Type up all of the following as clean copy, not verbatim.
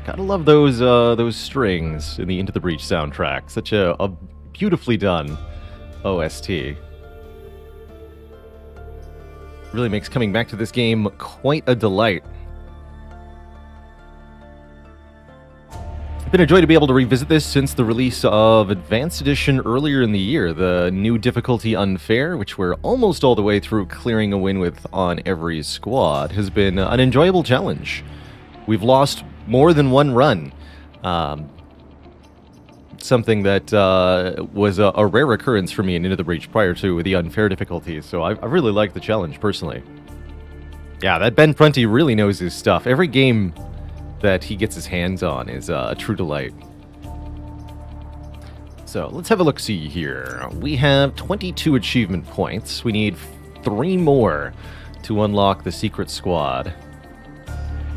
Gotta love those strings in the Into the Breach soundtrack. Such a beautifully done OST. Really makes coming back to this game quite a delight. It's been a joy to be able to revisit this since the release of Advanced Edition earlier in the year. The new difficulty Unfair, which we're almost all the way through clearing a win with on every squad, has been an enjoyable challenge. We've lost more than one run. Something that was a rare occurrence for me in Into the Breach prior to the Unfair difficulty, so I really like the challenge, personally. Yeah, that Ben Prunty really knows his stuff. Every game that he gets his hands on is a true delight. So, let's have a look-see here. We have 22 achievement points. We need 3 more to unlock the Secret Squad.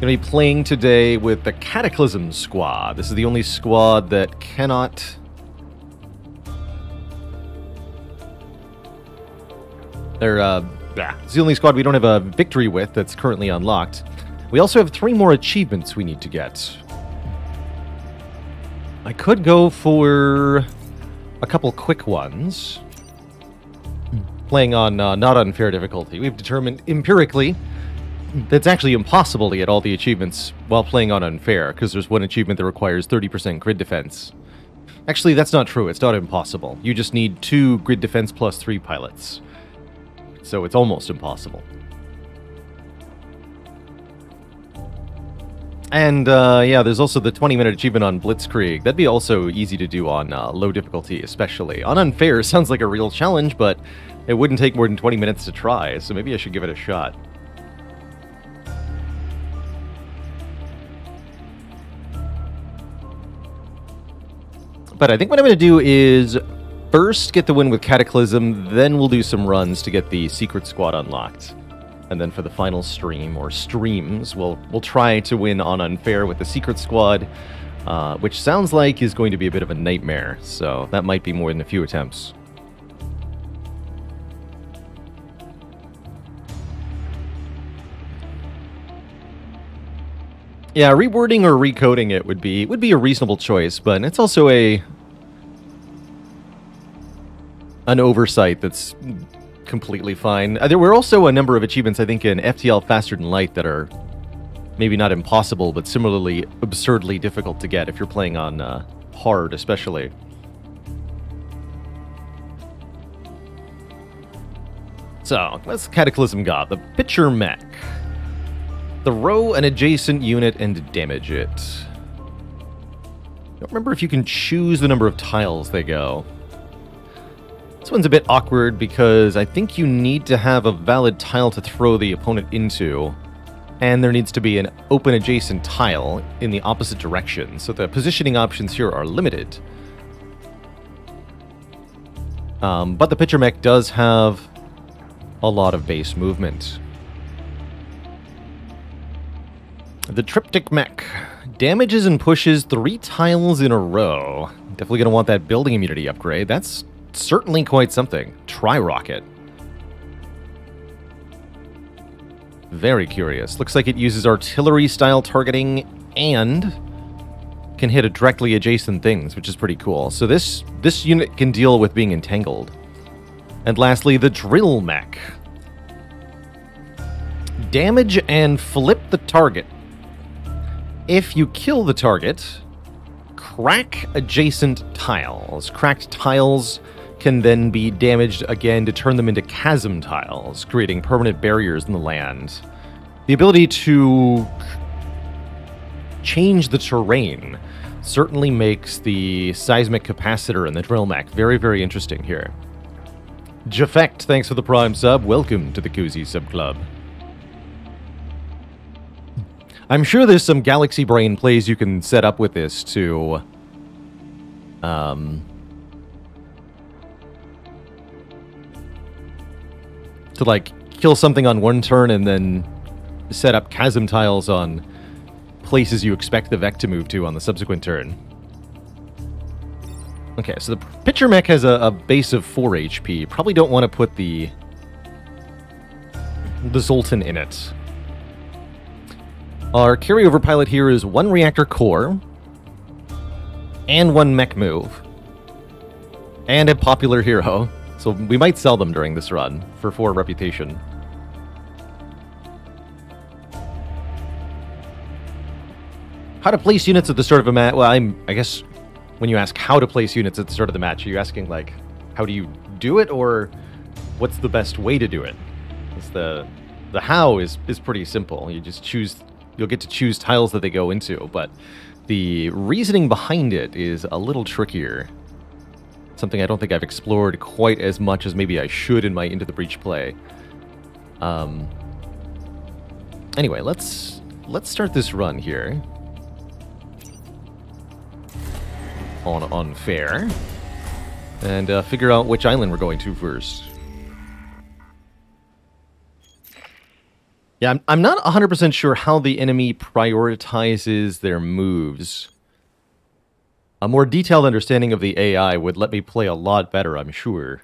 Going to be playing today with the Cataclysm Squad. This is the only squad that cannot... It's the only squad we don't have a victory with that's currently unlocked. We also have 3 more achievements we need to get. I could go for a couple quick ones. Playing on not unfair difficulty. We've determined empirically that's actually impossible to get all the achievements while playing on unfair, because there's one achievement that requires 30% grid defense. Actually, that's not true. It's not impossible. You just need 2 grid defense plus 3 pilots. So it's almost impossible. And, yeah, there's also the 20-minute achievement on Blitzkrieg. That'd be also easy to do on low difficulty, especially. On unfair, sounds like a real challenge, but it wouldn't take more than 20 minutes to try, so maybe I should give it a shot. But I think what I'm going to do is first get the win with Cataclysm, then we'll do some runs to get the Secret Squad unlocked. And then for the final stream, or streams, we'll try to win on Unfair with the Secret Squad, which sounds like is going to be a bit of a nightmare, so that might be more than a few attempts. Yeah, rewording or recoding it would be a reasonable choice, but it's also an oversight that's completely fine. There were also a number of achievements, I think, in FTL Faster Than Light that are maybe not impossible, but similarly absurdly difficult to get if you're playing on hard, especially. So, what's Cataclysm got? The Pitcher Mech. Throw an adjacent unit and damage it. I don't remember if you can choose the number of tiles they go. This one's a bit awkward because I think you need to have a valid tile to throw the opponent into, and there needs to be an open adjacent tile in the opposite direction, so the positioning options here are limited. But the Pitcher Mech does have a lot of base movement. The Triptych Mech. Damages and pushes 3 tiles in a row. Definitely going to want that building immunity upgrade. That's certainly quite something. Tri-rocket. Very curious. Looks like it uses artillery-style targeting and can hit directly adjacent things, which is pretty cool. So this unit can deal with being entangled. And lastly, the Drill Mech. Damage and flip the target. If you kill the target, crack adjacent tiles. Cracked tiles can then be damaged again to turn them into chasm tiles, creating permanent barriers in the land. The ability to change the terrain certainly makes the seismic capacitor and the drill mech very, very interesting here. Jafect, thanks for the Prime sub. Welcome to the Cozy Sub Club. I'm sure there's some Galaxy Brain plays you can set up with this to like kill something on one turn and then set up chasm tiles on places you expect the Vect to move to on the subsequent turn. Okay, so the Pitcher Mech has a base of 4 HP. Probably don't want to put the Zoltan in it. Our carryover pilot here is 1 reactor core, and 1 mech move, and a popular hero. So we might sell them during this run for 4 reputation. How to place units at the start of a match? Well, I guess when you ask how to place units at the start of the match, are you asking, like, how do you do it, or what's the best way to do it? It's the how is pretty simple. You just choose, you'll get to choose tiles that they go into, but the reasoning behind it is a little trickier. Something I don't think I've explored quite as much as maybe I should in my Into the Breach play. Anyway, let's start this run here on Unfair, and figure out which island we're going to first. Yeah, I'm not 100% sure how the enemy prioritizes their moves. A more detailed understanding of the AI would let me play a lot better, I'm sure.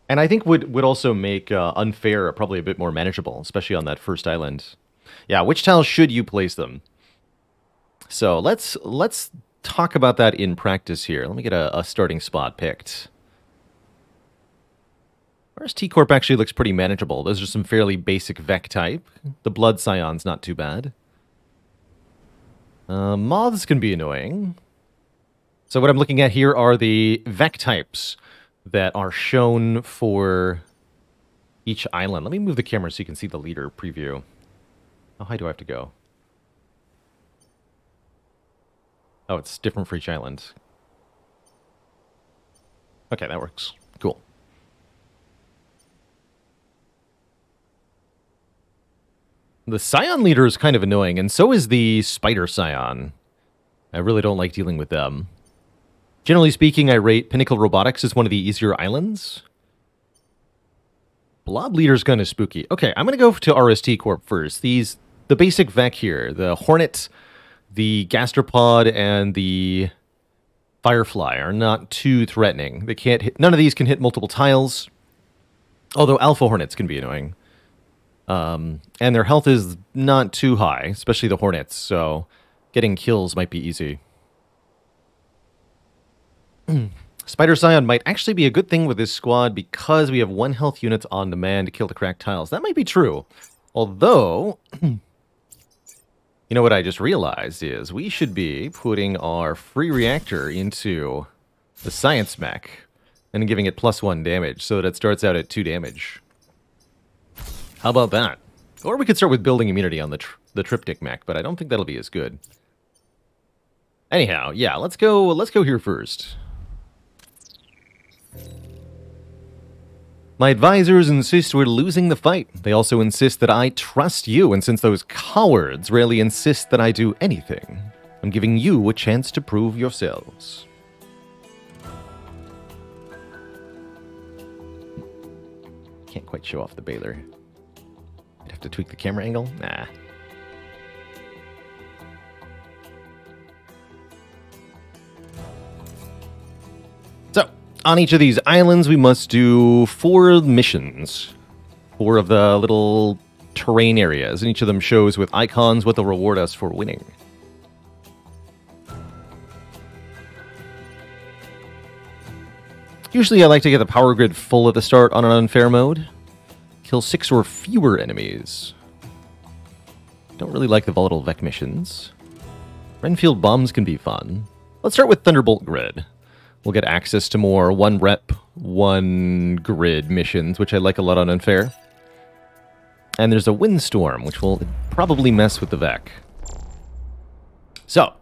And I think would also make Unfair probably a bit more manageable, especially on that first island. Yeah, which tiles should you place them? So let's talk about that in practice here. Let me get a starting spot picked. Whereas T-Corp actually looks pretty manageable. Those are some fairly basic Vec type. The Blood Scion's not too bad. Moths can be annoying. So what I'm looking at here are the Vec types that are shown for each island. Let me move the camera so you can see the leader preview. How high do I have to go? Oh, it's different for each island. Okay, that works. Cool. The Scion leader is kind of annoying, and so is the Spider Scion. I really don't like dealing with them. Generally speaking, I rate Pinnacle Robotics as one of the easier islands. Blob leader's kind of spooky. Okay, I'm going to go to RST Corp first. The basic Vec here, the Hornet, the Gastropod, and the Firefly are not too threatening. They can't hit, none of these can hit multiple tiles, although Alpha Hornets can be annoying. And their health is not too high, especially the Hornets, so getting kills might be easy. Spider Scion might actually be a good thing with this squad because we have 1 health unit on demand to kill the cracked tiles. That might be true. Although, you know what I just realized is we should be putting our free reactor into the Science Mech and giving it +1 damage so that it starts out at 2 damage. How about that? Or we could start with building immunity on the Triptych Mech, but I don't think that'll be as good. Anyhow, yeah, let's go here first. My advisors insist we're losing the fight. They also insist that I trust you, and since those cowards rarely insist that I do anything, I'm giving you a chance to prove yourselves. Can't quite show off the Baylor. I'd have to tweak the camera angle? Nah. So, on each of these islands, we must do 4 missions. 4 of the little terrain areas, and each of them shows with icons what they'll reward us for winning. Usually I like to get the power grid full at the start on an unfair mode. Kill 6 or fewer enemies. Don't really like the volatile Vec missions. Renfield bombs can be fun. Let's start with Thunderbolt Grid. We'll get access to more 1 rep, 1 grid missions, which I like a lot on Unfair. And there's a Windstorm, which will probably mess with the Vec. So,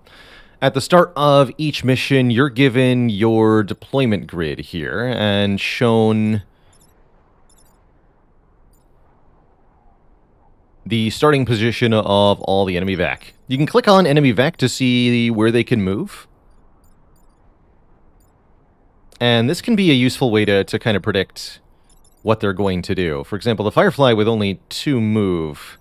at the start of each mission, you're given your deployment grid here, and shown the starting position of all the enemy Vec. You can click on enemy Vec to see where they can move. And this can be a useful way to kind of predict what they're going to do. For example, the Firefly with only 2 move,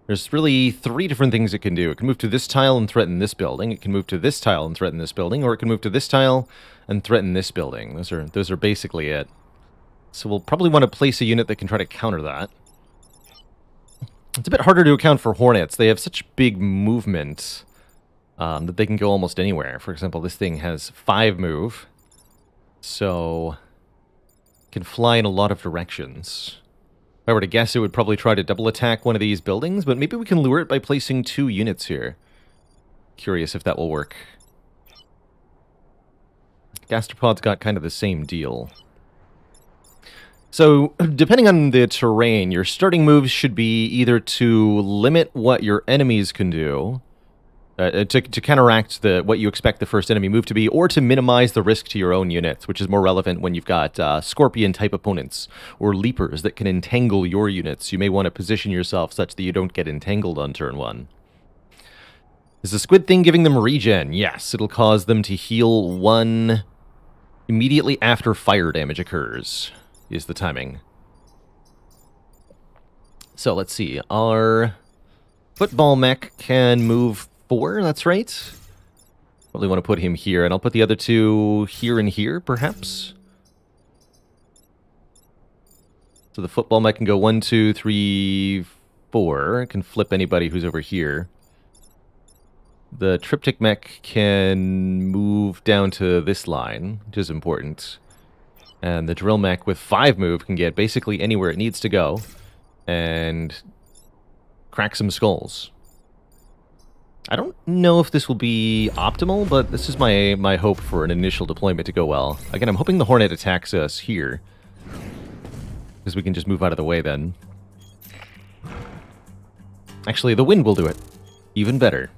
there's really 3 different things it can do. It can move to this tile and threaten this building. It can move to this tile and threaten this building, or it can move to this tile and threaten this building. Those are basically it. So we'll probably want to place a unit that can try to counter that. It's a bit harder to account for Hornets. They have such big movement that they can go almost anywhere. For example, this thing has 5 move, so it can fly in a lot of directions. If I were to guess, it would probably try to double attack one of these buildings, but maybe we can lure it by placing 2 units here. Curious if that will work. Gastropod's got kind of the same deal. So, depending on the terrain, your starting moves should be either to limit what your enemies can do, to counteract what you expect the first enemy move to be, or to minimize the risk to your own units, which is more relevant when you've got Scorpion-type opponents, or Leapers that can entangle your units. You may want to position yourself such that you don't get entangled on turn 1. Is the squid thing giving them regen? Yes, it'll cause them to heal 1 immediately after fire damage occurs, is the timing. So, let's see. Our football mech can move 4, that's right. Probably want to put him here, and I'll put the other 2 here and here, perhaps. So the football mech can go 1, 2, 3, 4. It can flip anybody who's over here. The triptych mech can move down to this line, which is important. And the drill mech with 5 move can get basically anywhere it needs to go and crack some skulls. I don't know if this will be optimal, but this is my hope for an initial deployment to go well. Again, I'm hoping the Hornet attacks us here, because we can just move out of the way then. Actually, the wind will do it. Even better.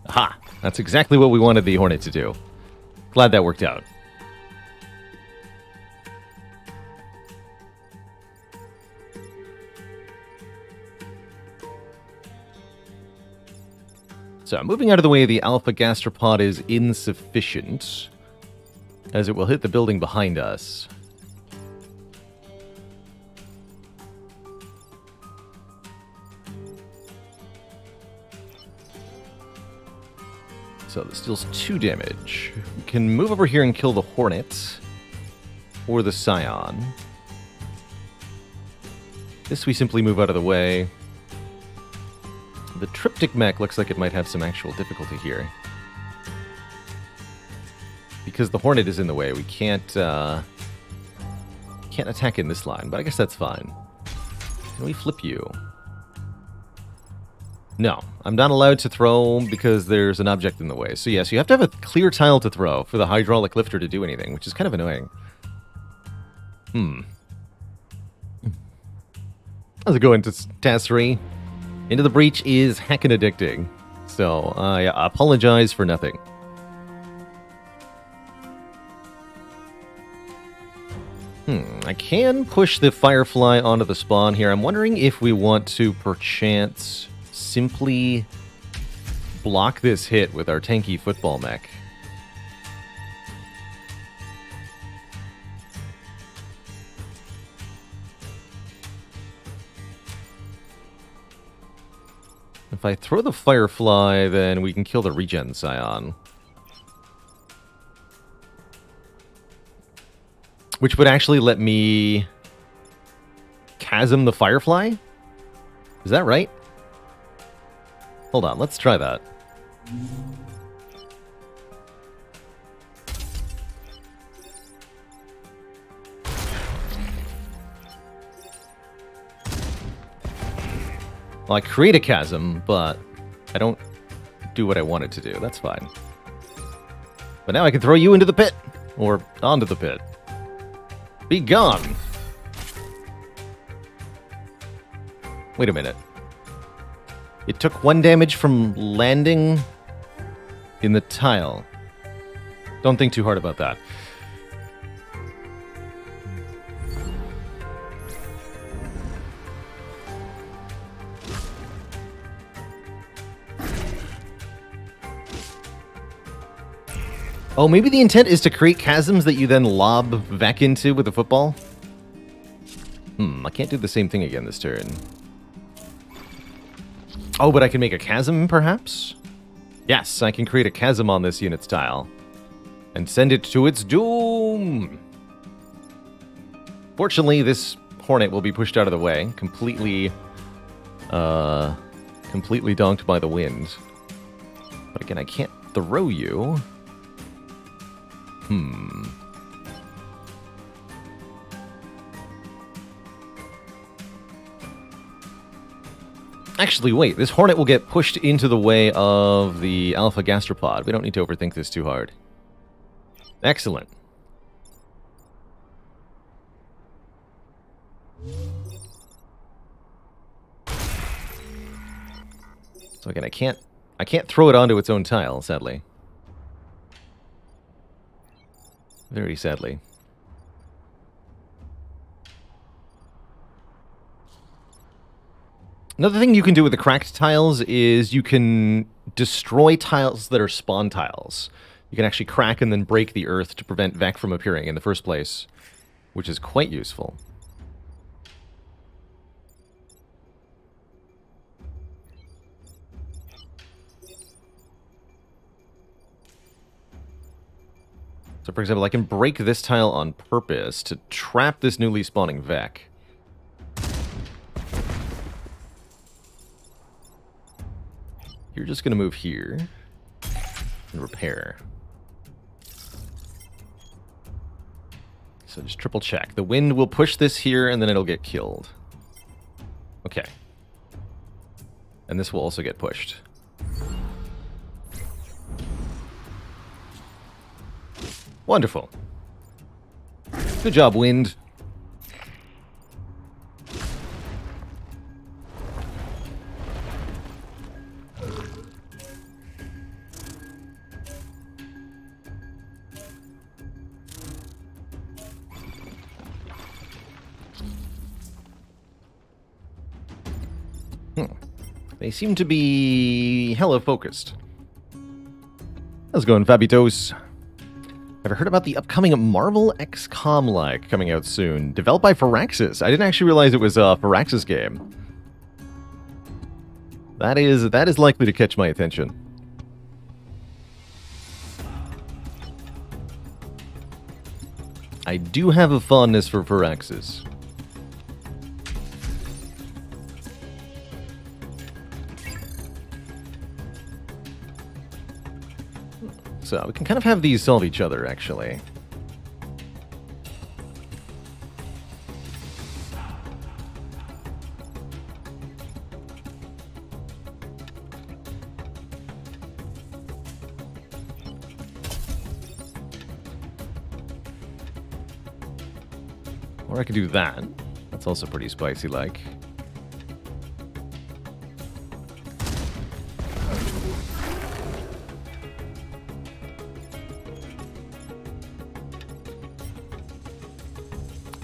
Aha! That's exactly what we wanted the Hornet to do. Glad that worked out. So, moving out of the way, the Alpha Gastropod is insufficient, as it will hit the building behind us. So this deals 2 damage. We can move over here and kill the Hornet, or the Scion. This we simply move out of the way. The triptych mech looks like it might have some actual difficulty here. Because the Hornet is in the way, we can't attack in this line, but I guess that's fine. Can we flip you? No, I'm not allowed to throw because there's an object in the way. So yes, you have to have a clear tile to throw for the hydraulic lifter to do anything, which is kind of annoying. How's it going to Task 3? Into the Breach is heckin' addicting, so I apologize for nothing. I can push the Firefly onto the spawn here. I'm wondering if we want to perchance simply block this hit with our tanky football mech. If I throw the Firefly, then we can kill the Regen Scion. Which would actually let me chasm the Firefly? Is that right? Hold on, let's try that. Well, I create a chasm, but I don't do what I wanted to do. That's fine. But now I can throw you into the pit. Or onto the pit. Be gone! Wait a minute. It took 1 damage from landing in the tile. Don't think too hard about that. Oh, maybe the intent is to create chasms that you then lob back into with a football? I can't do the same thing again this turn. Oh, but I can make a chasm, perhaps? Yes, I can create a chasm on this unit's tile. And send it to its doom! Fortunately, this Hornet will be pushed out of the way, completely donked by the wind. But again, I can't throw you. Actually, wait. This Hornet will get pushed into the way of the Alpha Gastropod. We don't need to overthink this too hard. Excellent. So again, I can't throw it onto its own tile, sadly. Very sadly. Another thing you can do with the cracked tiles is you can destroy tiles that are spawn tiles. You can actually crack and then break the earth to prevent Vek from appearing in the first place, which is quite useful. So, for example, I can break this tile on purpose to trap this newly spawning Vek. You're just going to move here and repair. So just triple check. The wind will push this here, and then it'll get killed. Okay. And this will also get pushed. Wonderful. Good job, wind. They seem to be hella focused. How's it going, Fabitos? Ever heard about the upcoming Marvel XCOM like coming out soon? Developed by Firaxis. I didn't actually realize it was a Firaxis game. That is likely to catch my attention. I do have a fondness for Firaxis. So we can kind of have these solve each other, actually. Or I could do that. That's also pretty spicy-like.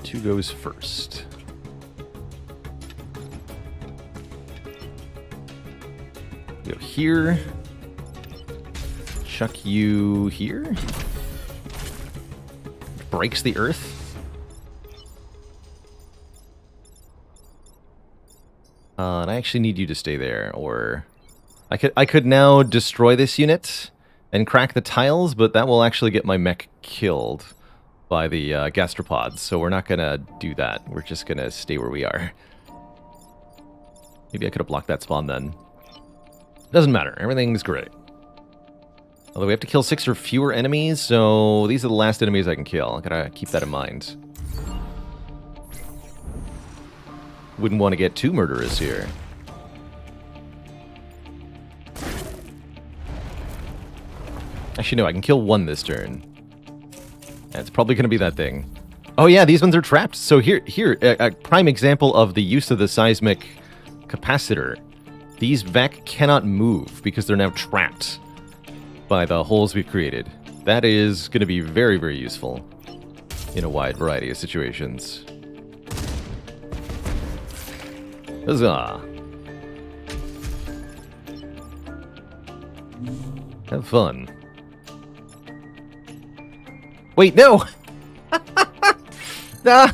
Two goes first. Go here. Chuck you here. Breaks the earth. And I actually need you to stay there, or I could now destroy this unit and crack the tiles, but that will actually get my mech killed by the gastropods, so we're not gonna do that. We're just gonna stay where we are. Maybe I could have blocked that spawn then. Doesn't matter. Everything's great. Although we have to kill 6 or fewer enemies, so these are the last enemies I can kill. I gotta keep that in mind. Wouldn't want to get too murderous here. Actually, no, I can kill 1 this turn. And it's probably going to be that thing. Oh yeah, these ones are trapped. So here, a prime example of the use of the seismic capacitor. These Vek cannot move because they're now trapped by the holes we've created. That is going to be very, very useful in a wide variety of situations. Huzzah! Have fun. Wait, no! Nah.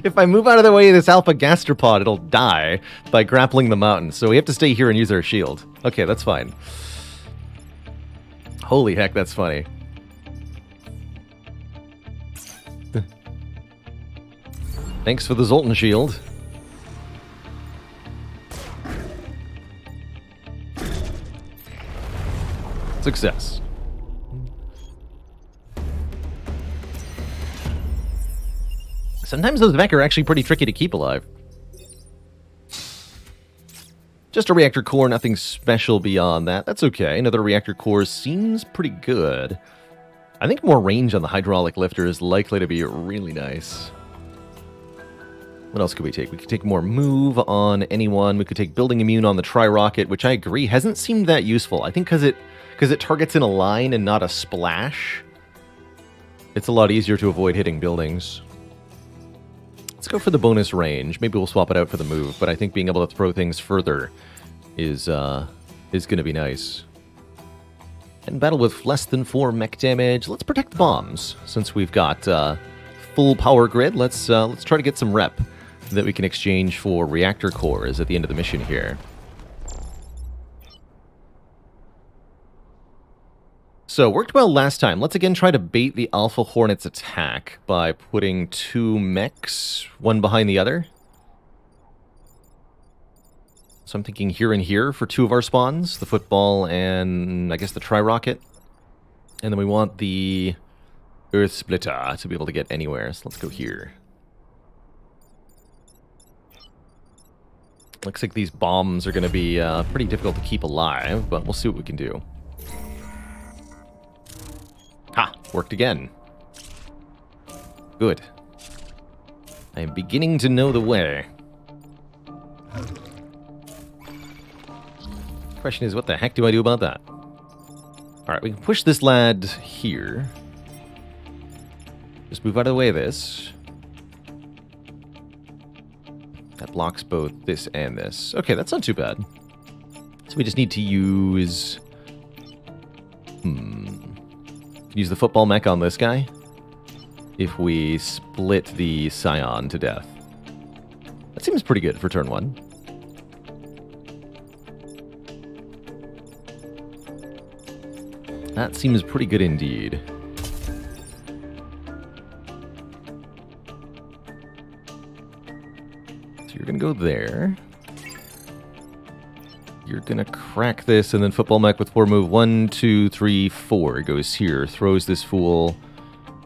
If I move out of the way of this Alpha Gastropod, it'll die by grappling the mountain. So we have to stay here and use our shield. Okay, that's fine. Holy heck, that's funny. Thanks for the Zoltan shield. Success. Sometimes those mech are actually pretty tricky to keep alive. Just a reactor core, nothing special beyond that. That's okay. Another reactor core seems pretty good. I think more range on the hydraulic lifter is likely to be really nice. What else could we take? We could take more move on anyone. We could take building immune on the tri-rocket, which I agree hasn't seemed that useful. I think because it targets in a line and not a splash, it's a lot easier to avoid hitting buildings. Let's go for the bonus range. Maybe we'll swap it out for the move, but I think being able to throw things further is going to be nice. And battle with less than 4 mech damage. Let's protect the bombs since we've got full power grid. Let's try to get some rep that we can exchange for reactor cores at the end of the mission here. So, worked well last time. Let's again try to bait the Alpha Hornet's attack by putting 2 mechs, one behind the other. So I'm thinking here and here for 2 of our spawns, the football and, I guess, the tri-rocket. And then we want the Earth Splitter to be able to get anywhere, so let's go here. Looks like these bombs are going to be pretty difficult to keep alive, but we'll see what we can do. Ha! Worked again. Good. I am beginning to know the way. Question is, what the heck do I do about that? Alright, we can push this lad here. Just move out of the way of this. That blocks both this and this. Okay, that's not too bad. So we just need to use... Use the football mech on this guy if we split the Scion to death. That seems pretty good for turn 1. That seems pretty good indeed. So you're going to go there. You're going to crack this, and then football mech with 4 move. 1, 2, 3, 4 goes here. Throws this fool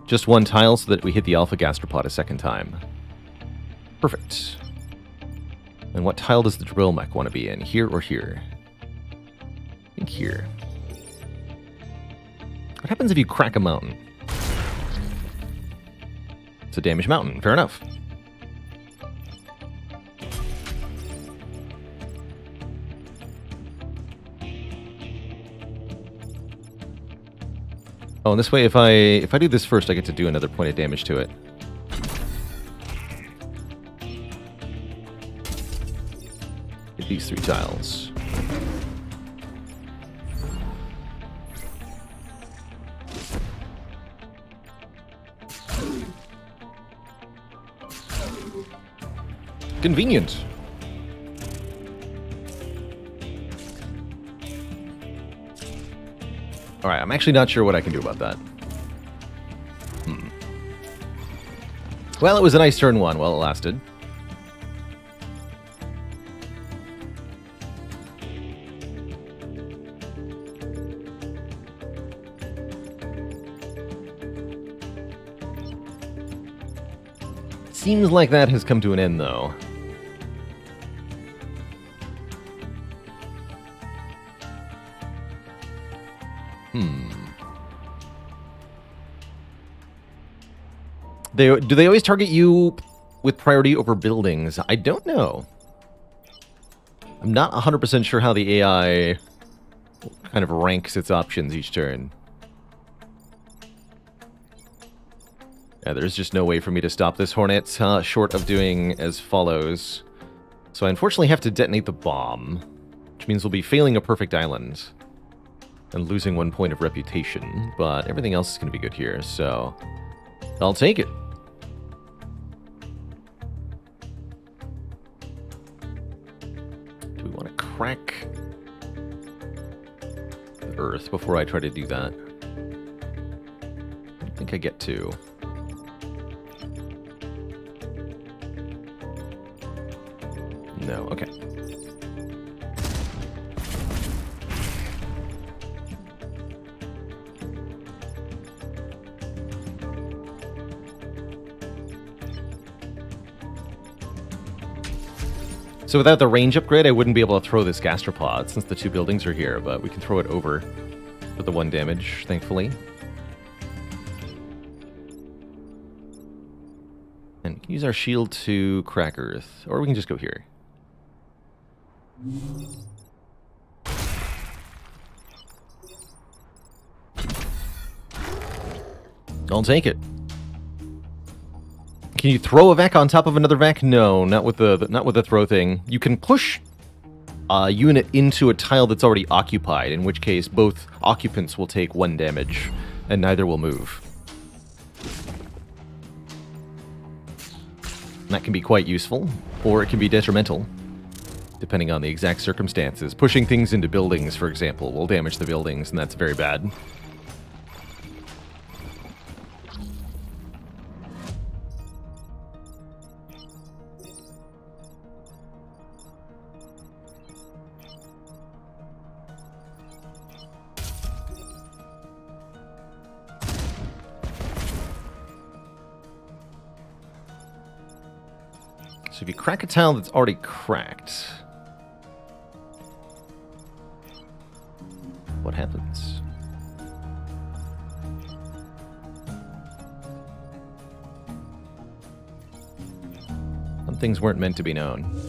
just 1 tile so that we hit the Alpha Gastropod a second time. Perfect. And what tile does the drill mech want to be in? Here or here? I think here. What happens if you crack a mountain? It's a damaged mountain. Fair enough. Oh, and this way, if I do this first, I get to do another point of damage to it. Hit these 3 tiles. Convenient. Alright, I'm actually not sure what I can do about that. Well, it was a nice turn 1 while it lasted. Seems like that has come to an end, though. Do they always target you with priority over buildings? I don't know. I'm not 100% sure how the AI kind of ranks its options each turn. Yeah, there's just no way for me to stop this Hornet, short of doing as follows. So I unfortunately have to detonate the bomb, which means we'll be failing a perfect island and losing 1 point of reputation, but everything else is going to be good here, so I'll take it. Do we want to crack the Earth before I try to do that? I think I get to. No, okay. So without the range upgrade, I wouldn't be able to throw this gastropod since the two buildings are here, but we can throw it over for the 1 damage, thankfully. And we can use our shield to crack Earth, or we can just go here. I'll take it. Can you throw a vac on top of another vac? No, not with the throw thing. You can push a unit into a tile that's already occupied, in which case both occupants will take 1 damage, and neither will move. And that can be quite useful, or it can be detrimental, depending on the exact circumstances. Pushing things into buildings, for example, will damage the buildings, and that's very bad. So if you crack a tile that's already cracked, what happens? Some things weren't meant to be known.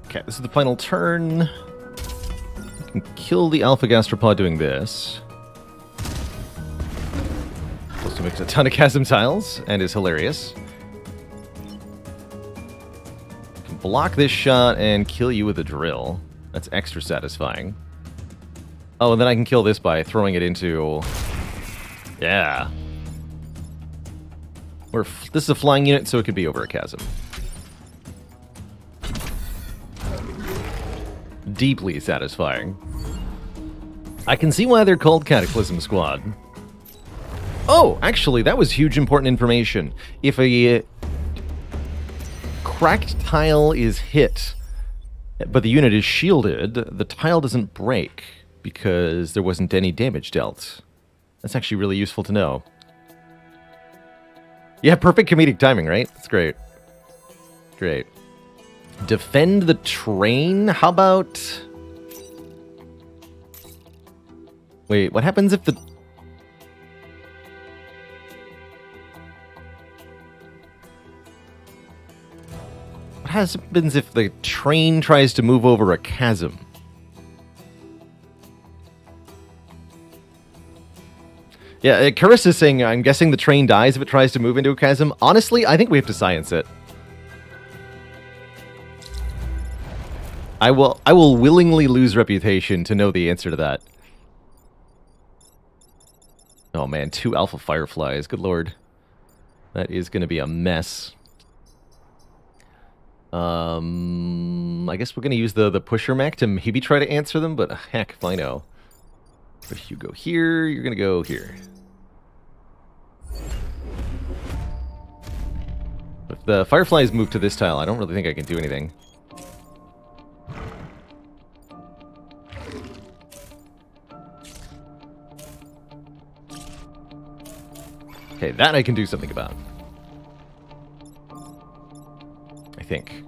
Okay, this is the final turn. I can kill the Alpha Gastropod doing this. Also makes a ton of chasm tiles, and is hilarious. I can block this shot and kill you with a drill. That's extra satisfying. Oh, and then I can kill this by throwing it into... Yeah. This is a flying unit, so it could be over a chasm. Deeply satisfying. I can see why they're called Cataclysm Squad. Oh, actually, that was huge important information. If a cracked tile is hit, but the unit is shielded, the tile doesn't break because there wasn't any damage dealt. That's actually really useful to know. Yeah, perfect comedic timing, right? That's great. Great. Defend the train? How about... Wait, what happens if the... What happens if the train tries to move over a chasm? Yeah, Carissa is saying, I'm guessing the train dies if it tries to move into a chasm. Honestly, I think we have to science it. I will willingly lose reputation to know the answer to that. Oh man, 2 Alpha Fireflies, good lord. That is going to be a mess. I guess we're going to use the pusher mech to maybe try to answer them, but heck if I know. If you go here, you're going to go here. If the Fireflies move to this tile, I don't really think I can do anything. Okay, that I can do something about. I think.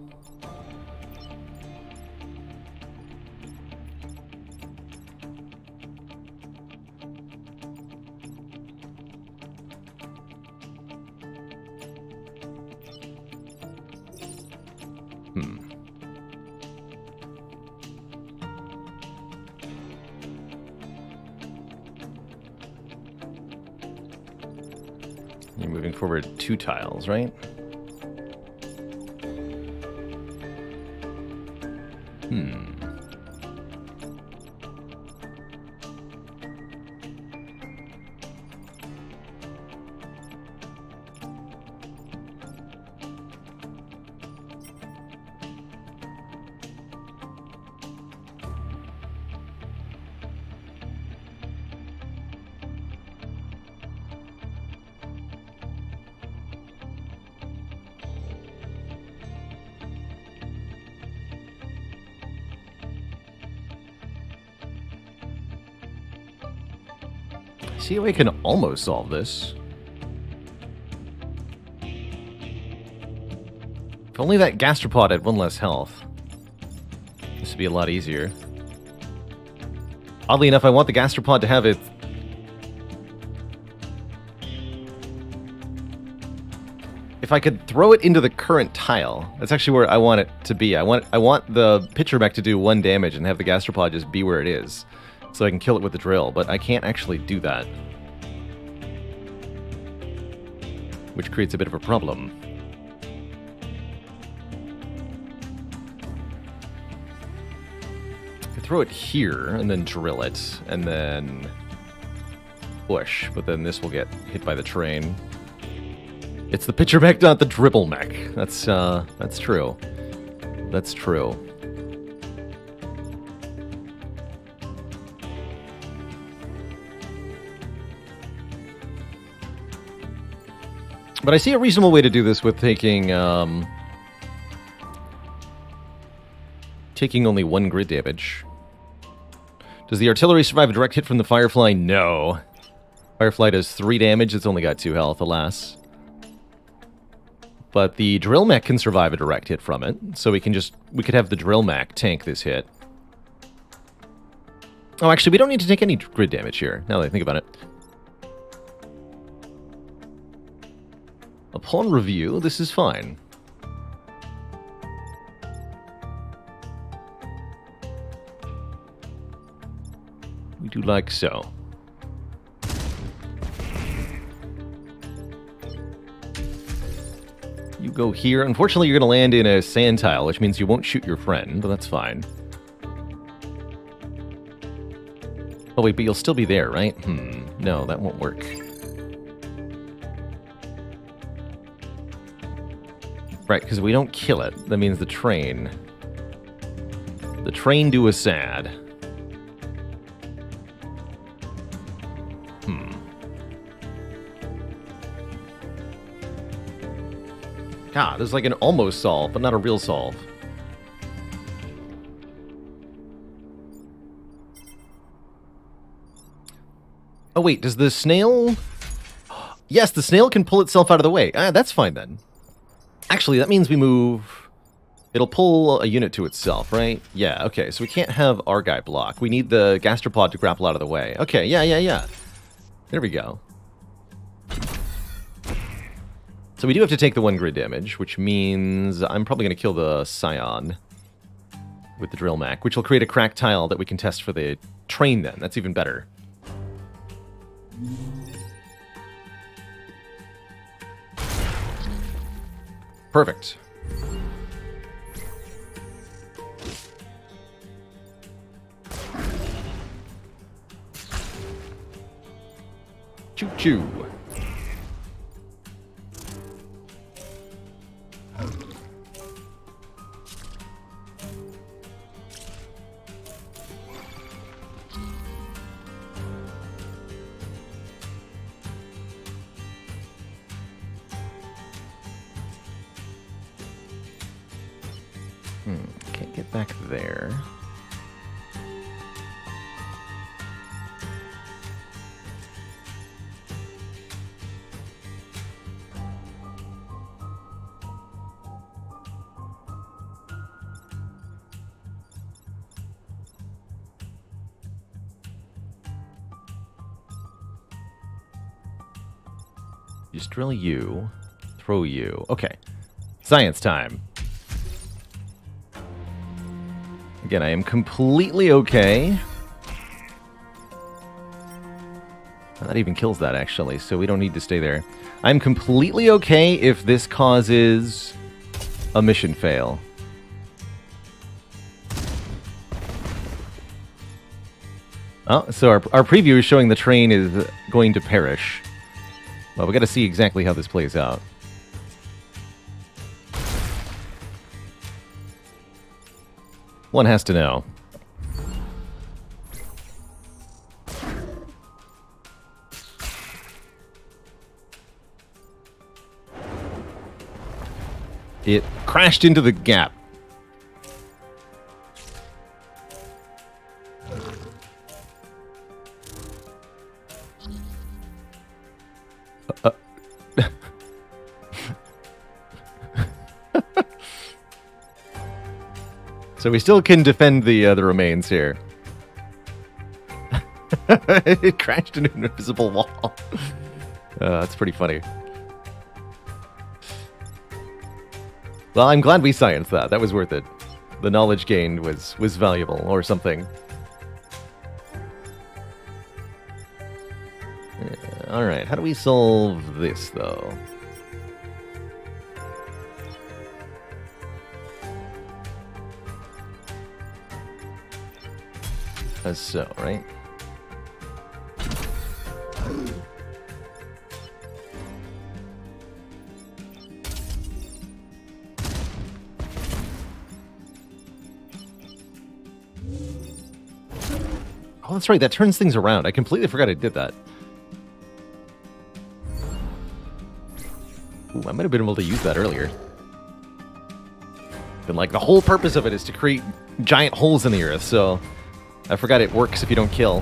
You're moving forward 2 tiles, right? See how I can almost solve this. If only that gastropod had 1 less health. This would be a lot easier. Oddly enough, I want the gastropod to have it... If I could throw it into the current tile, that's actually where I want it to be. I want the pitcher mech to do 1 damage and have the gastropod just be where it is, so I can kill it with the drill, but I can't actually do that. Which creates a bit of a problem. I could throw it here, and then drill it, and then push, but then this will get hit by the train. It's the pitcher mech, not the dribble mech. That's true. That's true. But I see a reasonable way to do this with taking taking only 1 grid damage. Does the artillery survive a direct hit from the Firefly? No. Firefly does 3 damage, it's only got 2 health, alas. But the drill mech can survive a direct hit from it, so we could have the drill mech tank this hit. Oh, actually, we don't need to take any grid damage here, now that I think about it. Upon review, this is fine. We do like so. You go here. Unfortunately, you're going to land in a sand tile, which means you won't shoot your friend, but that's fine. Oh wait, but you'll still be there, right? No, that won't work. Right, because we don't kill it. That means the train do a sad. God, there's like an almost solve, but not a real solve. Oh wait, does the snail... Yes, the snail can pull itself out of the way. That's fine then. Actually, that means we move... It'll pull a unit to itself, right? Yeah, okay, so we can't have our guy block. We need the gastropod to grapple out of the way. Okay, yeah. There we go. So we do have to take the 1 grid damage, which means I'm probably going to kill the Scion with the drill mech, which will create a cracked tile that we can test for the train then. That's even better. Perfect. Choo-choo. Can't get back there. Just drill you, throw you. Okay, science time. Again, I am completely okay. That even kills that, actually, so we don't need to stay there. I'm completely okay if this causes a mission fail. Oh, so our preview is showing the train is going to perish. Well, we got to see exactly how this plays out. One has to know. It crashed into the gap. So we still can defend the remains here. It crashed into an invisible wall. That's pretty funny. Well, I'm glad we scienced that. That was worth it. The knowledge gained was valuable, or something. Alright, how do we solve this, though? As so, right? Oh, that's right, that turns things around. I completely forgot I did that. Ooh, I might have been able to use that earlier. And like, the whole purpose of it is to create giant holes in the earth, so I forgot it works if you don't kill.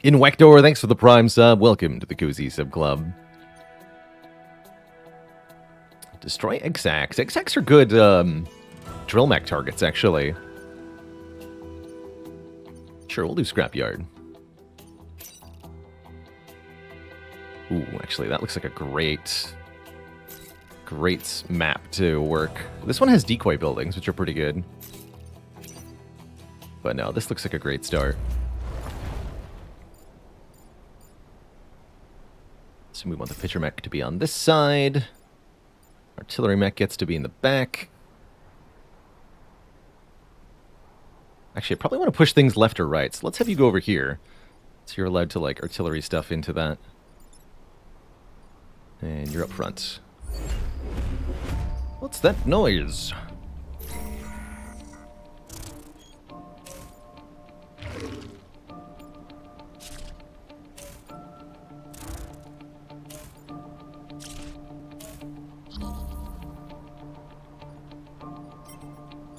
Inwector, thanks for the Prime sub. Welcome to the Cozy Sub Club. Destroy Exacs. Exacs are good drill mech targets, actually. Sure, we'll do Scrapyard. Ooh, actually, that looks like a great map to work. This one has decoy buildings, which are pretty good. But no, this looks like a great start. So we want the pitcher mech to be on this side. Artillery mech gets to be in the back. Actually, I probably want to push things left or right, so let's have you go over here. So you're allowed to, like, artillery stuff into that. And you're up front. What's that noise?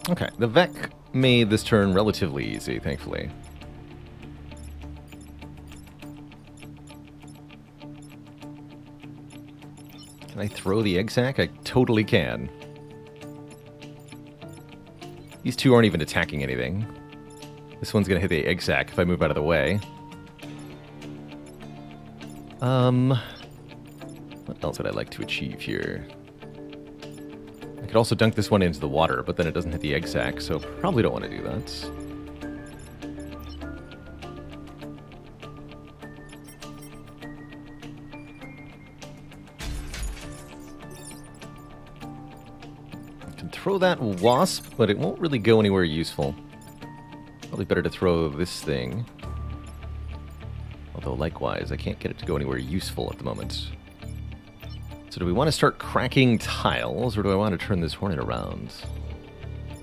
Okay, the Vec made this turn relatively easy, thankfully. Can I throw the egg sack? I totally can. These two aren't even attacking anything. This one's gonna hit the egg sack if I move out of the way. What else would I like to achieve here? I could also dunk this one into the water, but then it doesn't hit the egg sack, so probably don't want to do that. I can throw that wasp, but it won't really go anywhere useful. Probably better to throw this thing. Although likewise, I can't get it to go anywhere useful at the moment. So do we want to start cracking tiles, or do I want to turn this hornet around?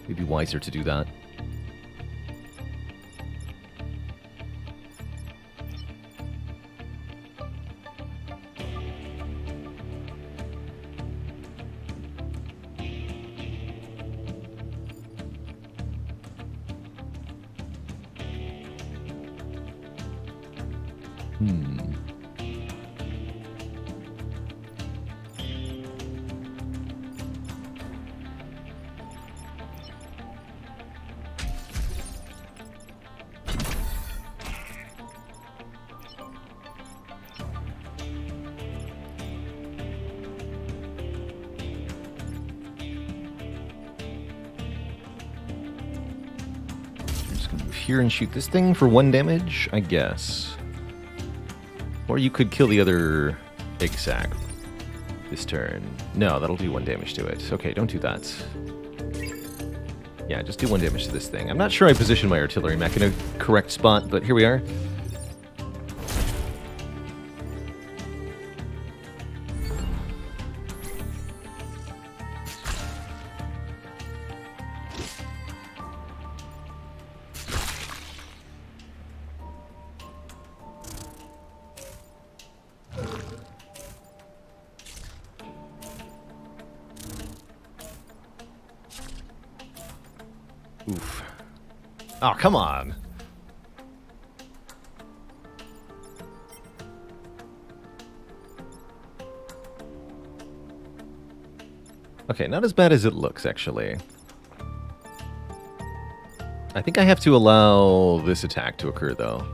Maybe wiser to do that. Move here and shoot this thing for 1 damage, I guess. Or you could kill the other egg sac this turn. No, that'll do 1 damage to it. Okay, don't do that. Yeah, just do 1 damage to this thing. I'm not sure I positioned my artillery mech in a correct spot, but here we are. Oof. Oh, come on. Okay, not as bad as it looks, actually. I think I have to allow this attack to occur, though.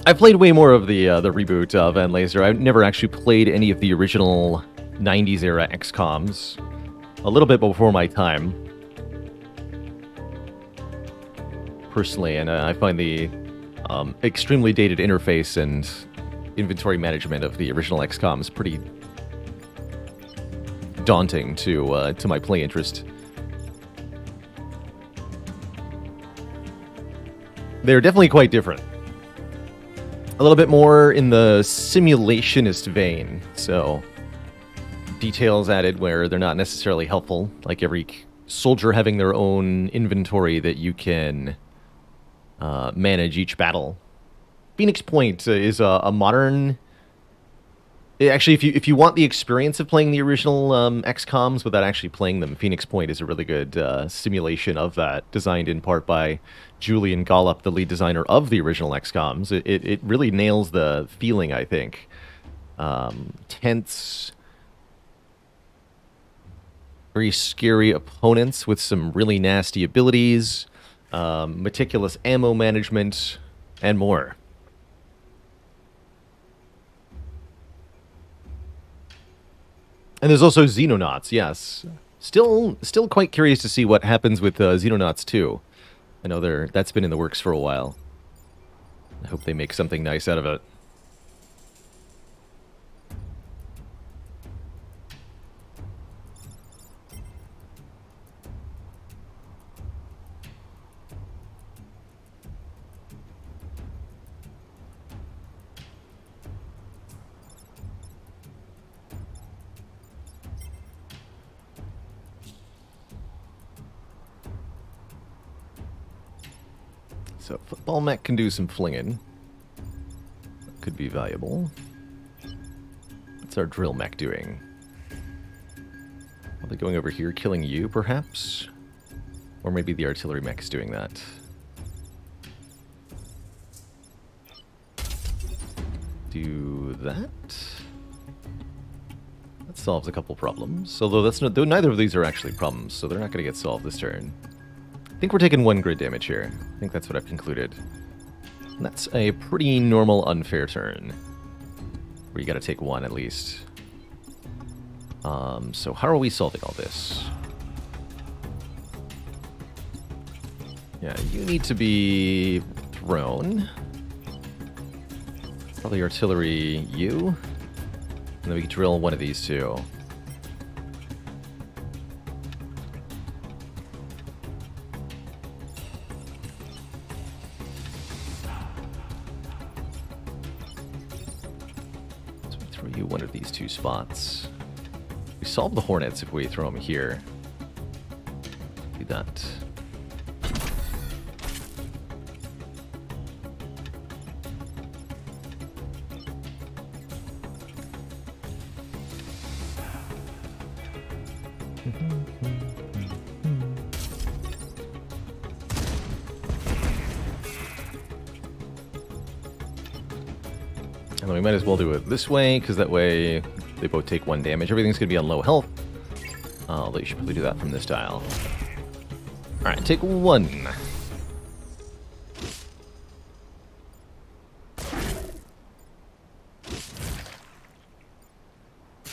I played way more of the reboot of Van Laser. I've never actually played any of the original 90s era XCOMs. A little bit before my time. Personally, and I find the extremely dated interface and inventory management of the original XCOMs pretty daunting to my play interest. They're definitely quite different. A little bit more in the simulationist vein, so details added where they're not necessarily helpful, like every soldier having their own inventory that you can manage each battle. Phoenix Point is a modern... Actually, if you want the experience of playing the original XCOMs without actually playing them, Phoenix Point is a really good simulation of that, designed in part by Julian Gollop, the lead designer of the original XCOMs. It really nails the feeling, I think. Tense, very scary opponents with some really nasty abilities, meticulous ammo management, and more. And there's also Xenonauts, yes. Still quite curious to see what happens with Xenonauts 2. I know that's been in the works for a while. I hope they make something nice out of it. So football mech can do some flinging. Could be valuable. What's our drill mech doing? Are they going over here killing you, perhaps? Or maybe the artillery mech is doing that. Do that. That solves a couple problems. Although though neither of these are actually problems, so they're not going to get solved this turn. I think we're taking 1 grid damage here. I think that's what I've concluded. And that's a pretty normal unfair turn. Where you gotta take 1 at least. So how are we solving all this? Yeah, you need to be thrown. Probably artillery you. And then we can drill one of these two. One of these 2 spots. We solve the Hornets if we throw them here. Do that. And then we might as well do it this way, because that way they both take 1 damage. Everything's going to be on low health. Although you should probably do that from this tile. Alright, take 1.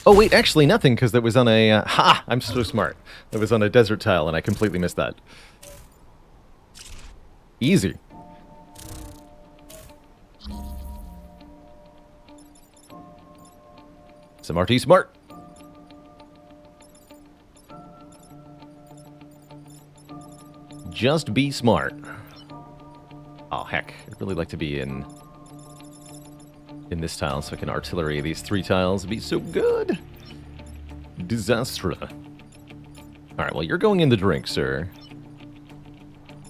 Oh, wait, actually nothing, because that was on a... ha! I'm so smart. That was on a desert tile, and I completely missed that. Easy. Smarty smart. Just be smart. Oh, heck. I'd really like to be in this tile so I can artillery these 3 tiles. It'd be so good. Disaster. Alright, well, you're going in the drink, sir.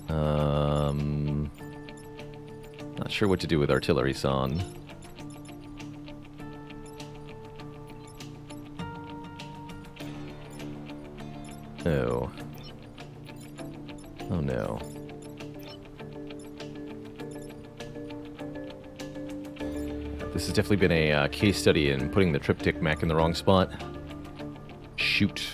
Not sure what to do with artillery, son. Oh. Oh, no. This has definitely been a case study in putting the triptych mech in the wrong spot. Shoot.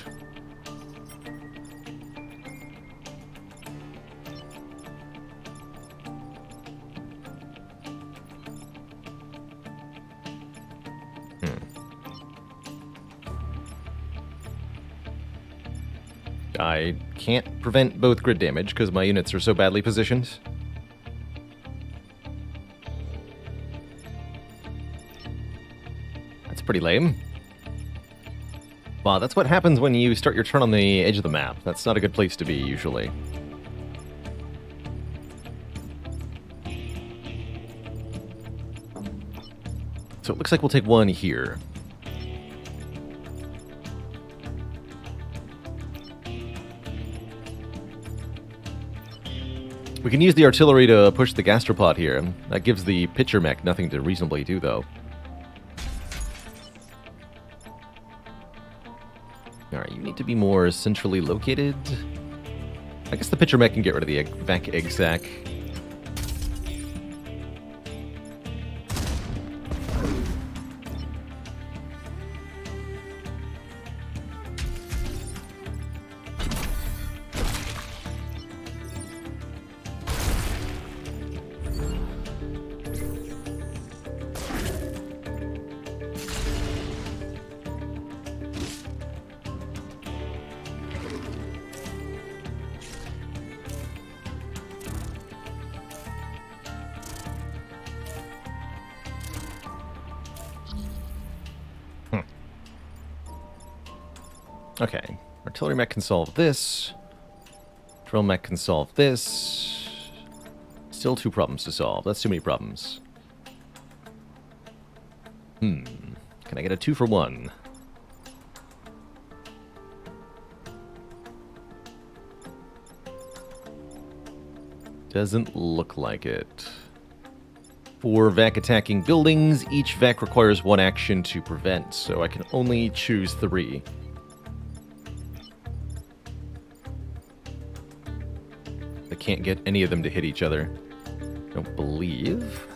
I can't prevent both grid damage because my units are so badly positioned. That's pretty lame. Wow, that's what happens when you start your turn on the edge of the map. That's not a good place to be, usually. So it looks like we'll take one here. We can use the artillery to push the gastropod here. That gives the pitcher mech nothing to reasonably do, though. Alright, you need to be more centrally located. I guess the pitcher mech can get rid of the vac egg sac. Okay, artillery mech can solve this. Drill mech can solve this. Still 2 problems to solve. That's too many problems. Can I get a 2 for 1? Doesn't look like it. 4 vac attacking buildings. Each vac requires 1 action to prevent, so I can only choose 3. I can't get any of them to hit each other. Don't believe.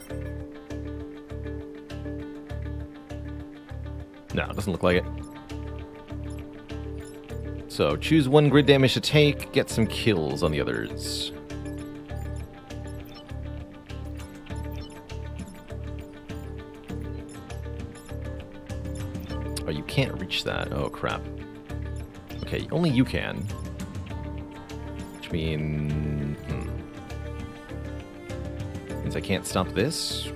No, it doesn't look like it. So, choose 1 grid damage to take, get some kills on the others. Oh, you can't reach that. Oh, crap. Okay, only you can. Which means I can't stop this.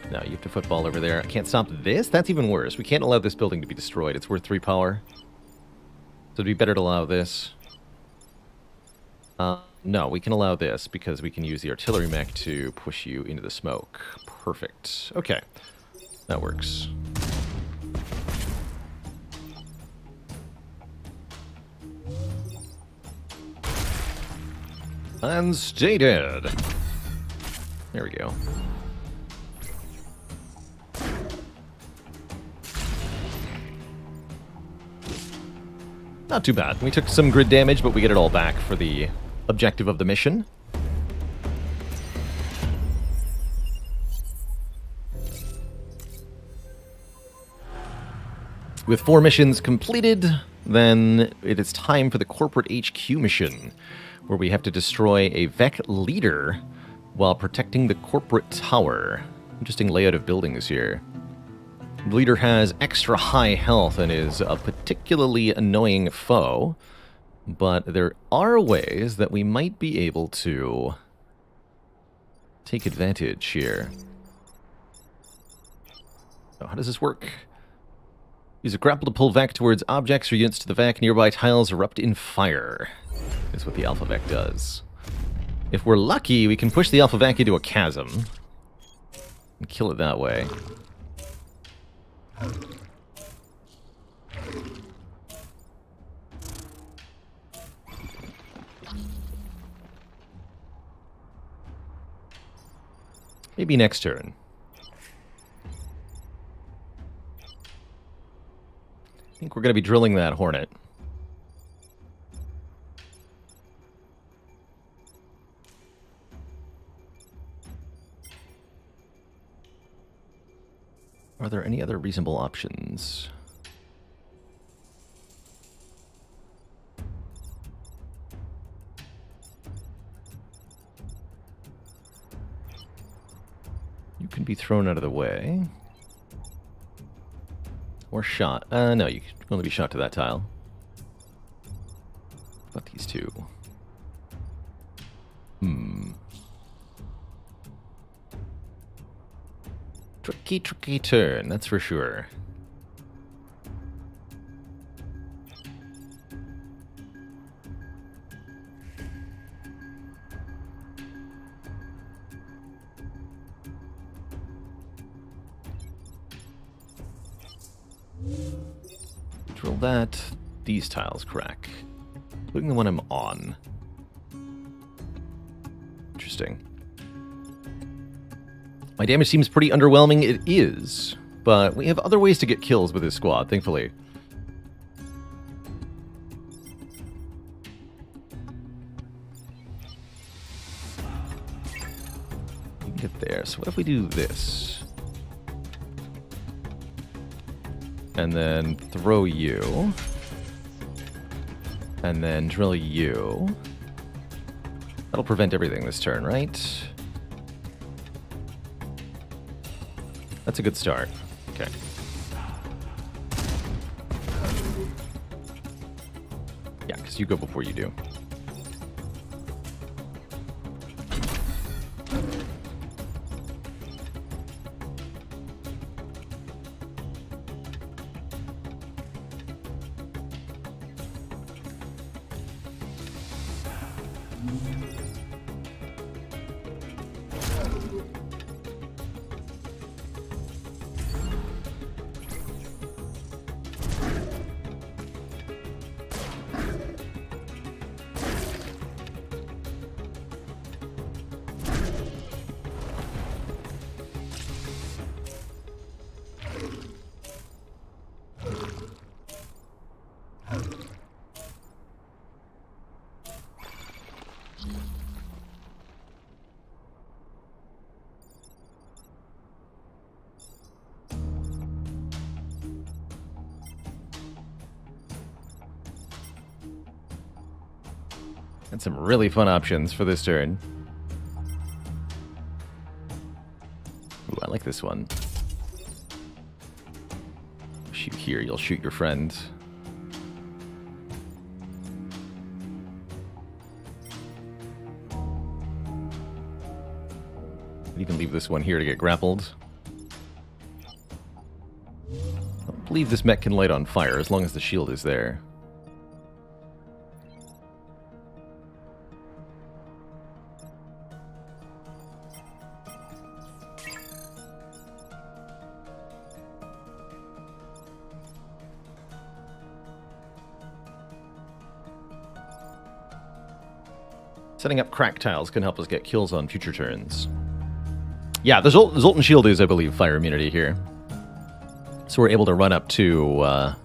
No, you have to football over there. I can't stop this? That's even worse. We can't allow this building to be destroyed. It's worth 3 power. So it'd be better to allow this. No, we can allow this because we can use the artillery mech to push you into the smoke. Perfect. Okay. That works. And stay dead. There we go. Not too bad. We took some grid damage, but we get it all back for the objective of the mission. With 4 missions completed, then it is time for the corporate HQ mission, where we have to destroy a VEC leader while protecting the corporate tower. Interesting layout of buildings here. The leader has extra high health and is a particularly annoying foe, but there are ways that we might be able to take advantage here. So how does this work? Use a grapple to pull Vac towards objects or units to the Vac. Nearby tiles erupt in fire. That's what the Alpha Vac does. If we're lucky, we can push the Alpha Vac into a chasm and kill it that way. Maybe next turn. I think we're going to be drilling that Hornet. Are there any other reasonable options? You can be thrown out of the way. Or shot. No, you can only be shot to that tile. What about these two? Tricky turn, that's for sure. Drill that. These tiles crack. Including the one I'm on. Interesting. My damage seems pretty underwhelming. It is. But we have other ways to get kills with this squad, thankfully. You can get there. So what if we do this? And then throw you. And then drill you. That'll prevent everything this turn, right? That's a good start. Okay. Yeah, because you go before you do. And some really fun options for this turn. Ooh, I like this one. Shoot here, you'll shoot your friend. You can leave this one here to get grappled. I believe this mech can light on fire as long as the shield is there. Setting up crack tiles can help us get kills on future turns. Yeah, the Zoltan Shield is, I believe, fire immunity here. So we're able to run up to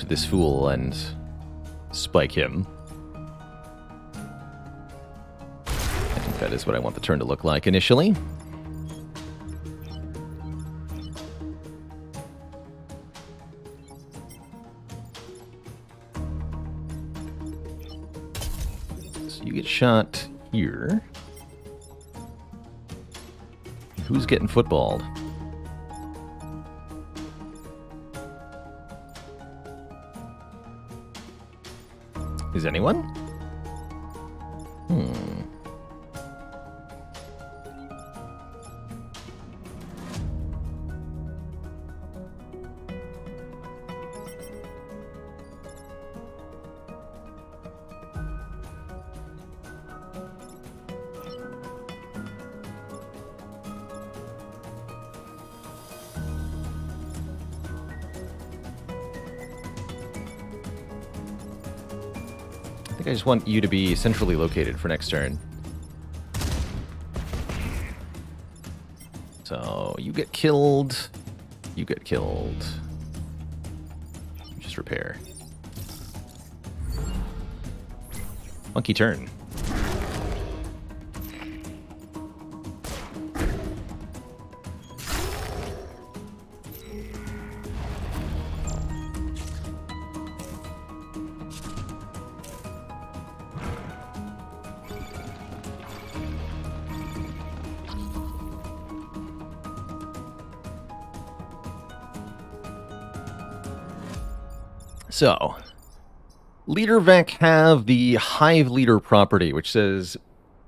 this fool and spike him. I think that is what I want the turn to look like initially. You get shot here. Who's getting footballed? Is anyone? I just want you to be centrally located for next turn. So, you get killed. You get killed. Just repair. Monkey turn. So, Leader Vek have the Hive Leader property, which says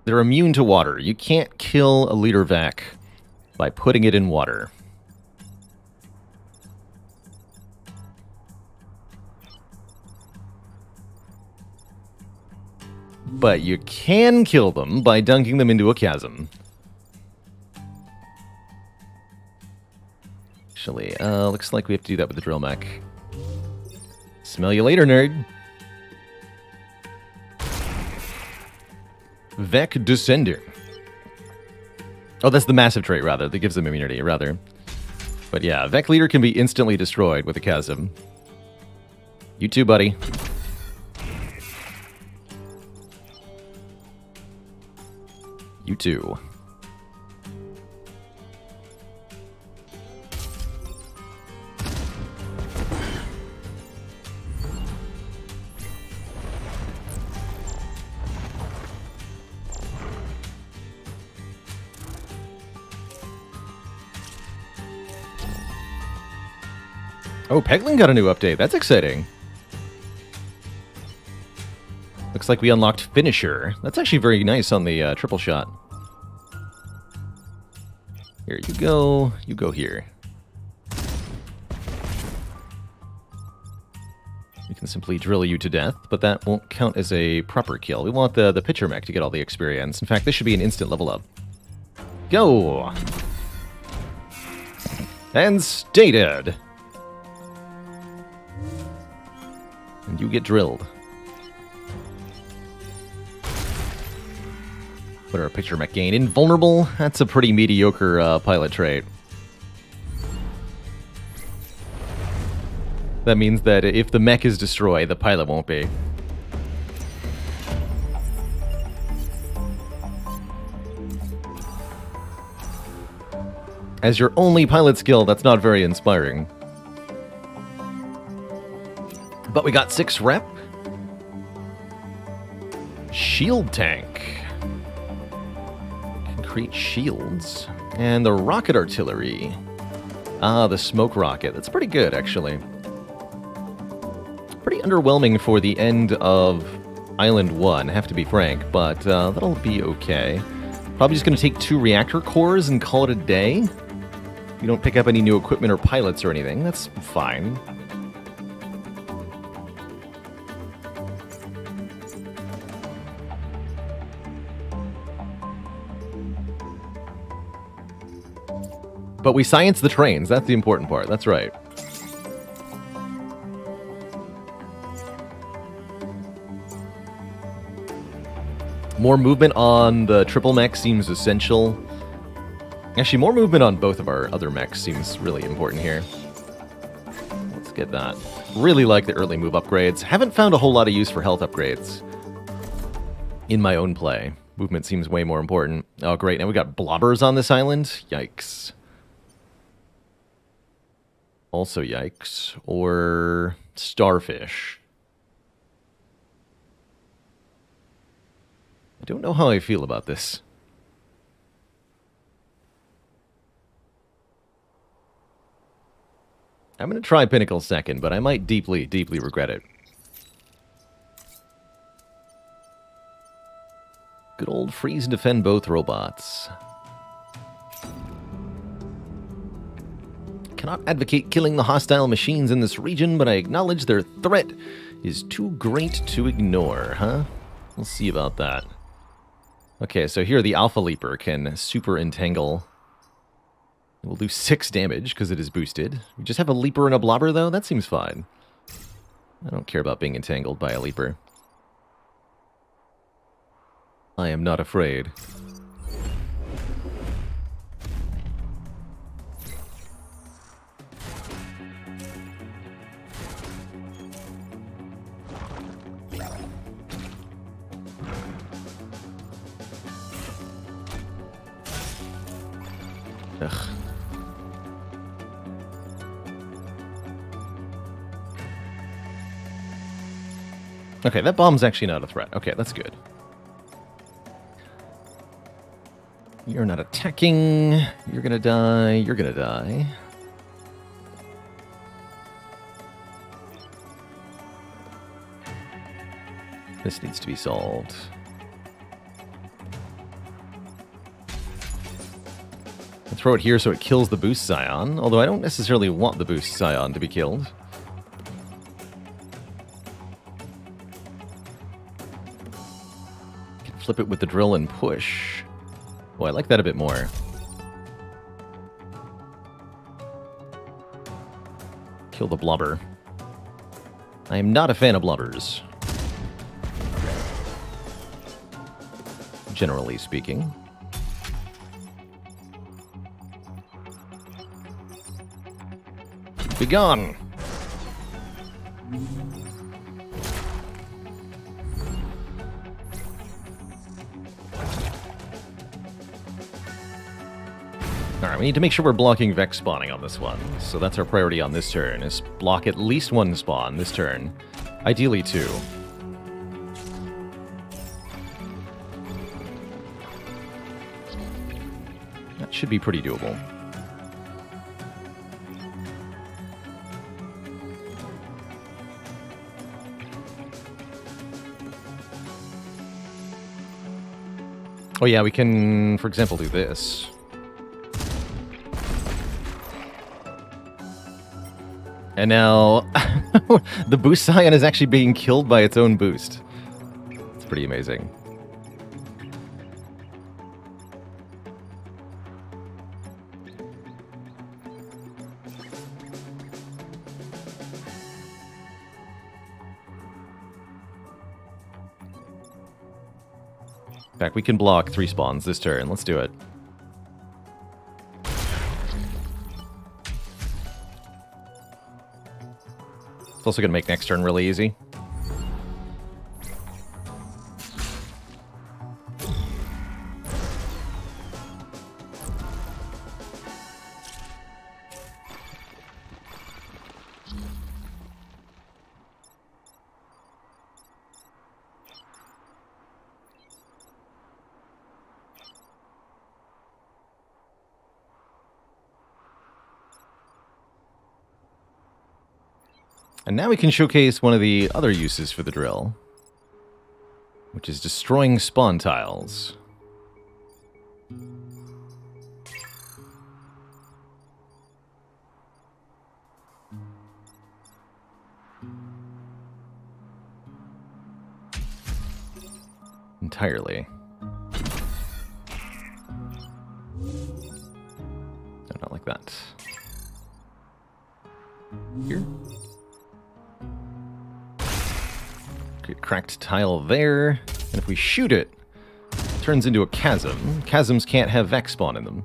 they're immune to water. You can't kill a Leader Vek by putting it in water. But you can kill them by dunking them into a chasm. Actually, looks like we have to do that with the drill mech. Smell you later, nerd. Vek Descender. Oh, that's the massive trait, rather. That gives them immunity, rather. But yeah, Vek Leader can be instantly destroyed with a chasm. You too, buddy. You too. Oh, Peglin got a new update. That's exciting. Looks like we unlocked Finisher. That's actually very nice on the triple shot. Here you go. You go here. We can simply drill you to death, but that won't count as a proper kill. We want the pitcher mech to get all the experience. In fact, this should be an instant level up. Go! And stated. And you get drilled. What are our picture mech gain? Invulnerable? That's a pretty mediocre pilot trait. That means that if the mech is destroyed, the pilot won't be. As your only pilot skill, that's not very inspiring. But we got 6 rep. Shield tank. Can create shields. And the rocket artillery. Ah, the smoke rocket. That's pretty good, actually. Pretty underwhelming for the end of Island 1, have to be frank, but that'll be okay. Probably just going to take 2 reactor cores and call it a day. You don't pick up any new equipment or pilots or anything. That's fine. But we science the trains. That's the important part. That's right. More movement on the triple mech seems essential. Actually, more movement on both of our other mechs seems really important here. Let's get that. Really like the early move upgrades. Haven't found a whole lot of use for health upgrades in my own play. Movement seems way more important. Oh, great. Now we got blobbers on this island. Yikes. Also yikes. Or starfish. I don't know how I feel about this. I'm going to try Pinnacle second, but I might deeply, deeply regret it. Good old freeze and defend both robots. Cannot advocate killing the hostile machines in this region, but I acknowledge their threat is too great to ignore, huh? We'll see about that. Okay, so here the Alpha Leaper can super entangle. We'll do 6 damage because it is boosted. We just have a Leaper and a Blobber, though? That seems fine. I don't care about being entangled by a Leaper. I am not afraid. Ugh. Okay, that bomb's actually not a threat. Okay, that's good. You're not attacking. You're gonna die. You're gonna die. This needs to be solved. I'll throw it here so it kills the boost Scion, although I don't necessarily want the boost Scion to be killed. Flip it with the drill and push. Oh, I like that a bit more. Kill the blobber. I am not a fan of blobbers. Generally speaking. Be gone! Alright, we need to make sure we're blocking Vex spawning on this one. So that's our priority on this turn, is block at least 1 spawn this turn. Ideally 2. That should be pretty doable. Oh yeah, we can, for example, do this. And now, the boost Scion is actually being killed by its own boost. It's pretty amazing. In fact, we can block 3 spawns this turn. Let's do it. It's also going to make next turn really easy. And now we can showcase one of the other uses for the drill, which is destroying spawn tiles. Entirely. No, not like that. Here. Cracked tile there, and if we shoot it, it turns into a chasm. Chasms can't have Vex spawn in them.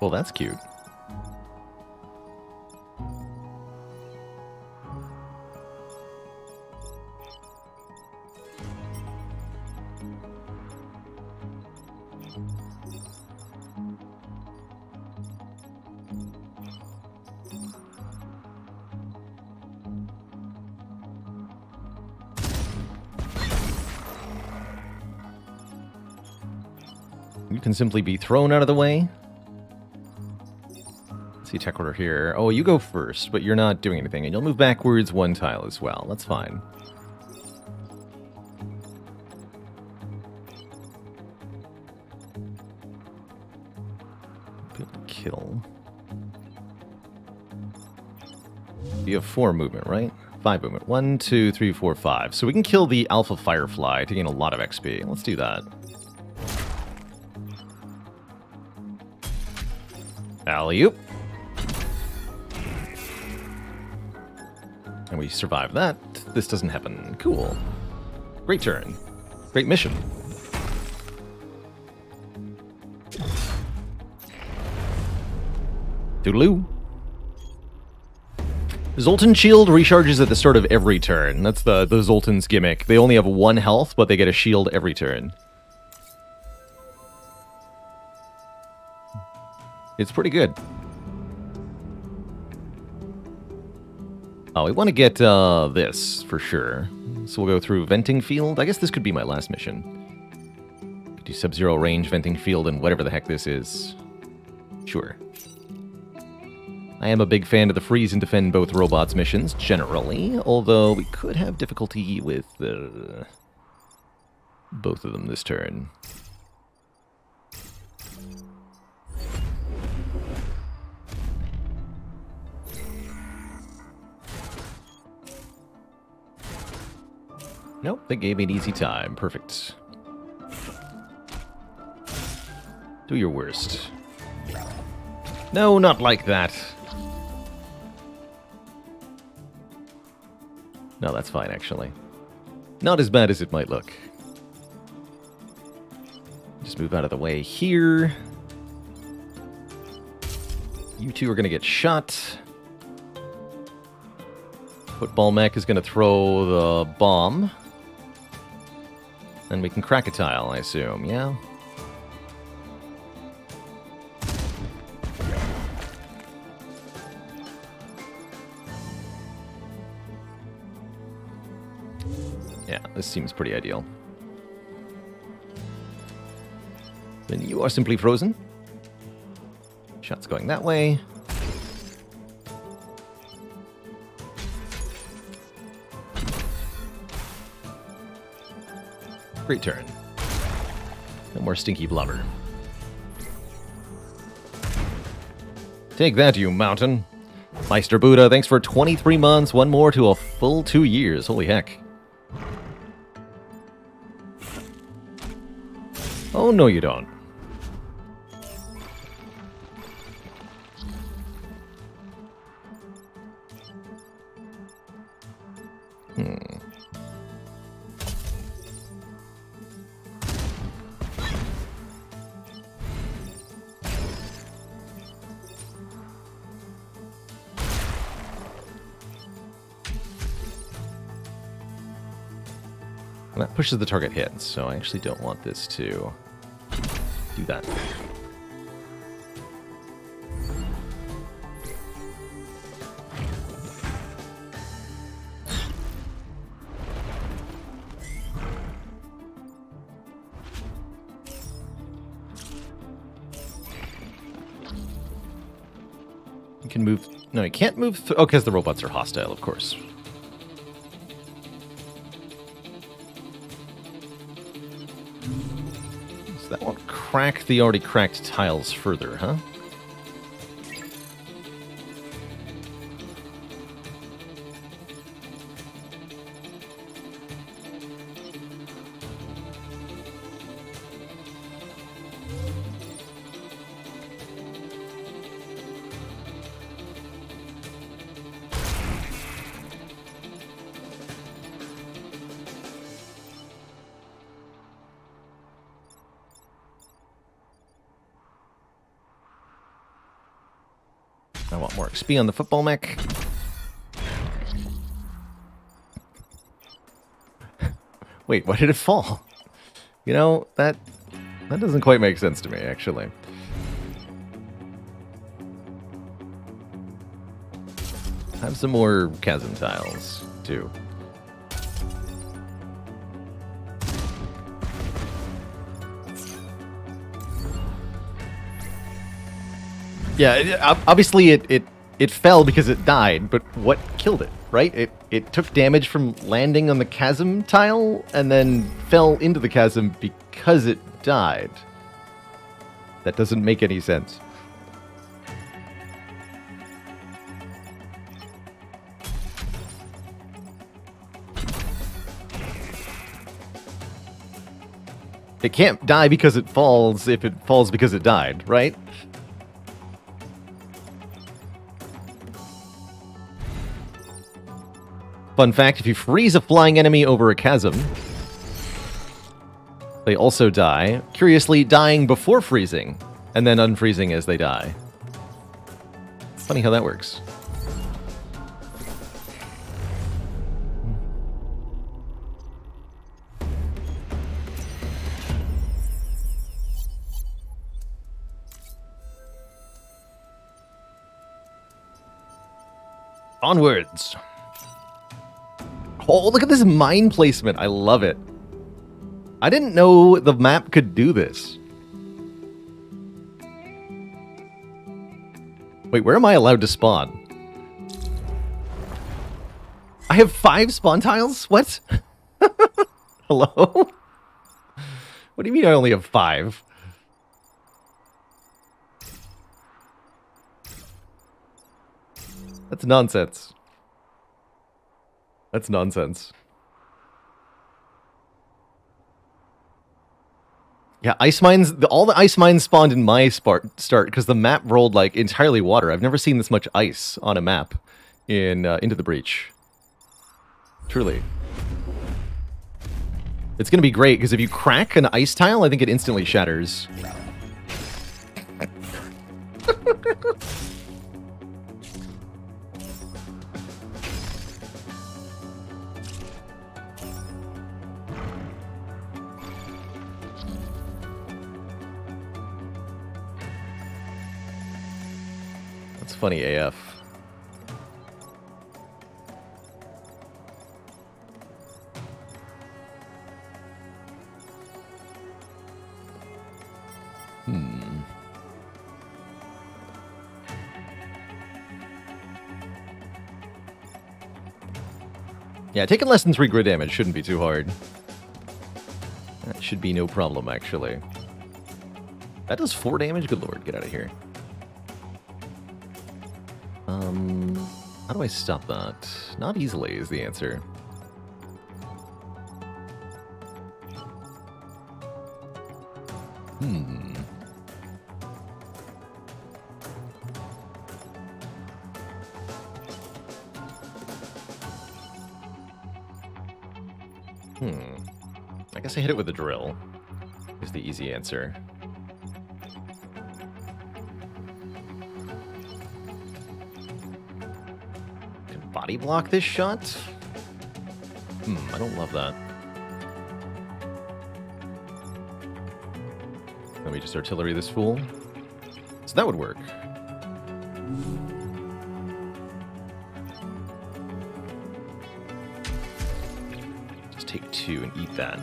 Well, that's cute. You can simply be thrown out of the way. Let's see, tech order here. Oh, you go first, but you're not doing anything. And you'll move backwards 1 tile as well. That's fine. Kill. You have 4 movement, right? 5 movement. 1, 2, 3, 4, 5. So we can kill the Alpha Firefly to gain a lot of XP. Let's do that. Alley-oop. And we survive that. This doesn't happen. Cool. Great turn. Great mission. Toodaloo. Zoltan Shield recharges at the start of every turn. That's the Zoltan's gimmick. They only have 1 health, but they get a shield every turn. It's pretty good. Oh, we want to get this, for sure. So we'll go through Venting Field. I guess this could be my last mission. Could do Sub-Zero range, Venting Field, and whatever the heck this is. Sure. I am a big fan of the freeze and defend both robots missions, generally, although we could have difficulty with both of them this turn. Nope, they gave me an easy time. Perfect. Do your worst. No, not like that. No, that's fine, actually. Not as bad as it might look. Just move out of the way here. You two are going to get shot. Football mech is going to throw the bomb. And we can crack a tile, I assume, yeah? Yeah, this seems pretty ideal. Then you are simply frozen. Shots going that way. Great turn. No more stinky blubber. Take that, you mountain. Meister Buddha, thanks for 23 months. 1 more to a full 2 years. Holy heck. Oh, no you don't. And that pushes the target hit, so I actually don't want this to do that. You can move... No, you can't move... Oh, because the robots are hostile, of course. That won't crack the already cracked tiles further, huh? I want more XP on the football mech. Wait, why did it fall? You know, that doesn't quite make sense to me, actually. Have some more chasm tiles, too. Yeah, obviously it fell because it died, but what killed it, right? It took damage from landing on the chasm tile and then fell into the chasm because it died. That doesn't make any sense. It can't die because it falls if it falls because it died, right? Fun fact, if you freeze a flying enemy over a chasm, they also die, curiously dying before freezing, and then unfreezing as they die. Funny how that works. Onwards. Oh, look at this mine placement. I love it. I didn't know the map could do this. Wait, where am I allowed to spawn? I have 5 spawn tiles? What? Hello? What do you mean I only have 5? That's nonsense. That's nonsense. Yeah, ice mines, all the ice mines spawned in my start because the map rolled like entirely water. I've never seen this much ice on a map in Into the Breach. Truly. It's going to be great because if you crack an ice tile, I think it instantly shatters. That's funny AF. Yeah, taking less than 3 grid damage shouldn't be too hard. That should be no problem, actually. That does 4 damage? Good lord, get out of here. How do I stop that? Not easily is the answer. I guess I hit it with a drill, is the easy answer. Can body block this shot? I don't love that. Let me just artillery this fool. So that would work. Just take 2 and eat that.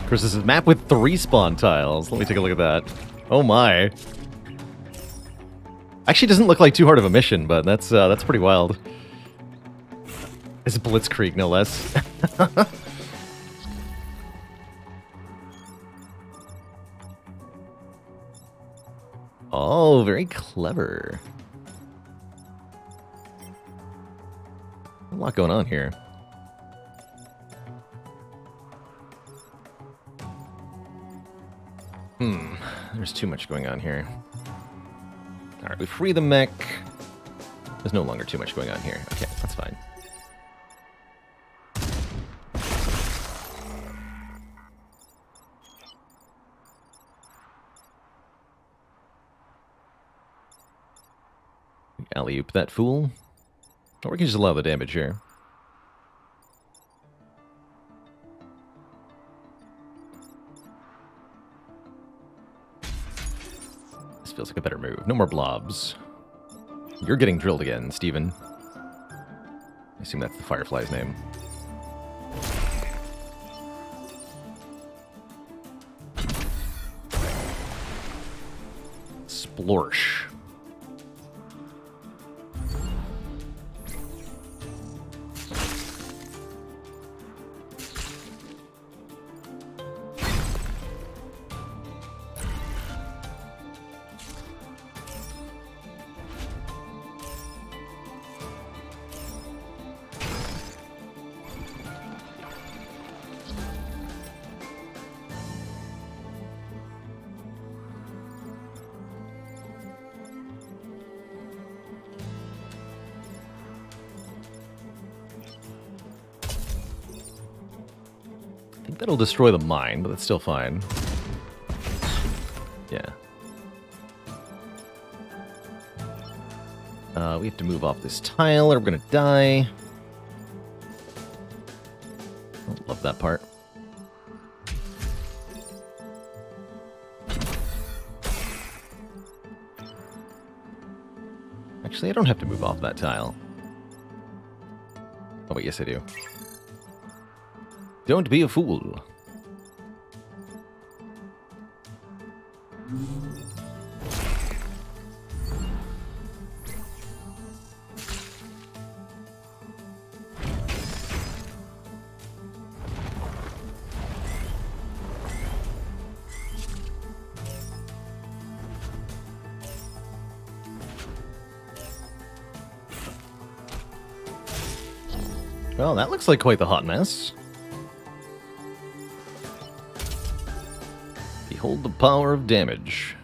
Of course, this is a map with 3 spawn tiles. Let me take a look at that. Oh my. Actually, doesn't look like too hard of a mission, but that's pretty wild. It's Blitzkrieg, no less. Oh, very clever. A lot going on here. There's too much going on here. Alright, we free the mech. There's no longer too much going on here. Okay, that's fine. Alley-oop that fool. Or we can just allow the damage here. feels like a better move. No more blobs. You're getting drilled again, Steven. I assume that's the Firefly's name. Splorsh. That'll destroy the mine, but that's still fine. Yeah. We have to move off this tile or we're gonna die. I love that part. Actually, I don't have to move off that tile. Oh wait, yes I do. Don't be a fool. Well, that looks like quite the hot mess. Behold the power of damage.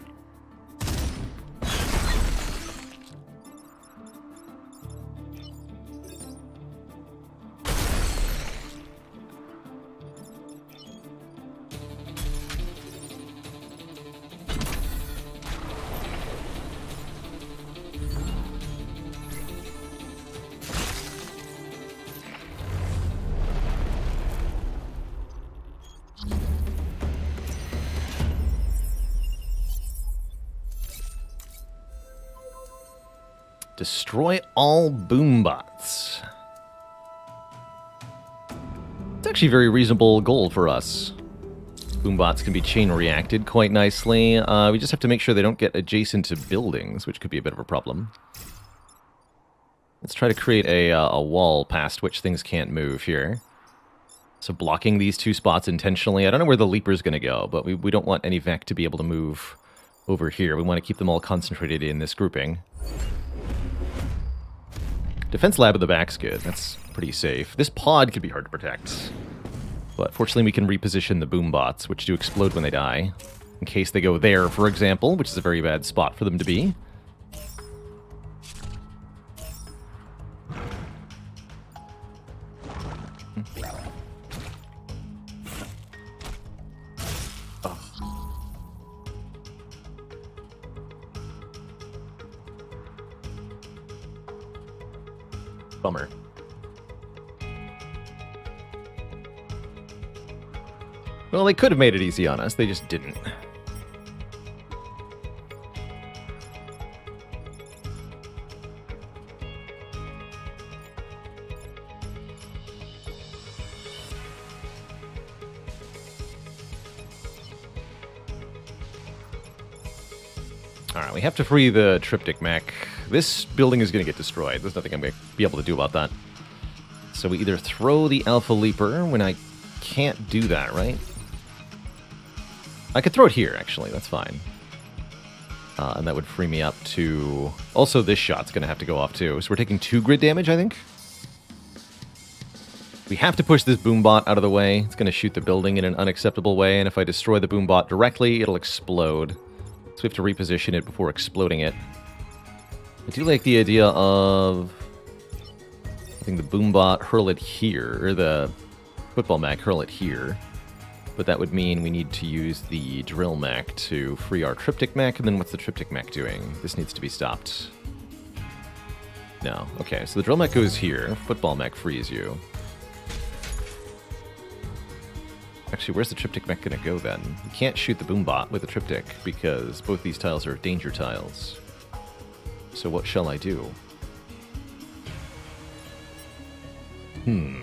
Destroy all boombots. It's actually a very reasonable goal for us. Boombots can be chain reacted quite nicely. We just have to make sure they don't get adjacent to buildings, which could be a bit of a problem. Let's try to create a wall past which things can't move here. So blocking these two spots intentionally. I don't know where the leaper's going to go, but we don't want any Vec to be able to move over here. We want to keep them all concentrated in this grouping. Defense lab at the back's good. That's pretty safe. This pod could be hard to protect. But fortunately we can reposition the boombots, which do explode when they die. In case they go there, for example, which is a very bad spot for them to be. Bummer. Well, they could have made it easy on us. They just didn't. Alright, we have to free the Triptych Mech. This building is going to get destroyed. There's nothing I'm going to be able to do about that. So we either throw the Alpha Leaper when I can't do that, right? I could throw it here, actually. That's fine. And that would free me up to... Also, this shot's going to have to go off, too. So we're taking 2 grid damage, I think? We have to push this boombot out of the way. It's going to shoot the building in an unacceptable way, and if I destroy the boombot directly, it'll explode. So we have to reposition it before exploding it. I do like the idea of having the boombot hurl it here, or the football mech hurl it here. But that would mean we need to use the drill mech to free our Triptych Mech, and then what's the Triptych Mech doing? This needs to be stopped. No. Okay, so the drill mech goes here. Football mech frees you. Actually, where's the Triptych Mech gonna go then? You can't shoot the Boombot with a Triptych because both these tiles are danger tiles. So what shall I do? I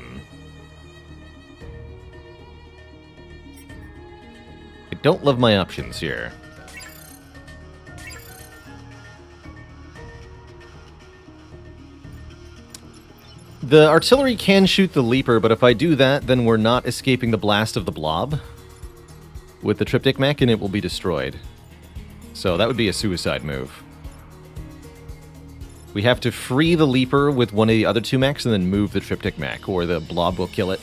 don't love my options here. The artillery can shoot the Leaper, but if I do that, then we're not escaping the blast of the Blob with the Triptych Mech, and it will be destroyed. So that would be a suicide move. We have to free the Leaper with one of the other two mechs and then move the Triptych Mech, or the Blob will kill it.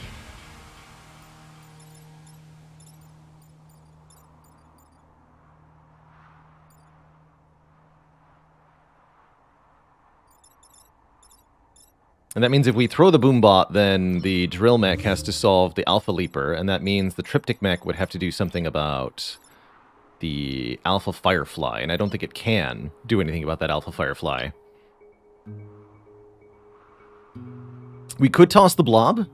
And that means if we throw the Boombot, then the Drill Mech has to solve the Alpha Leaper, and that means the Triptych Mech would have to do something about the Alpha Firefly, and I don't think it can do anything about that Alpha Firefly. We could toss the Blob.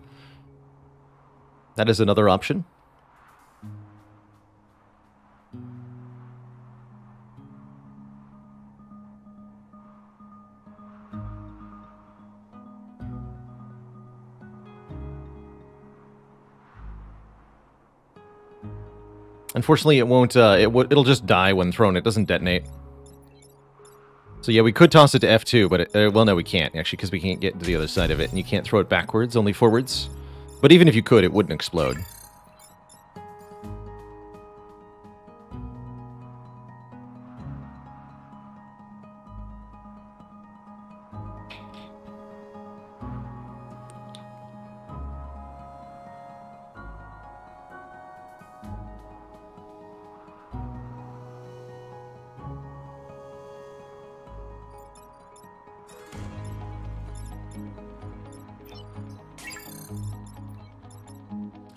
That is another option. Unfortunately, it won't. It'll just die when thrown. It doesn't detonate. So yeah, we could toss it to F2, but well, no, we can't actually because we can't get to the other side of it, and you can't throw it backwards, only forwards. But even if you could, it wouldn't explode.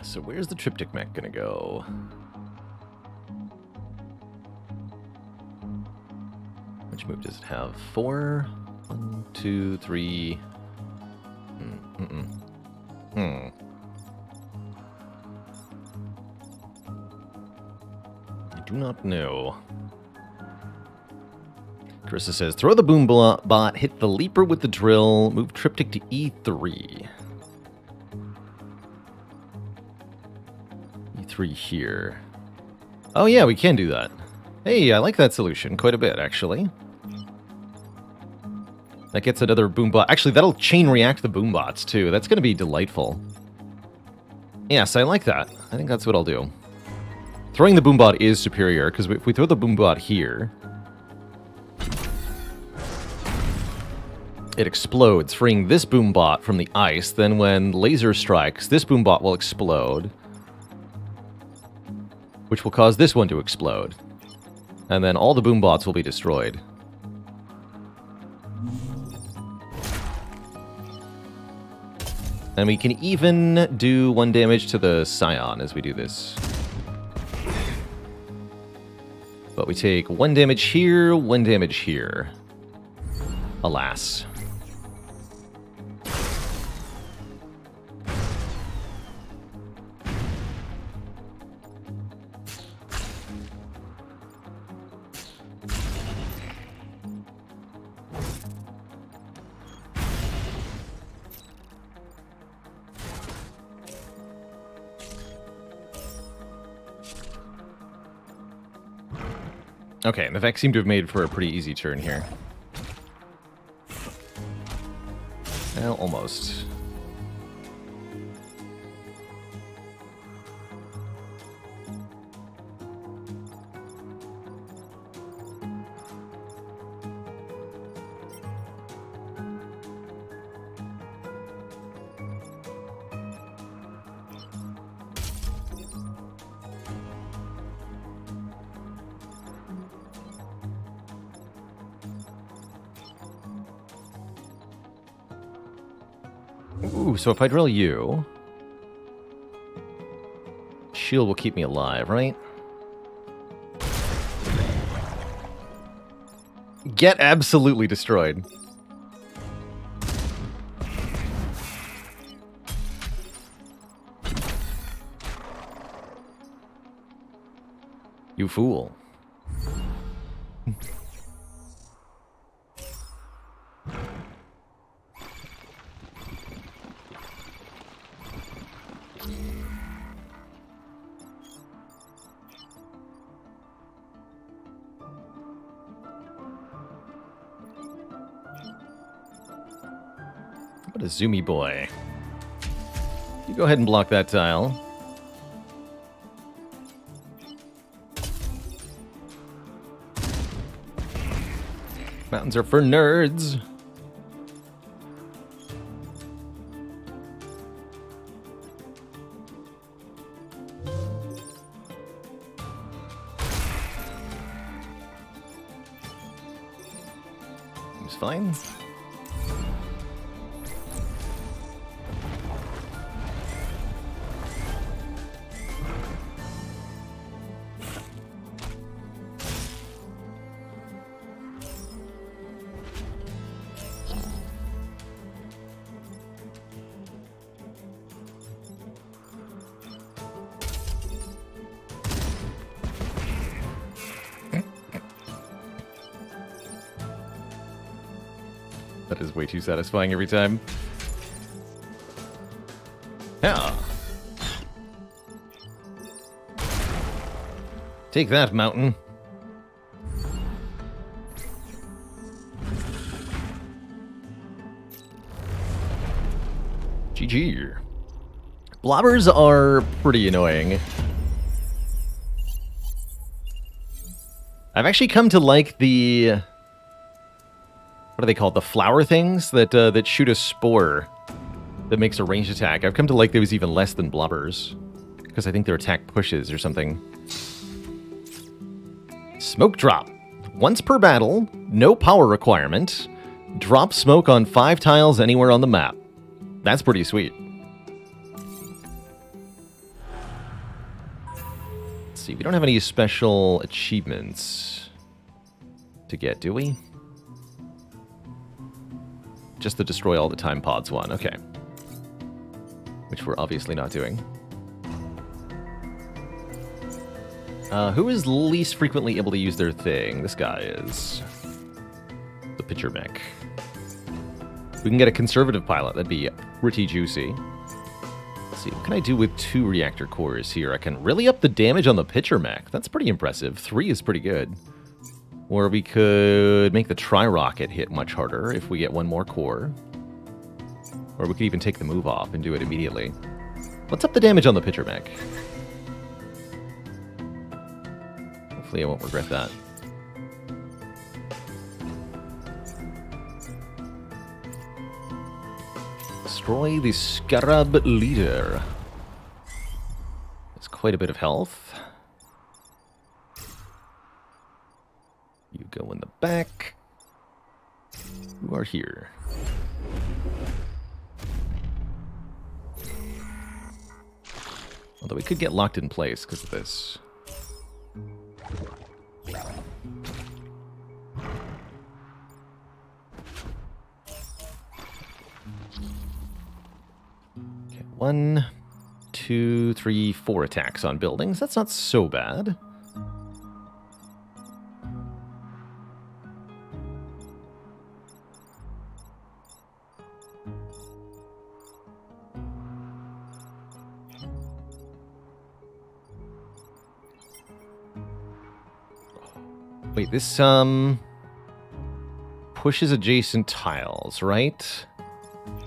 So where's the Triptych Mech gonna go? Which move does it have? 4? 1, 2, 3. I do not know. Carissa says, throw the Boombot, hit the Leaper with the drill, move Triptych to E3. E3 here. Oh yeah, we can do that. Hey, I like that solution quite a bit, actually. That gets another Boombot. Actually, that'll chain react the Boombots, too. That's going to be delightful. Yes, I like that. I think that's what I'll do. Throwing the Boombot is superior, because if we throw the Boombot here, it explodes, freeing this Boombot from the ice. Then when laser strikes, this Boombot will explode, which will cause this one to explode. And then all the Boombots will be destroyed. And we can even do 1 damage to the Scion as we do this. But we take 1 damage here, 1 damage here. Alas. Okay, and the Vex seem to have made for a pretty easy turn here. Well, almost. Ooh, so if I drill you, shield will keep me alive, right? Get absolutely destroyed. You fool. What a zoomy boy. You go ahead and block that tile. Mountains are for nerds. Seems fine. That is way too satisfying every time. Yeah. Take that, mountain. GG. Blobbers are pretty annoying. I've actually come to like the... What are they called? The flower things that that shoot a spore that makes a ranged attack. I've come to like those even less than blobbers because I think their attack pushes or something. Smoke drop. Once per battle, no power requirement. Drop smoke on 5 tiles anywhere on the map. That's pretty sweet. Let's see, we don't have any special achievements to get, do we? Just the destroy all the time pods one, okay. Which we're obviously not doing. Who is least frequently able to use their thing? This guy is. The pitcher mech. We can get a conservative pilot, that'd be pretty juicy. Let's see, what can I do with 2 reactor cores here? I can really up the damage on the pitcher mech. That's pretty impressive. 3 is pretty good. Or we could make the tri-rocket hit much harder if we get 1 more core. Or we could even take the move off and do it immediately. Let's up the damage on the pitcher mech. Hopefully I won't regret that. Destroy the Scarab Leader. That's quite a bit of health. You go in the back. You are here. Although we could get locked in place because of this. Okay, 1, 2, 3, 4 attacks on buildings. That's not so bad. Wait, this, pushes adjacent tiles, right?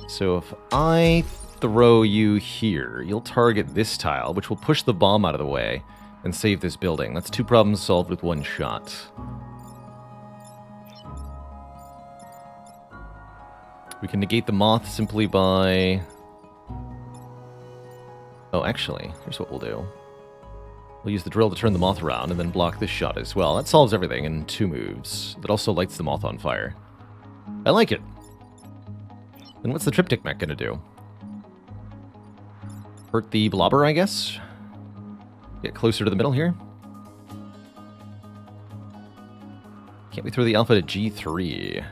So if I throw you here, you'll target this tile, which will push the bomb out of the way and save this building. That's 2 problems solved with 1 shot. We can negate the moth simply by... Oh, actually, here's what we'll do. We'll use the drill to turn the moth around and then block this shot as well. That solves everything in 2 moves. That also lights the moth on fire. I like it. Then what's the triptych mech gonna do? Hurt the blobber, I guess? Get closer to the middle here. Can't we throw the alpha to G3?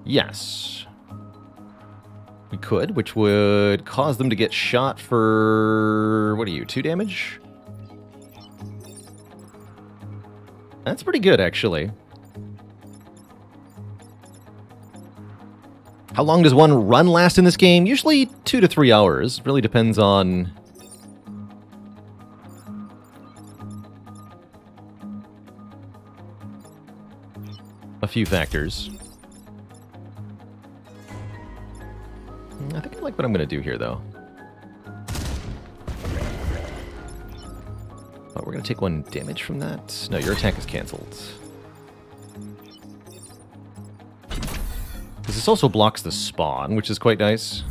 Yes. We could, which would cause them to get shot for... What are you, 2 damage? That's pretty good, actually. How long does one run last in this game? Usually 2 to 3 hours. Really depends on a few factors. I think I like what I'm going to do here, though. Oh, we're going to take 1 damage from that. No, your attack is cancelled. This also blocks the spawn, which is quite nice.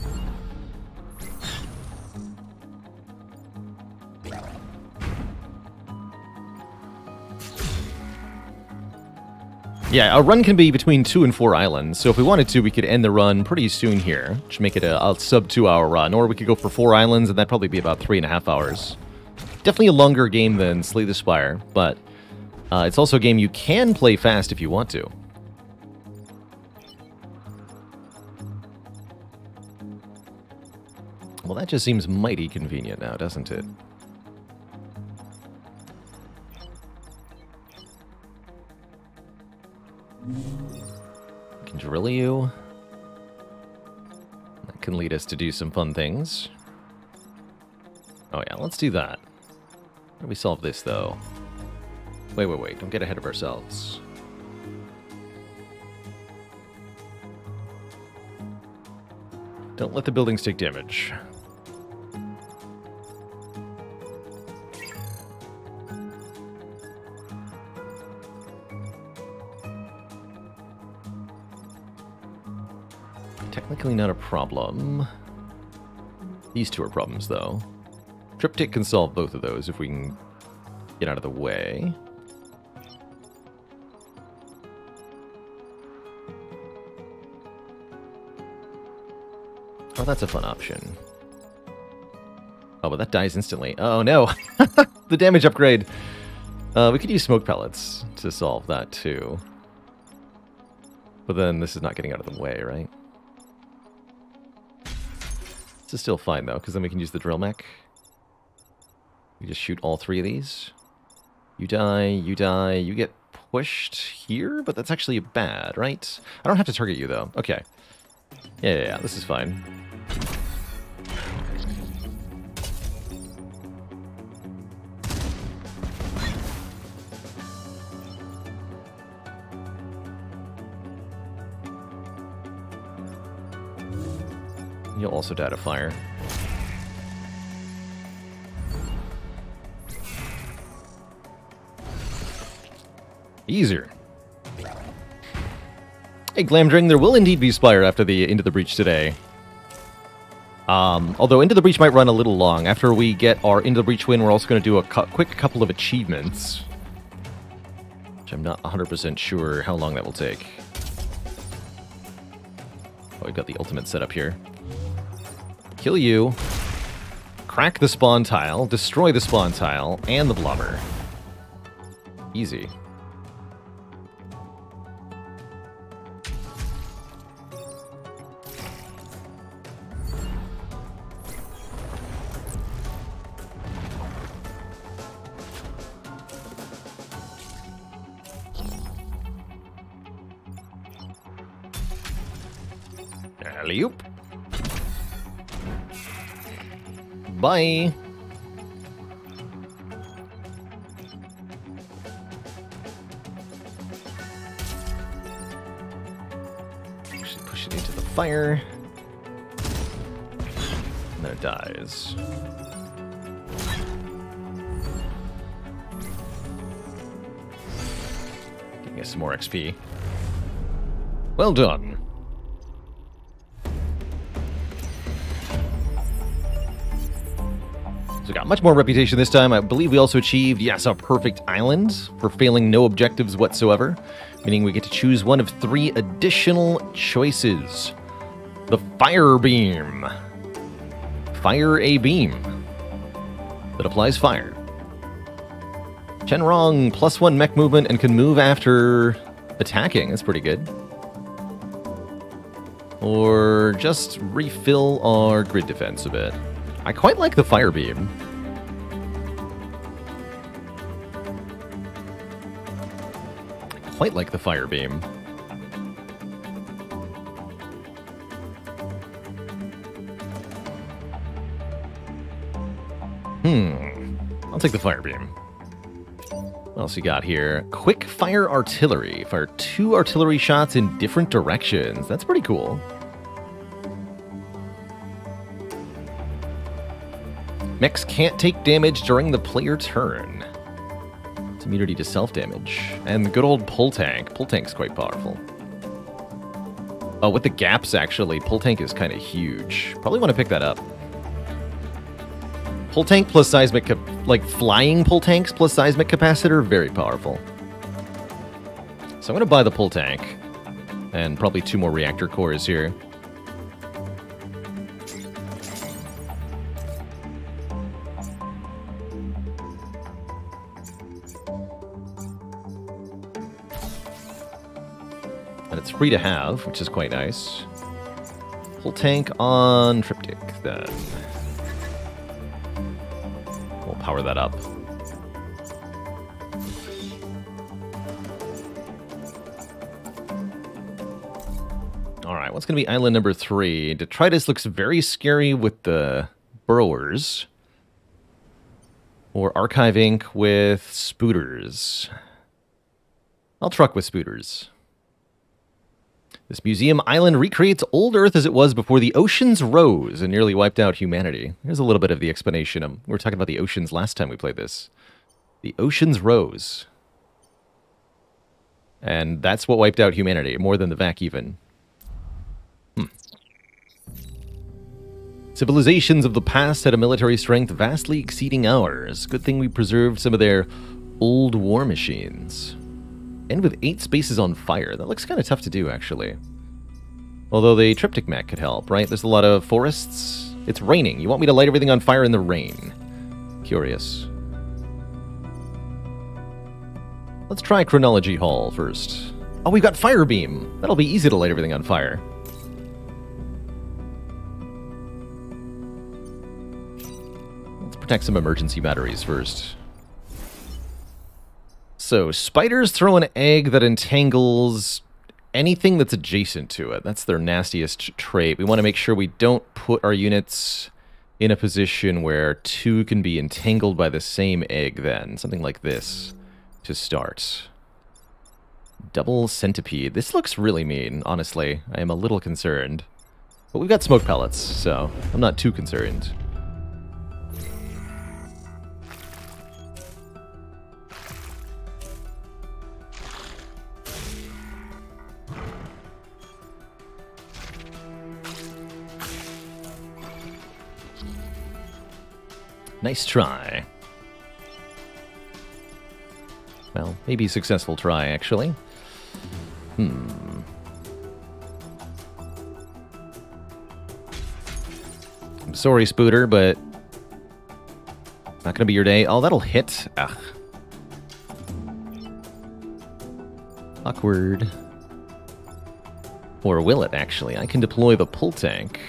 Yeah, a run can be between 2 and 4 islands, so if we wanted to, we could end the run pretty soon here, which make it a sub 2 hour run, or we could go for 4 islands, and that'd probably be about 3.5 hours. Definitely a longer game than Slay the Spire, but it's also a game you can play fast if you want to. Well, that just seems mighty convenient now, doesn't it? I can drill you. That can lead us to do some fun things. Oh yeah, let's do that. How do we solve this, though? Wait. Don't get ahead of ourselves. Don't let the buildings take damage. Technically not a problem. These 2 are problems, though. Triptych can solve both of those if we can get out of the way. Oh, that's a fun option. Oh, but that dies instantly. Oh, no! The damage upgrade! We could use smoke pellets to solve that, too. But then this is not getting out of the way, right? This is still fine, though, because then we can use the drill mech. We just shoot all 3 of these. You die, you get pushed here, but that's actually bad, right? I don't have to target you, though. Okay. Yeah, this is fine. You'll also die to fire. Easier. Hey, Glamdring, there will indeed be Spire after the Into the Breach today. Although Into the Breach might run a little long. After we get our Into the Breach win, we're also going to do a quick couple of achievements. Which I'm not 100% sure how long that will take. Oh, we've got the ultimate setup here. Kill you. Crack the spawn tile. Destroy the spawn tile. And the blobber. Easy. Alley-oop. Bye. Actually push it into the fire. And then it dies. Getting us some more XP. Well done. So got much more reputation this time. I believe we also achieved, yes, a perfect island for failing no objectives whatsoever, meaning we get to choose one of 3 additional choices. The Fire Beam. Fire a beam that applies fire. Shenrong, +1 mech movement and can move after attacking. That's pretty good. Or just refill our grid defense a bit. I quite like the Fire Beam. quite like the Fire Beam. I'll take the Fire Beam. What else you got here? Quick Fire Artillery. Fire 2 artillery shots in different directions. That's pretty cool. Mechs can't take damage during the player turn. It's immunity to self-damage. And the good old Pull Tank. Pull Tank's quite powerful. Oh, with the gaps, actually, Pull Tank is kind of huge. Probably want to pick that up. Pull Tank plus seismic, like flying Pull Tanks plus seismic capacitor, very powerful. So I'm going to buy the Pull Tank. And probably 2 more reactor cores here. And it's free to have, which is quite nice. Pull Tank on Triptych, then. We'll power that up. Alright, what's going to be island number 3? Detritus looks very scary with the burrowers. Or Archive Inc. with spooters. I'll truck with spooters. This museum island recreates old Earth as it was before the oceans rose and nearly wiped out humanity. Here's a little bit of the explanation. We were talking about the oceans last time we played this. The oceans rose. And that's what wiped out humanity, more than the vac even. Civilizations of the past had a military strength vastly exceeding ours. Good thing we preserved some of their old war machines. And with 8 spaces on fire. That looks kind of tough to do, actually. Although the Triptych mech could help, right? There's a lot of forests. It's raining. You want me to light everything on fire in the rain? Curious. Let's try Chronology Hall first. Oh, we've got Fire Beam. That'll be easy to light everything on fire. Let's protect some emergency batteries first. So, spiders throw an egg that entangles anything that's adjacent to it. That's their nastiest trait. We want to make sure we don't put our units in a position where 2 can be entangled by the same egg then. Something like this to start. Double centipede. This looks really mean, honestly. I am a little concerned. But we've got smoke pellets, so I'm not too concerned. Nice try. Well, maybe a successful try, actually. I'm sorry, Spooter, but not gonna be your day. Oh, that'll hit. Ugh. Awkward. Or will it, actually? I can deploy the Pull Tank.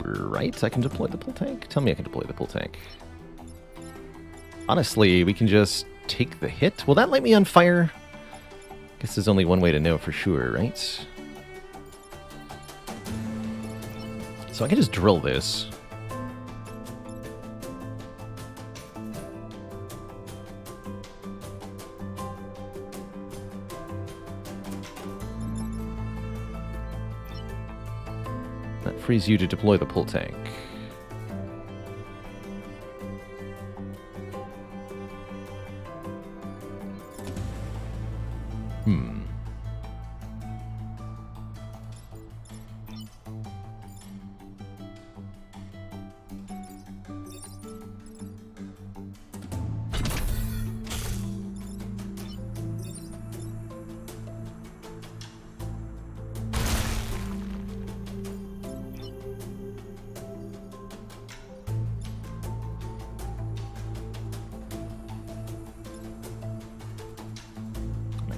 Right? I can deploy the Pull Tank? Tell me I can deploy the Pull Tank. Honestly, we can just take the hit. Will that light me on fire? Guess there's only one way to know for sure, right? So I can just drill this. That frees you to deploy the Pull Tank.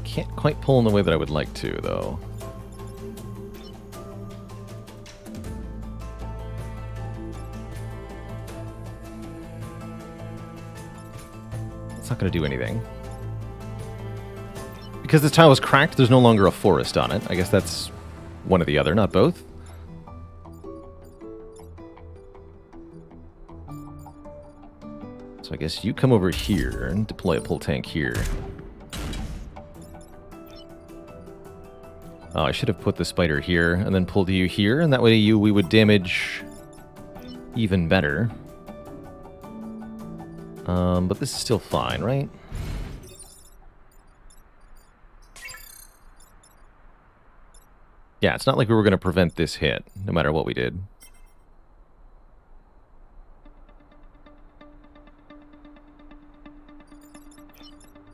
Can't quite pull in the way that I would like to, though. It's not going to do anything. Because this tile was cracked, there's no longer a forest on it. I guess that's one or the other, not both. So I guess you come over here and deploy a pull tank here. Oh, I should have put the spider here and then pulled you here, and that way we would damage even better. But this is still fine, right? Yeah, it's not like we were going to prevent this hit, no matter what we did.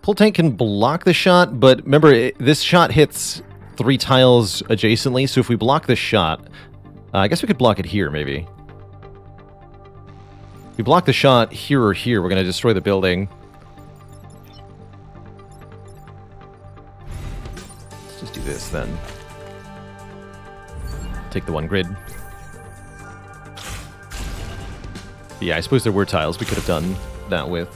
Pull tank can block the shot, but remember, this shot hits 3 tiles adjacently, so if we block this shot, I guess we could block it here, maybe. If we block the shot here or here, we're going to destroy the building. Let's just do this, then. Take the 1 grid. Yeah, I suppose there were tiles we could have done that with.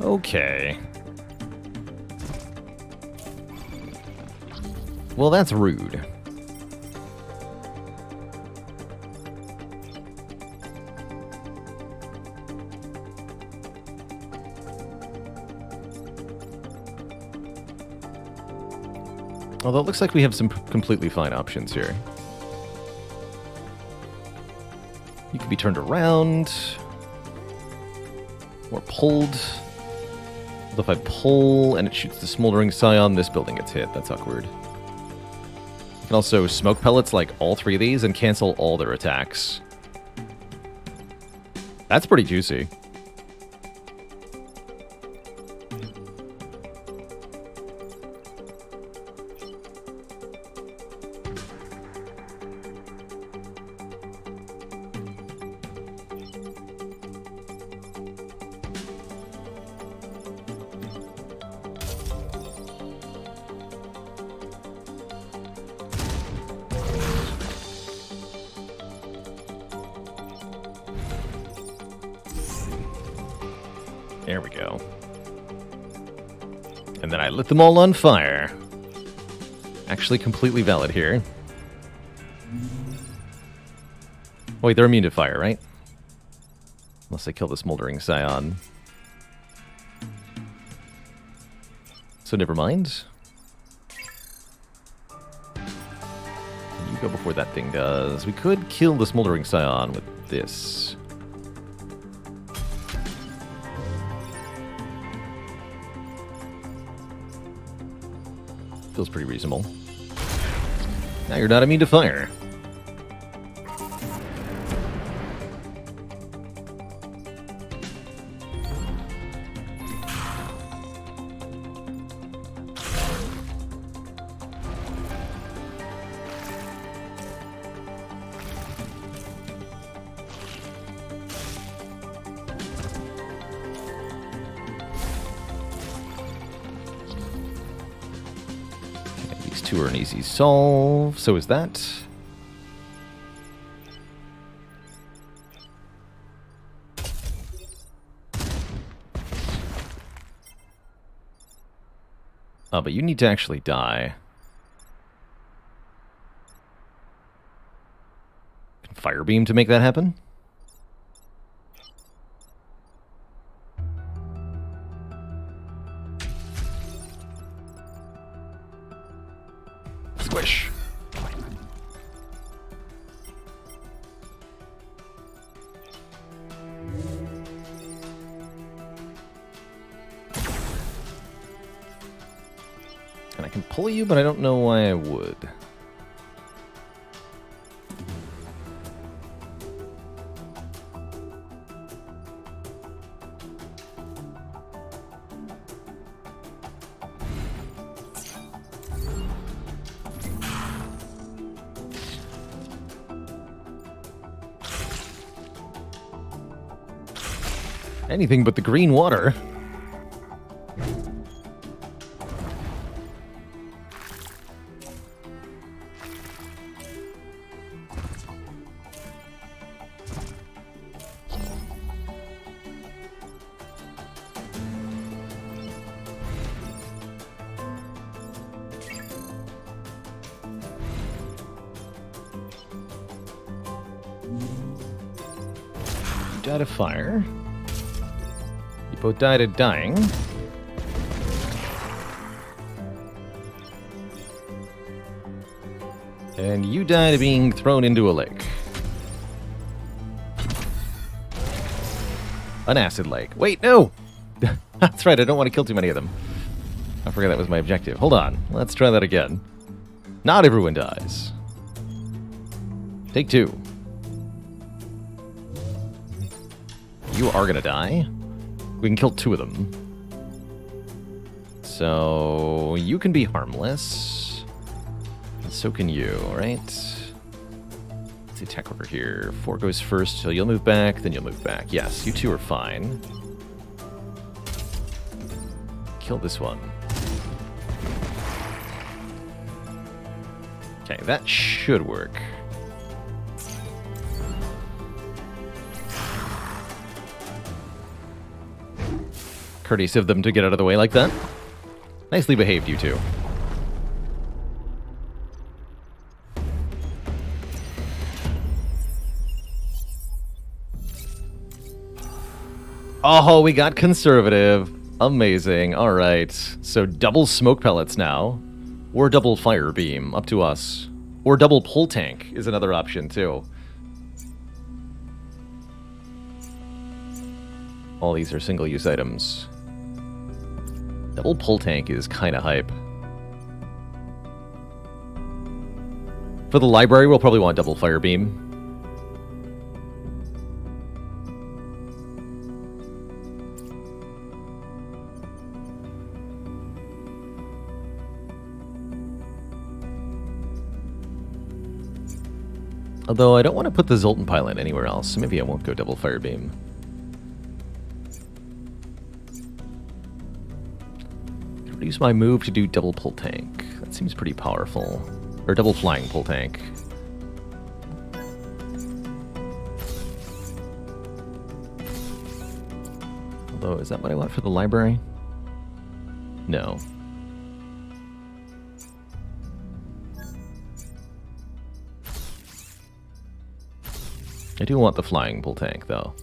Okay. Well, that's rude. Although it looks like we have some completely fine options here. You can be turned around. Or pulled. If I pull and it shoots the Smoldering Scion, this building gets hit. That's awkward. You can also smoke pellets like all 3 of these and cancel all their attacks. That's pretty juicy. There we go. And then I lit them all on fire. Actually completely valid here. Wait, they're immune to fire, right? Unless they kill the Smoldering Scion. So never mind. You go before that thing does. We could kill the Smoldering Scion with this. Feels pretty reasonable. Now you're not immune to fire. These 2 are an easy solve. So is that. Oh, but you need to actually die. Can Fire Beam to make that happen? Squish. And I can pull you, but I don't know why I would. Anything but the green water. You died of fire. You both died of dying. And you died of being thrown into a lake. An acid lake. Wait, no! That's right, I don't want to kill too many of them. I forgot that was my objective. Hold on, let's try that again. Not everyone dies. Take 2. You are gonna die. We can kill 2 of them. So you can be harmless. And so can you, right? Let's attack over here. 4 goes first, so you'll move back, then you'll move back. Yes, you 2 are fine. Kill this one. Okay, that should work. Courteous of them to get out of the way like that. Nicely behaved, you 2. Oh, we got conservative. Amazing. All right. So double smoke pellets now. Or double fire beam. Up to us. Or double pull tank is another option, too. All these are single-use items. Double pull tank is kind of hype. For the library, we'll probably want double fire beam. Although I don't want to put the Zoltan Pilot anywhere else, so maybe I won't go double fire beam. Use my move to do double pull tank. That seems pretty powerful. Or double flying pull tank. Although, is that what I want for the library? No. I do want the flying pull tank, though.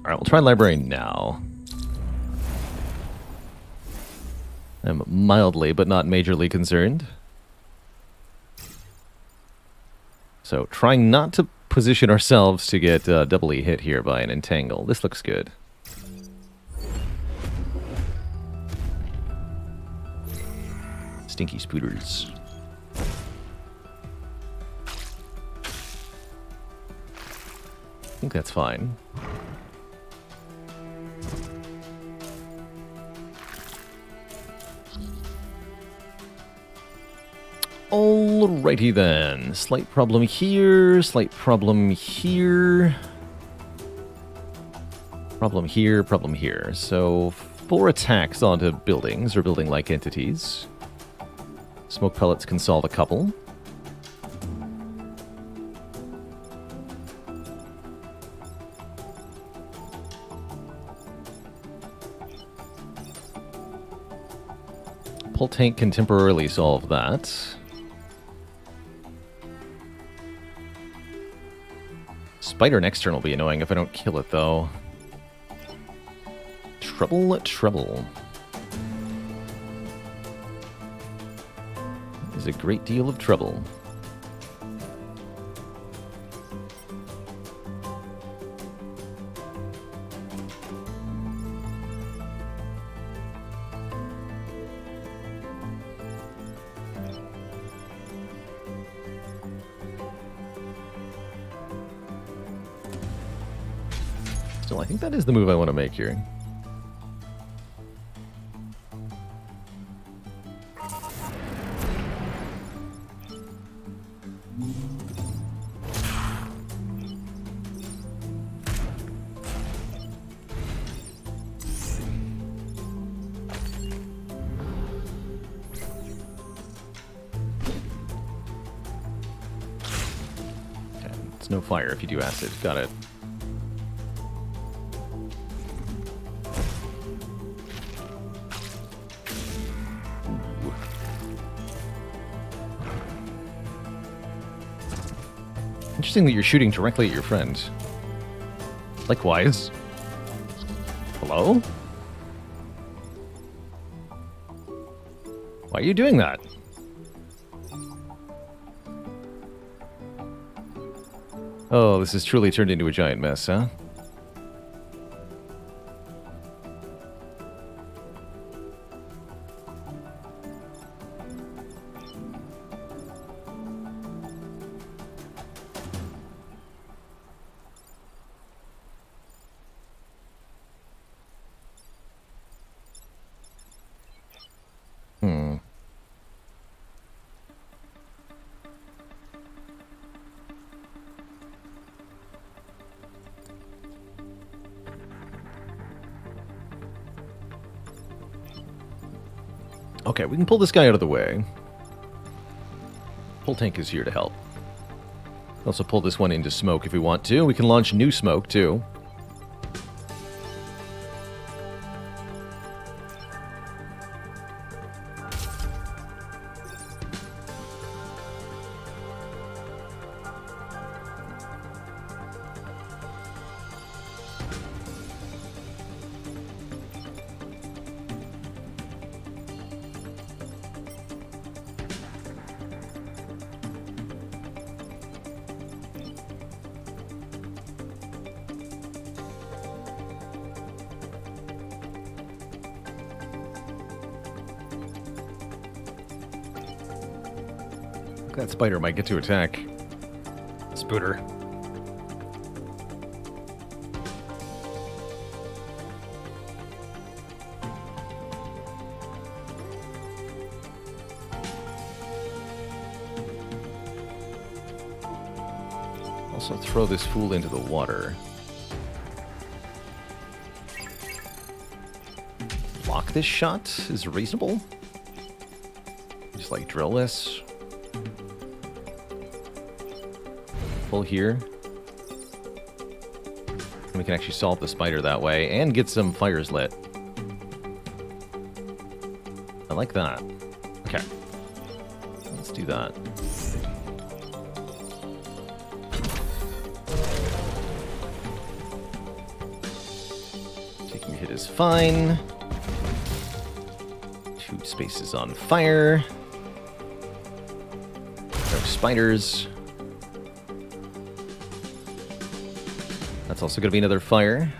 Alright, we'll try library now. I'm mildly, but not majorly concerned. So, trying not to position ourselves to get doubly hit here by an entangle. This looks good. Stinky spooters. I think that's fine. Alrighty then. Slight problem here, slight problem here. Problem here, problem here. So 4 attacks onto buildings or building-like entities. Smoke pellets can solve a couple. Pull tank can temporarily solve that. Spider and external will be annoying if I don't kill it, though. Trouble, trouble. There's a great deal of trouble. Still, I think that is the move I want to make here. Okay, it's no fire if you do acid. Got it. Interesting that you're shooting directly at your friend. Likewise. Hello? Why are you doing that? Oh, this has truly turned into a giant mess, huh? Okay, we can pull this guy out of the way. Pull tank is here to help. Also pull this one into smoke if we want to. We can launch new smoke, too. That spider might get to attack. Spooter. Also throw this fool into the water. Block this shot is reasonable. Just like drill this. Here. And we can actually solve the spider that way and get some fires lit. I like that. Okay. Let's do that. Taking a hit is fine. 2 spaces on fire. No spiders. That's also going to be another fire.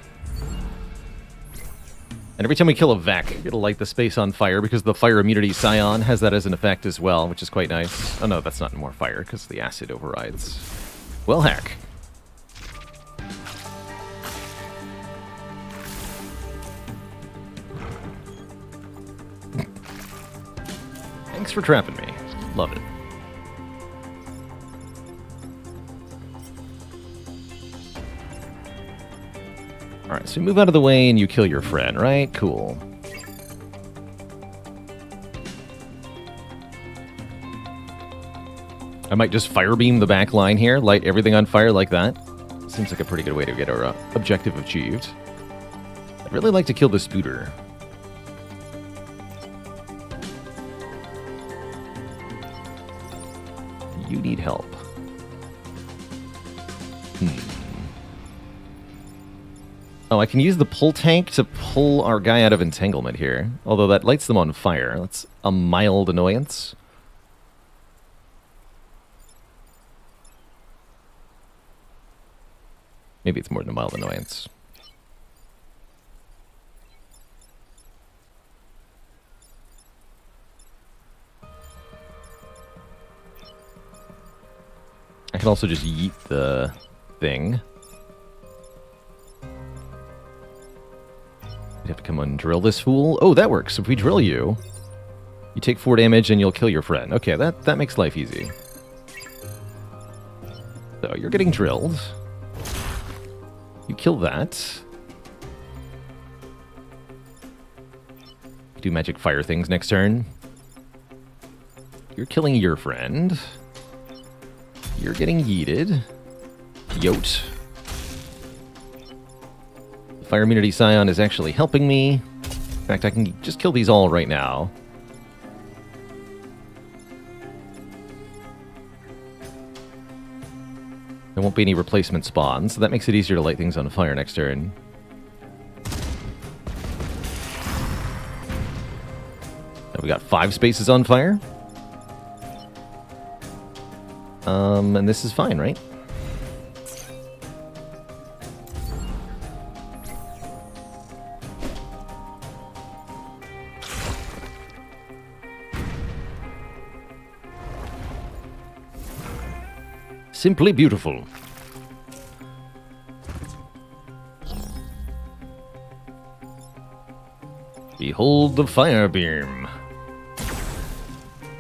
And every time we kill a Vek, it'll light the space on fire because the fire immunity Scion has that as an effect as well, which is quite nice. Oh no, that's not more fire because the acid overrides. Well, heck. Thanks for trapping me. Love it. Alright, so you move out of the way and you kill your friend, right? Cool. I might just fire beam the back line here, light everything on fire like that. Seems like a pretty good way to get our objective achieved. I'd really like to kill the Spooter. You need help. Oh, I can use the pull tank to pull our guy out of entanglement here. Although that lights them on fire. That's a mild annoyance. Maybe it's more than a mild annoyance. I can also just yeet the thing. We'd have to come and drill this fool. Oh, that works. If we drill you, you take 4 damage and you'll kill your friend. Okay, that makes life easy. So you're getting drilled. You kill that. Do magic fire things next turn. You're killing your friend. You're getting yeeted. Yote. The fire immunity Scion is actually helping me. In fact, I can just kill these all right now. There won't be any replacement spawns, so that makes it easier to light things on fire next turn. Now we got 5 spaces on fire. And this is fine, right? Simply beautiful. Behold the fire beam.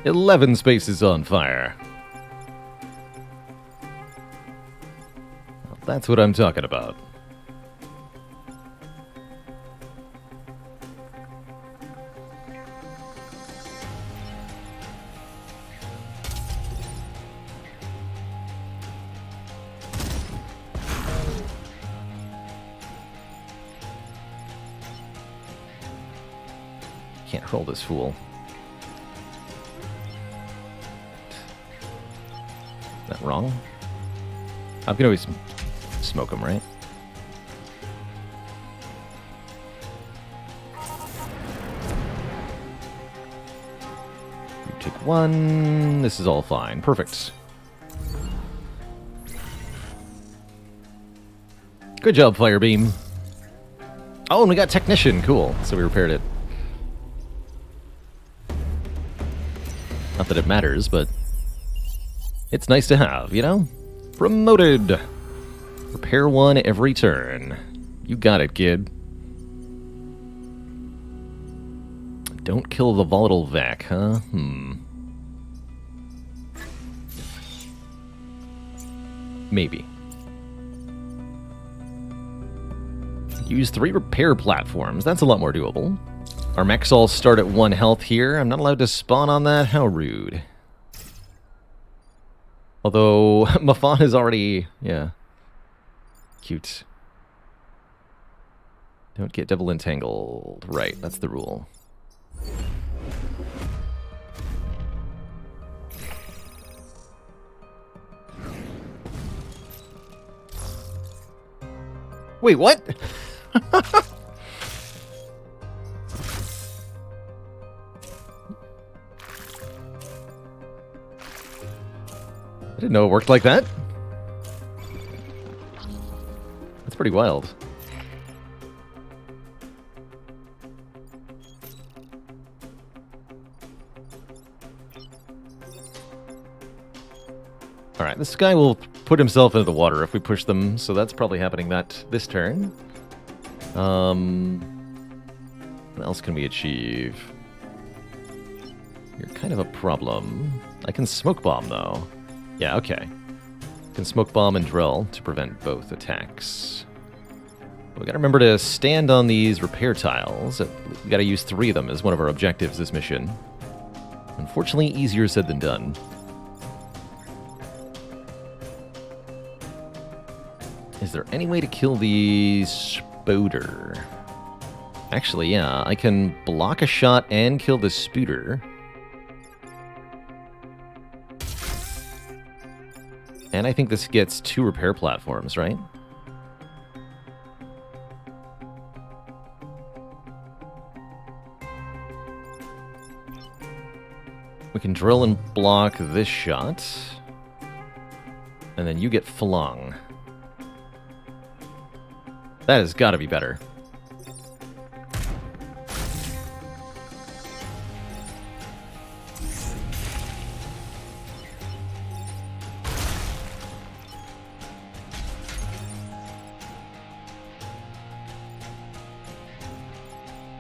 11 spaces on fire. Well, that's what I'm talking about. Can't roll this fool. Is that wrong? I can always smoke him, right? You take 1. This is all fine. Perfect. Good job, Firebeam. Oh, and we got Technician. Cool. So we repaired it. Not that it matters, but it's nice to have, you know? Promoted! Repair 1 every turn. You got it, kid. Don't kill the volatile vac, huh? Maybe. Use 3 repair platforms. That's a lot more doable. Our mechs all start at 1 health here. I'm not allowed to spawn on that? How rude. Although, Mafan is already... yeah. Cute. Don't get double entangled. Right, that's the rule. Wait, what? I didn't know it worked like that. That's pretty wild. Alright, this guy will put himself into the water if we push them, so that's probably happening this turn. What else can we achieve? You're kind of a problem. I can smoke bomb, though. Yeah, okay. Can smoke bomb and drill to prevent both attacks. But we gotta remember to stand on these repair tiles. We gotta use 3 of them as one of our objectives this mission. Unfortunately, easier said than done. Is there any way to kill the Spooter? Actually, yeah, I can block a shot and kill the Spooter. And I think this gets 2 repair platforms, right? We can drill and block this shot. And then you get flung. That has got to be better.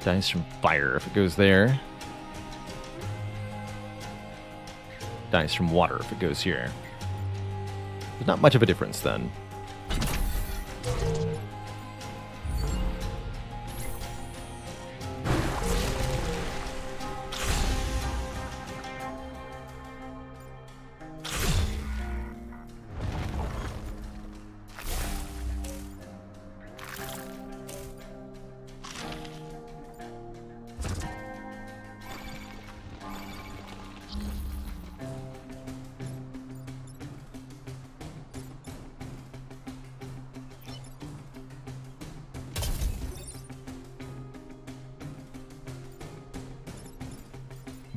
Dice from fire if it goes there. Dice from water if it goes here. There's not much of a difference then.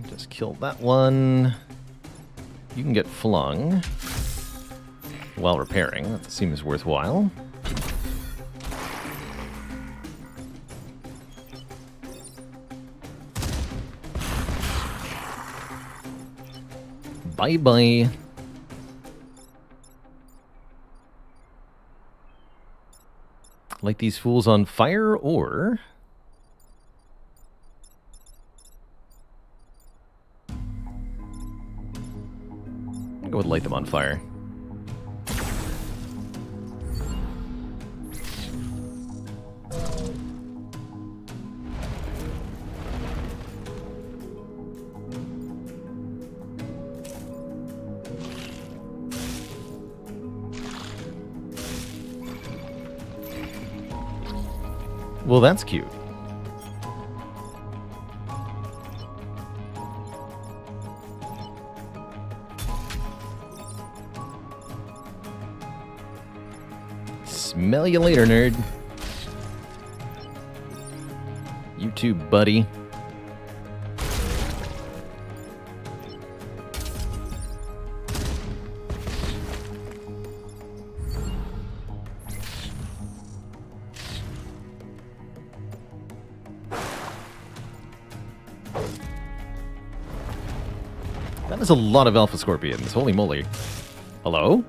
Just kill that one. You can get flung while repairing. That seems worthwhile. Bye-bye. Light these fools on fire, or... I would light them on fire. Well, that's cute. Smell you later, nerd. You too, buddy. That is a lot of Alpha Scorpions. Holy moly. Hello?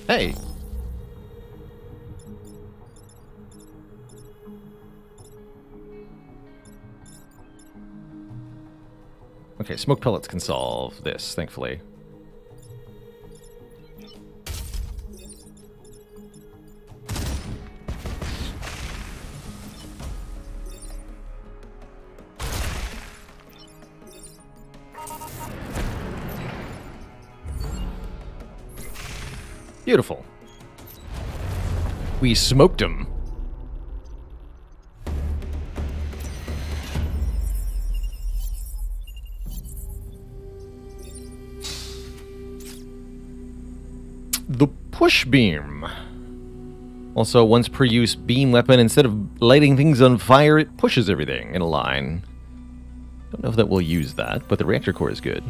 Hey. Okay, smoke pellets can solve this, thankfully. Beautiful. We smoked him. The push beam. Also, once per use beam weapon, instead of lighting things on fire, it pushes everything in a line. Don't know if that will use that, but the reactor core is good.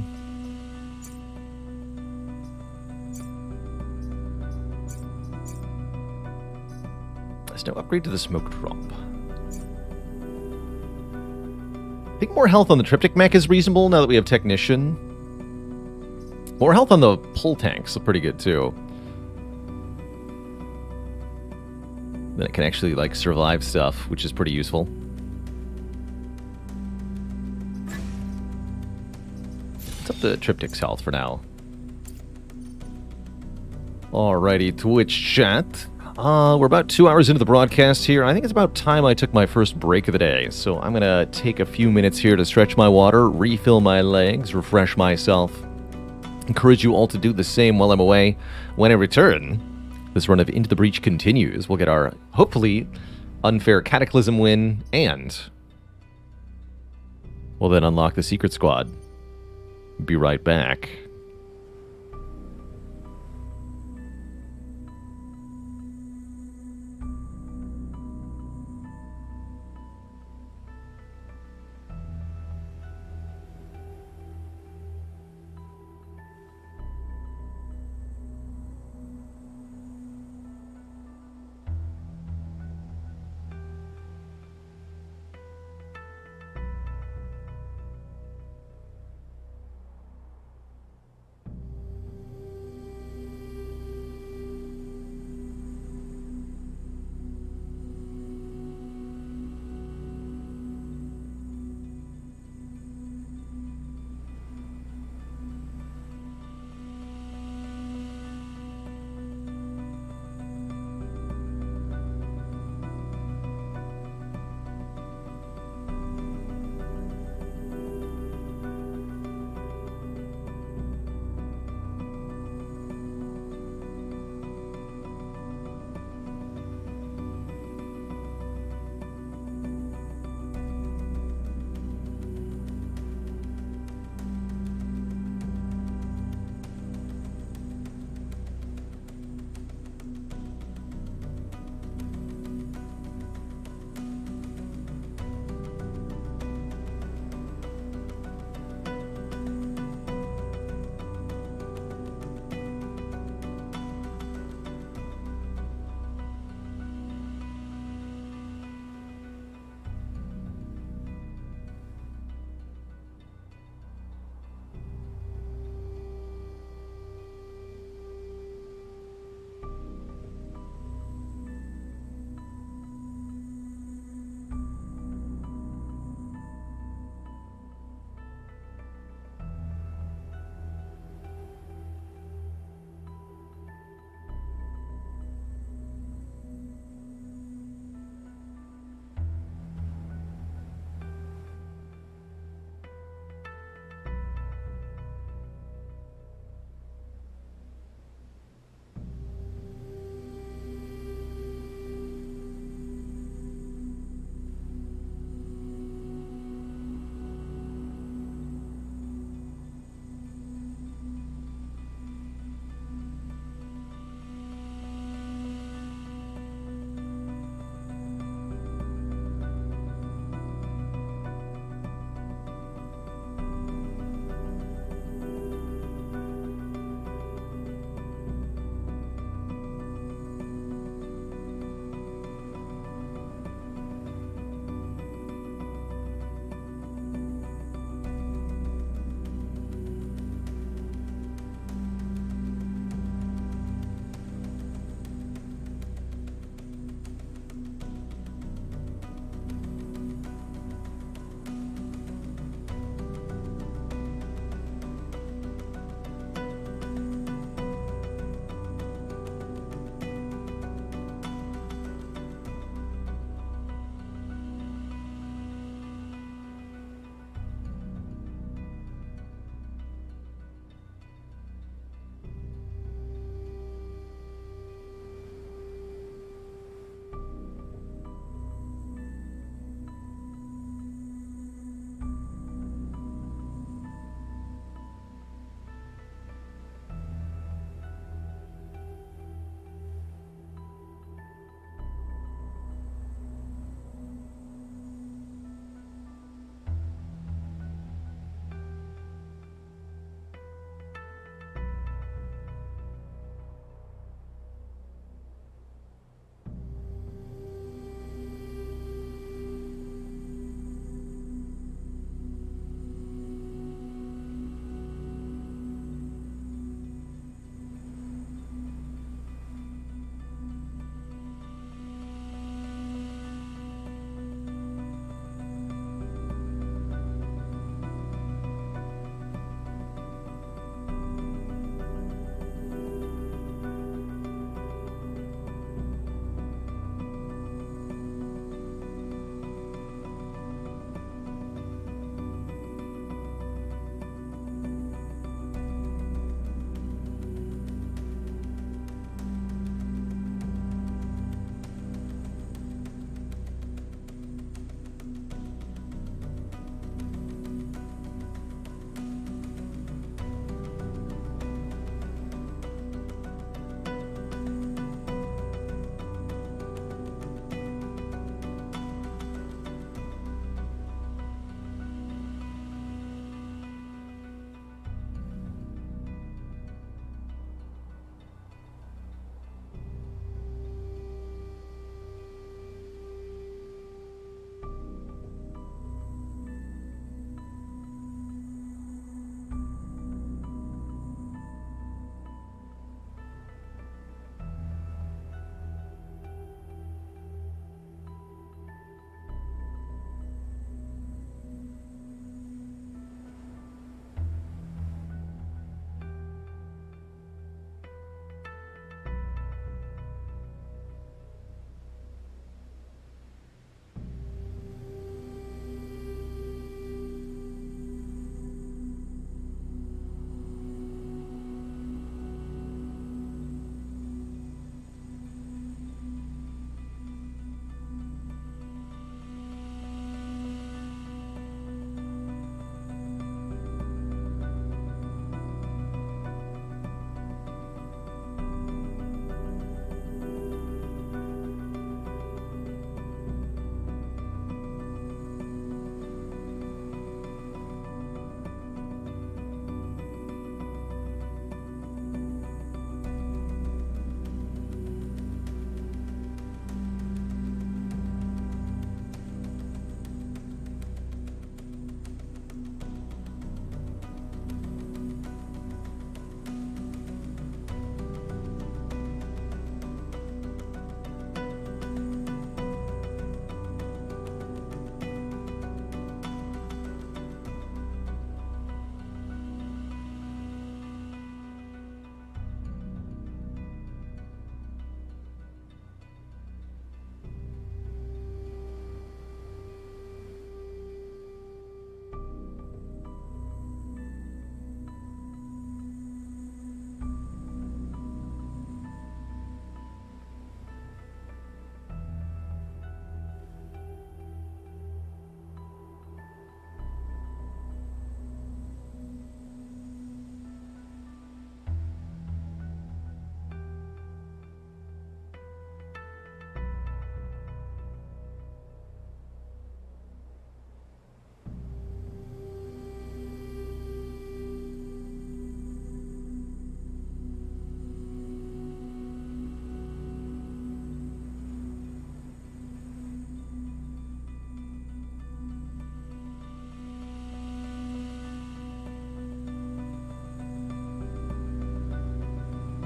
No upgrade to the smoke drop. I think more health on the Triptych mech is reasonable now that we have Technician. More health on the pull tanks is pretty good too. Then it can actually like survive stuff, which is pretty useful. What's up the Triptych's health for now? Alrighty, Twitch chat. We're about 2 hours into the broadcast here. I think it's about time I took my first break of the day. So I'm going to take a few minutes here to stretch my water, refill my legs, refresh myself. Encourage you all to do the same while I'm away. When I return, this run of Into the Breach continues. We'll get our, hopefully, unfair Cataclysm win, and we'll then unlock the Secret Squad. Be right back.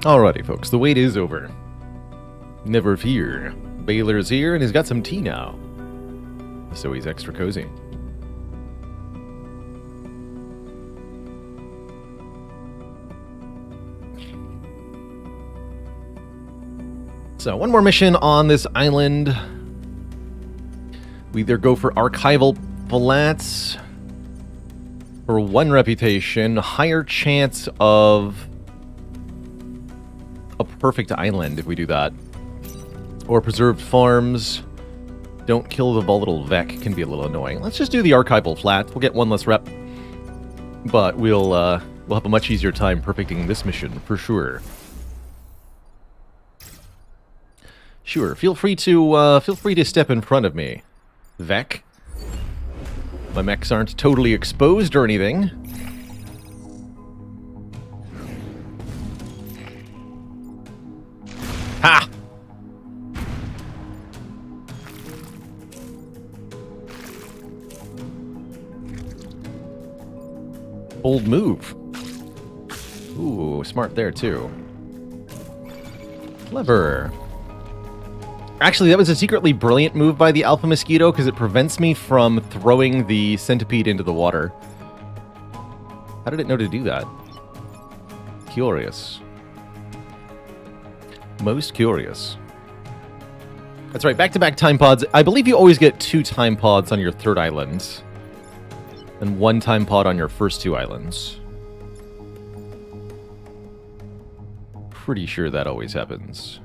Alrighty, folks, the wait is over. Never fear. Baylor's here, and he's got some tea now. So he's extra cozy. So, one more mission on this island. We either go for archival flats for 1 reputation, higher chance of a perfect island if we do that, or preserved farms. Don't kill the volatile Vec, can be a little annoying. Let's just do the archival flat. We'll get 1 less rep, but we'll have a much easier time perfecting this mission for sure. Sure, feel free to step in front of me, Vec. My mechs aren't totally exposed or anything. Ha! Bold move. Ooh, smart there too. Clever. Actually, that was a secretly brilliant move by the Alpha Mosquito because it prevents me from throwing the centipede into the water. How did it know to do that? Curious. Most curious. That's right, back-to-back time pods. I believe you always get 2 time pods on your 3rd island, and 1 time pod on your first 2 islands. Pretty sure that always happens.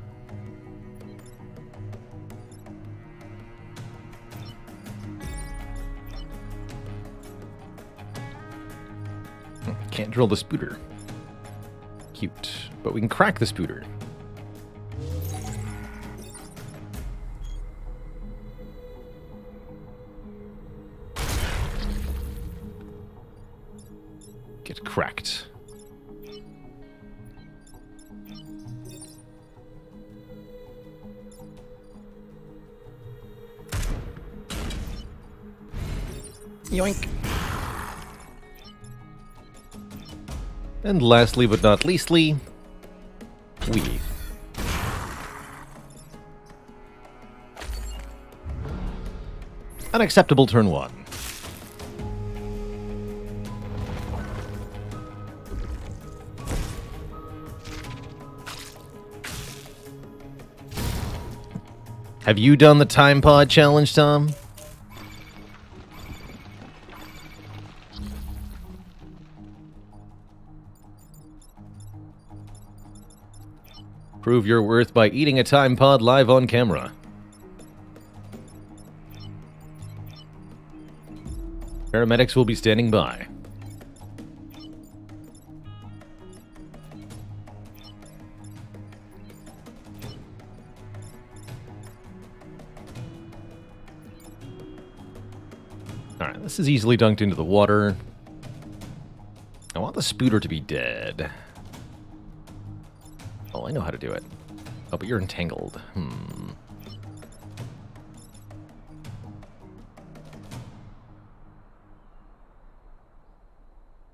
Can't drill the spooter. Cute. But we can crack the spooter. Get cracked. Yoink. And lastly, but not leastly, we. Unacceptable turn 1. Have you done the time pod challenge, Tom? Prove your worth by eating a time pod live on camera. Paramedics will be standing by. Alright, this is easily dunked into the water. I want the spooter to be dead. Oh, I know how to do it. Oh, but you're entangled.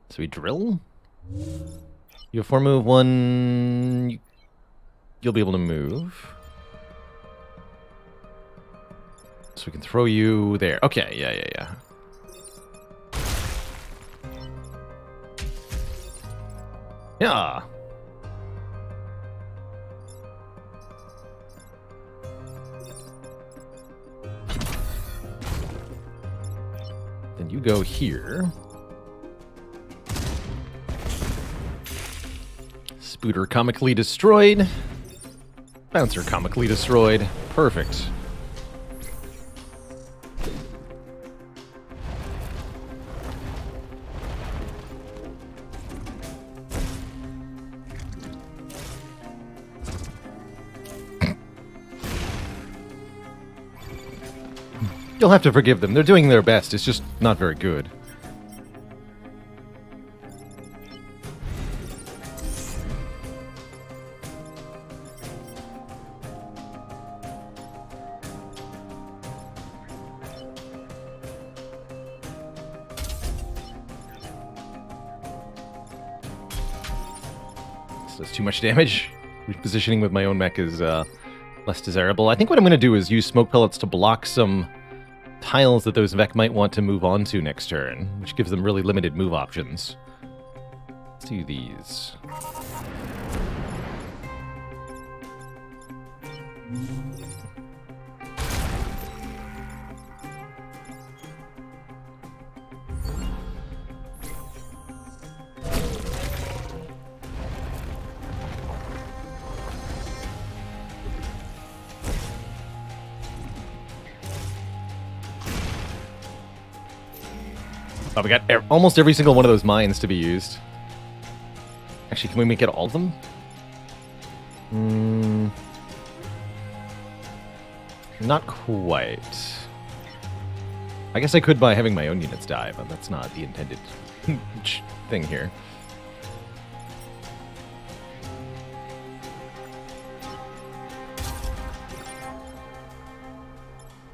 So we drill? You have 4 move, 1... You'll be able to move. So we can throw you there. Okay, yeah. Yeah! Then you go here. Spooter comically destroyed. Bouncer comically destroyed. Perfect. You'll have to forgive them. They're doing their best. It's just not very good. This does too much damage. repositioning with my own mech is less desirable. I think what I'm going to do is use smoke pellets to block some tiles that those mech might want to move on to next turn, which gives them really limited move options. Let's do these. Oh, we got almost every single one of those mines to be used. Actually, can we make it all of them? Not quite. I guess I could by having my own units die, but that's not the intended thing here.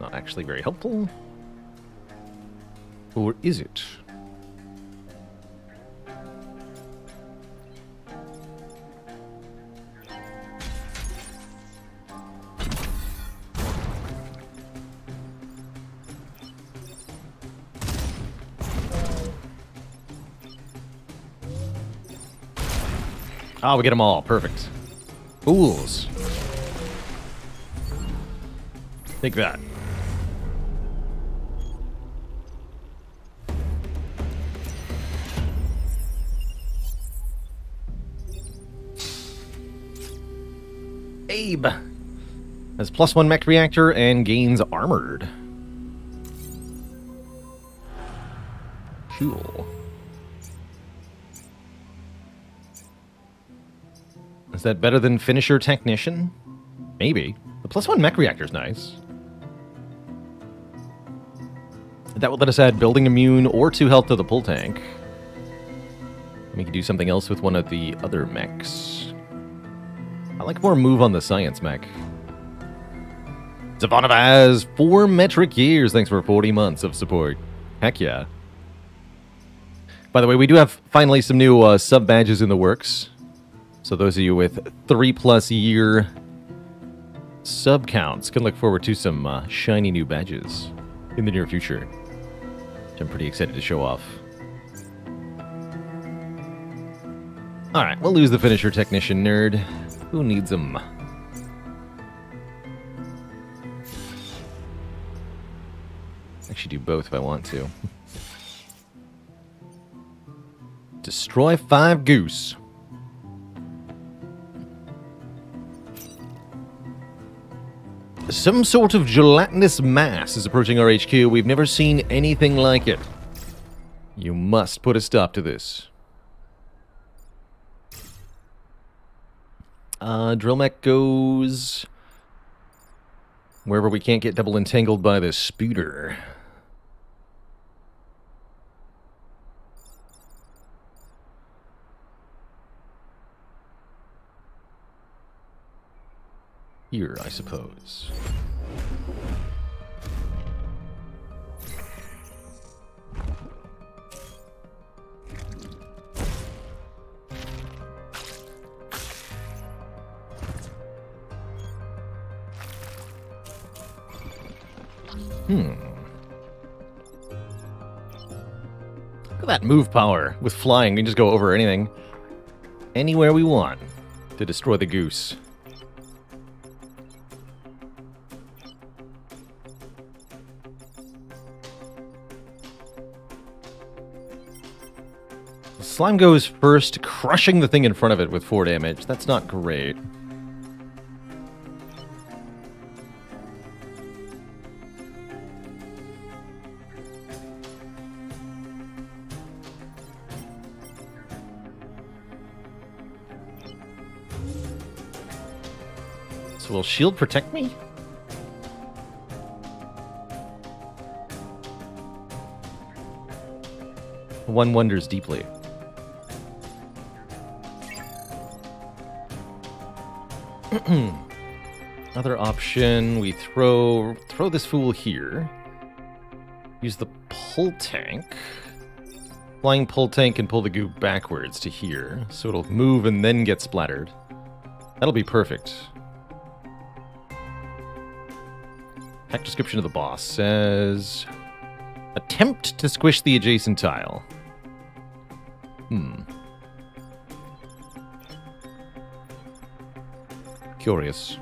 Not actually very helpful. Or is it? Oh, we get them all. Perfect. Fools. Take that. Abe has +1 mech reactor and gains armored. Cool. Is that better than Finisher Technician? Maybe. The +1 mech reactor is nice. That would let us add building immune or 2 health to the pull tank. We could do something else with one of the other mechs. I like more move on the science mech. Zavanavaz, 4 metric years. Thanks for 40 months of support. Heck yeah. By the way, we do have finally some new sub badges in the works. So those of you with 3+ year sub counts can look forward to some shiny new badges in the near future, which I'm pretty excited to show off. Alright, we'll lose the Finisher Technician nerd. Who needs them? Actually do both if I want to. Destroy 5 goose. Some sort of gelatinous mass is approaching our HQ. We've never seen anything like it. You must put a stop to this. Drill mech goes wherever we can't get double entangled by the spooter. Here, I suppose. Look at that move power. With flying, we can just go over anything. Anywhere we want to destroy the goose. Slime goes first, crushing the thing in front of it with 4 damage. That's not great. So will shield protect me? One wonders deeply. Other option, we throw this fool here. Use the pull tank. Flying pull tank can pull the goo backwards to here, so it'll move and then get splattered. That'll be perfect. Pack description of the boss says... Attempt to squish the adjacent tile. Curious.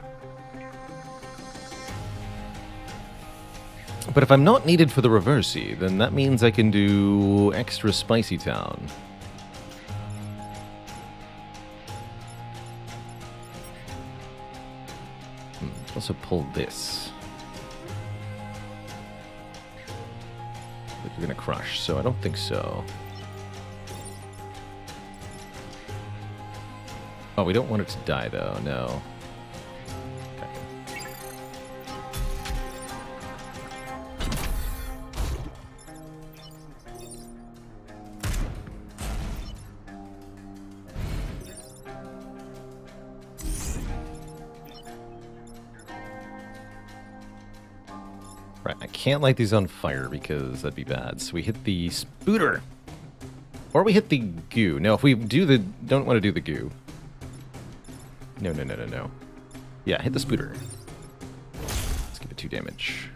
But if I'm not needed for the reversey, then that means I can do extra Spicy Town. Also pull this. But you're gonna crush, so I don't think so. Oh, we don't want it to die though, no. Right, I can't light these on fire because that'd be bad. So we hit the spooter. Or we hit the goo. No, if we do the... Don't want to do the goo. No. Yeah, hit the spooter. Let's give it 2 damage.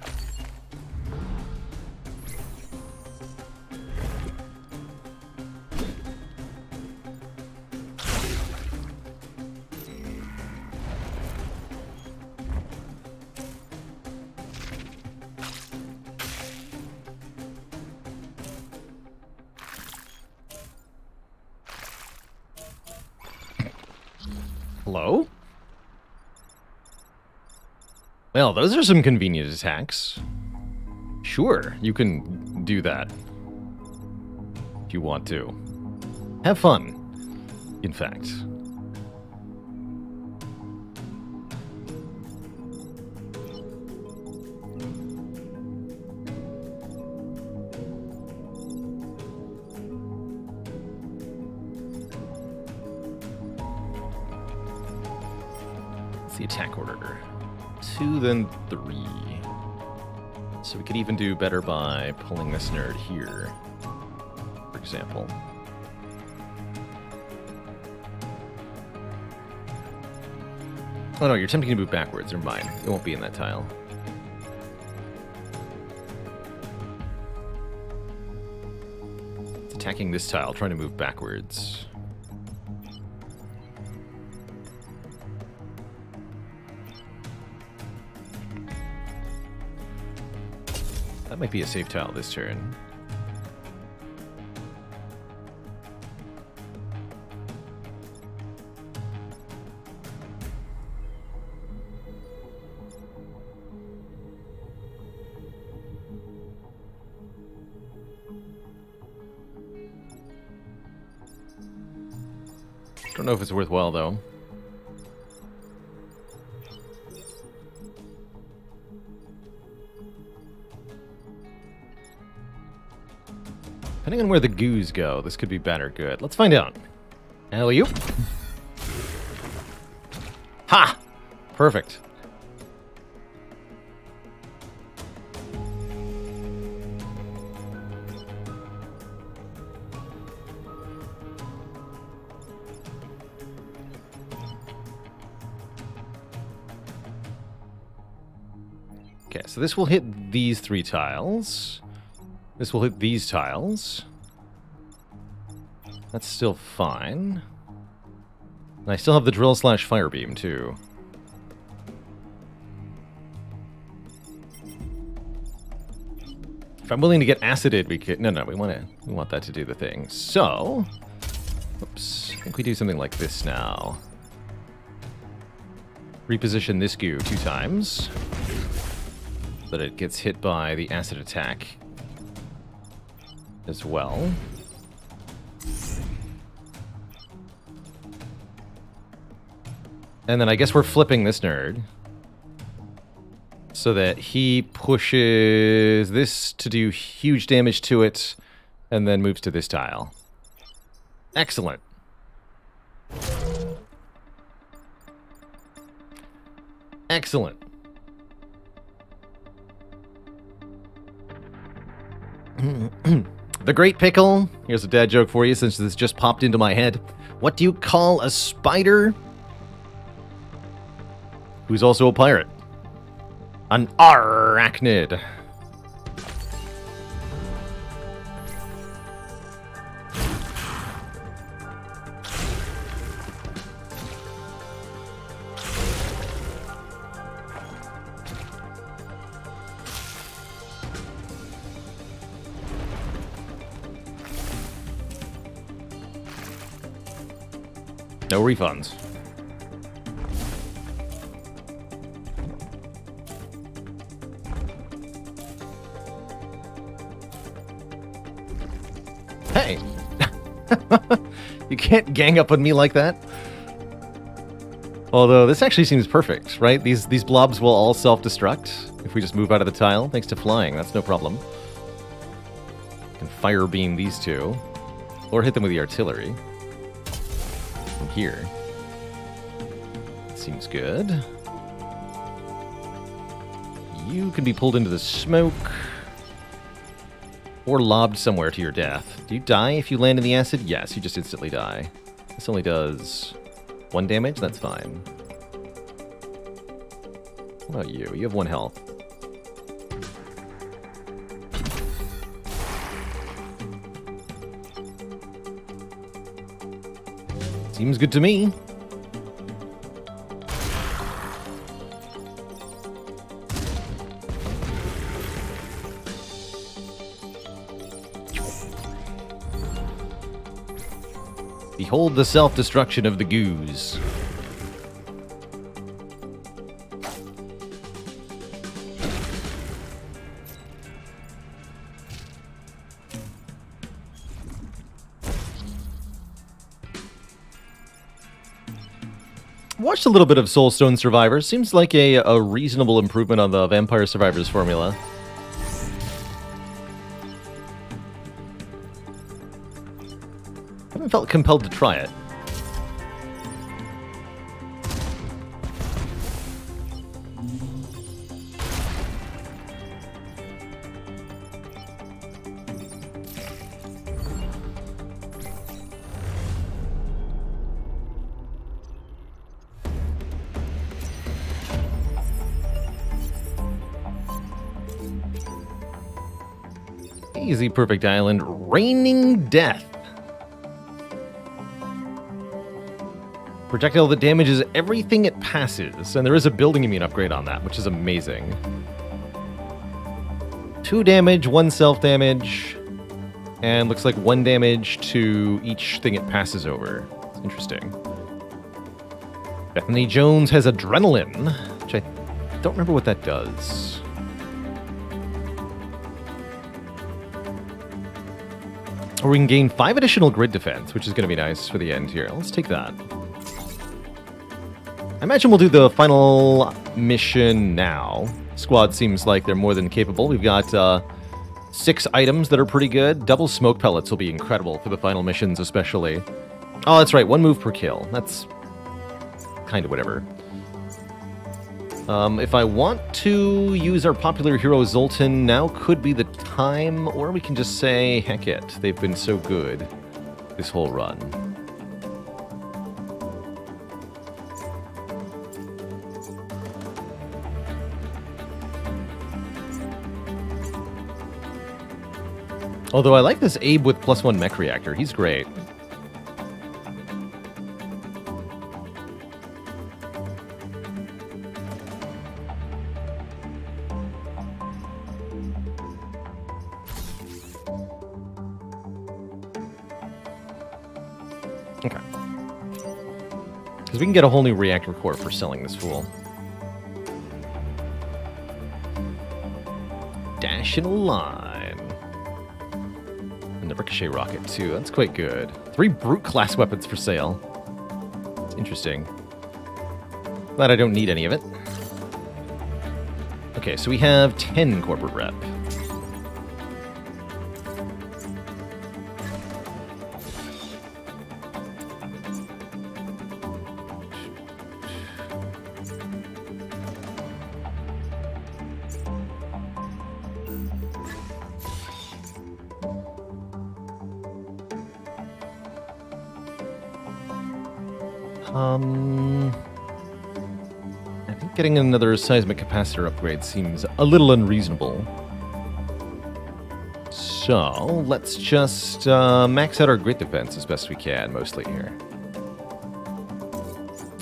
Hello? Well, those are some convenient attacks. Sure, you can do that. If you want to. Have fun, in fact. The attack order. 2, then 3. So we could even do better by pulling this nerd here, for example. Oh no, you're attempting to move backwards. Never mind. It won't be in that tile. It's attacking this tile, trying to move backwards. That might be a safe tile this turn. Don't know if it's worthwhile though. Depending on where the goos go, this could be bad or good. Let's find out. Alley-oop. Ha! Perfect. Okay, so this will hit these 3 tiles. This will hit these tiles. That's still fine. And I still have the drill / fire beam too. If I'm willing to get acided, we could... No, we want that to do the thing. So... Oops. I think we do something like this now. Reposition this goo 2 times. So that it gets hit by the acid attack as well. And then I guess we're flipping this nerd so that he pushes this to do huge damage to it and then moves to this tile. Excellent. Excellent. The Great Pickle. Here's a dad joke for you since this just popped into my head. What do you call a spider who's also a pirate. An arachnid. No refunds. Hey! You can't gang up on me like that. Although, this actually seems perfect, right? These blobs will all self-destruct if we just move out of the tile, thanks to flying. That's no problem. Can fire beam these two. Or hit them with the artillery. From here. Seems good. You can be pulled into the smoke. Or lobbed somewhere to your death. Do you die if you land in the acid? Yes, you just instantly die. This only does 1 damage? That's fine. What about you? You have 1 health. Seems good to me. Behold the self-destruction of the goose. Watched a little bit of Soulstone Survivors. Seems like a reasonable improvement on the Vampire Survivors formula. Haven't felt compelled to try it. Easy, perfect island. Raining Death. Projectile that damages everything it passes. And there is a building immune upgrade on that, which is amazing. 2 damage, 1 self-damage. And looks like 1 damage to each thing it passes over. It's interesting. Bethany Jones has Adrenaline, which I don't remember what that does. Or we can gain 5 additional grid defense, which is going to be nice for the end here. Let's take that. I imagine we'll do the final mission now. Squad seems like they're more than capable. We've got 6 items that are pretty good. Double smoke pellets will be incredible for the final missions especially. Oh, that's right. 1 move per kill. That's kind of whatever. If I want to use our popular hero Zoltan, now could be the time, or we can just say, heck it, they've been so good this whole run. Although I like this Abe with +1 mech reactor, he's great. Okay. Because we can get a whole new reactor core for selling this fool. Dash in line. And the ricochet rocket, too. That's quite good. 3 brute class weapons for sale. It's interesting. Glad I don't need any of it. Okay, so we have 10 corporate rep. I think Getting another seismic capacitor upgrade seems a little unreasonable. So, let's just max out our grid defense as best we can, mostly here.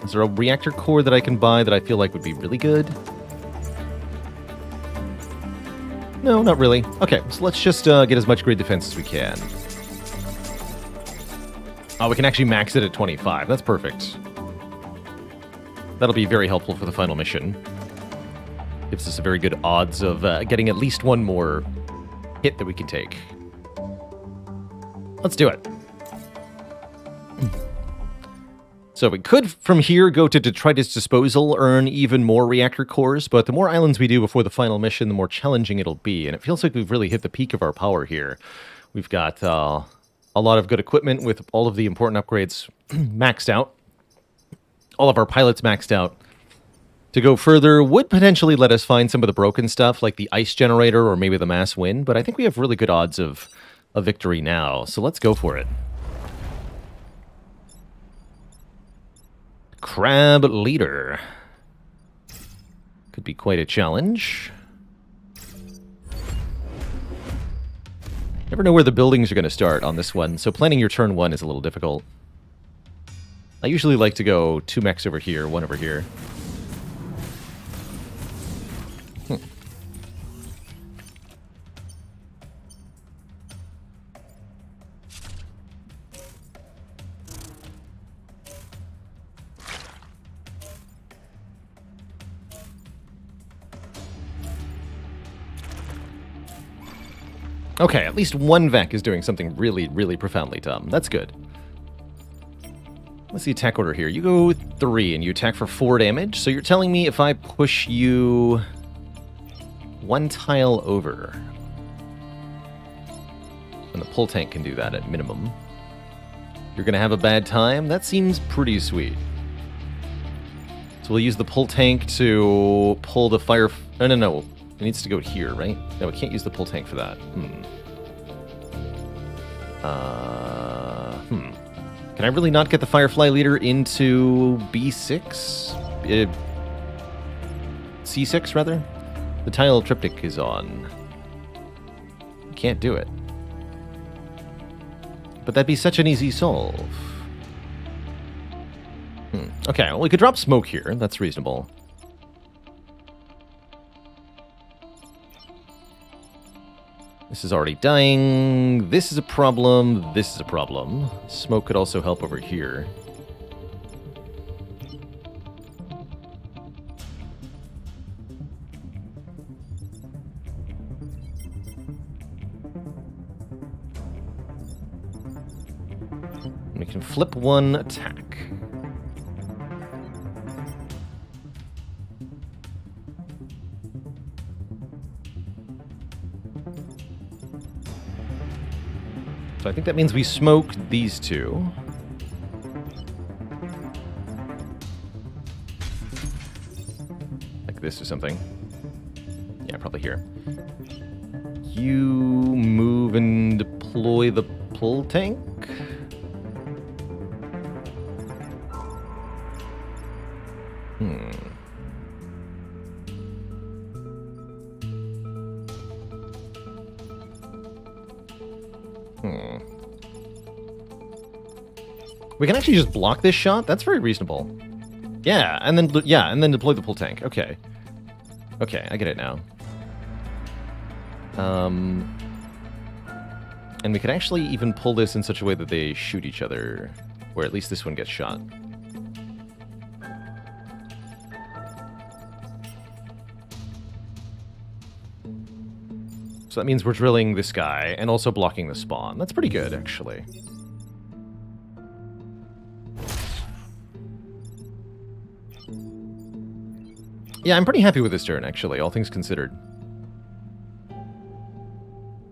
Is there a reactor core that I can buy that I feel like would be really good? No, not really. Okay, so let's just get as much grid defense as we can. Oh, we can actually max it at 25. That's perfect. That'll be very helpful for the final mission. Gives us a very good odds of getting at least one more hit that we can take. Let's do it. So we could, from here, go to Detritus Disposal, earn even more reactor cores, but the more islands we do before the final mission, the more challenging it'll be, and it feels like we've really hit the peak of our power here. We've got a lot of good equipment with all of the important upgrades maxed out. All of our pilots maxed out. To go further would potentially let us find some of the broken stuff, like the ice generator or maybe the mass wind, but I think we have really good odds of a victory now, so let's go for it. Crab Leader. Could be quite a challenge. Never know where the buildings are going to start on this one, so planning your turn 1 is a little difficult. I usually like to go 2 mechs over here, 1 over here. Okay, at least one Vec is doing something really, really profoundly dumb. That's good. What's the attack order here? You go 3 and you attack for 4 damage. So you're telling me if I push you 1 tile over, and the pull tank can do that at minimum, you're going to have a bad time? That seems pretty sweet. So we'll use the pull tank to pull the fire... No. It needs to go here, right? No, we can't use the pull tank for that. Can I really not get the Firefly Leader into B6? C6, rather? The tile triptych is on. Can't do it. But that'd be such an easy solve. Okay, well, we could drop smoke here. That's reasonable. This is already dying. This is a problem. This is a problem. Smoke could also help over here. We can flip 1 attack. So I think that means we smoke these 2. Like this or something. Yeah, probably here. You move and deploy the pull tank? We can actually just block this shot? That's very reasonable. Yeah, and then deploy the pull tank. Okay. Okay, I get it now. And we could actually even pull this in such a way that they shoot each other, or at least this one gets shot. So that means we're drilling this guy and also blocking the spawn. That's pretty good, actually. Yeah, I'm pretty happy with this turn, actually, all things considered.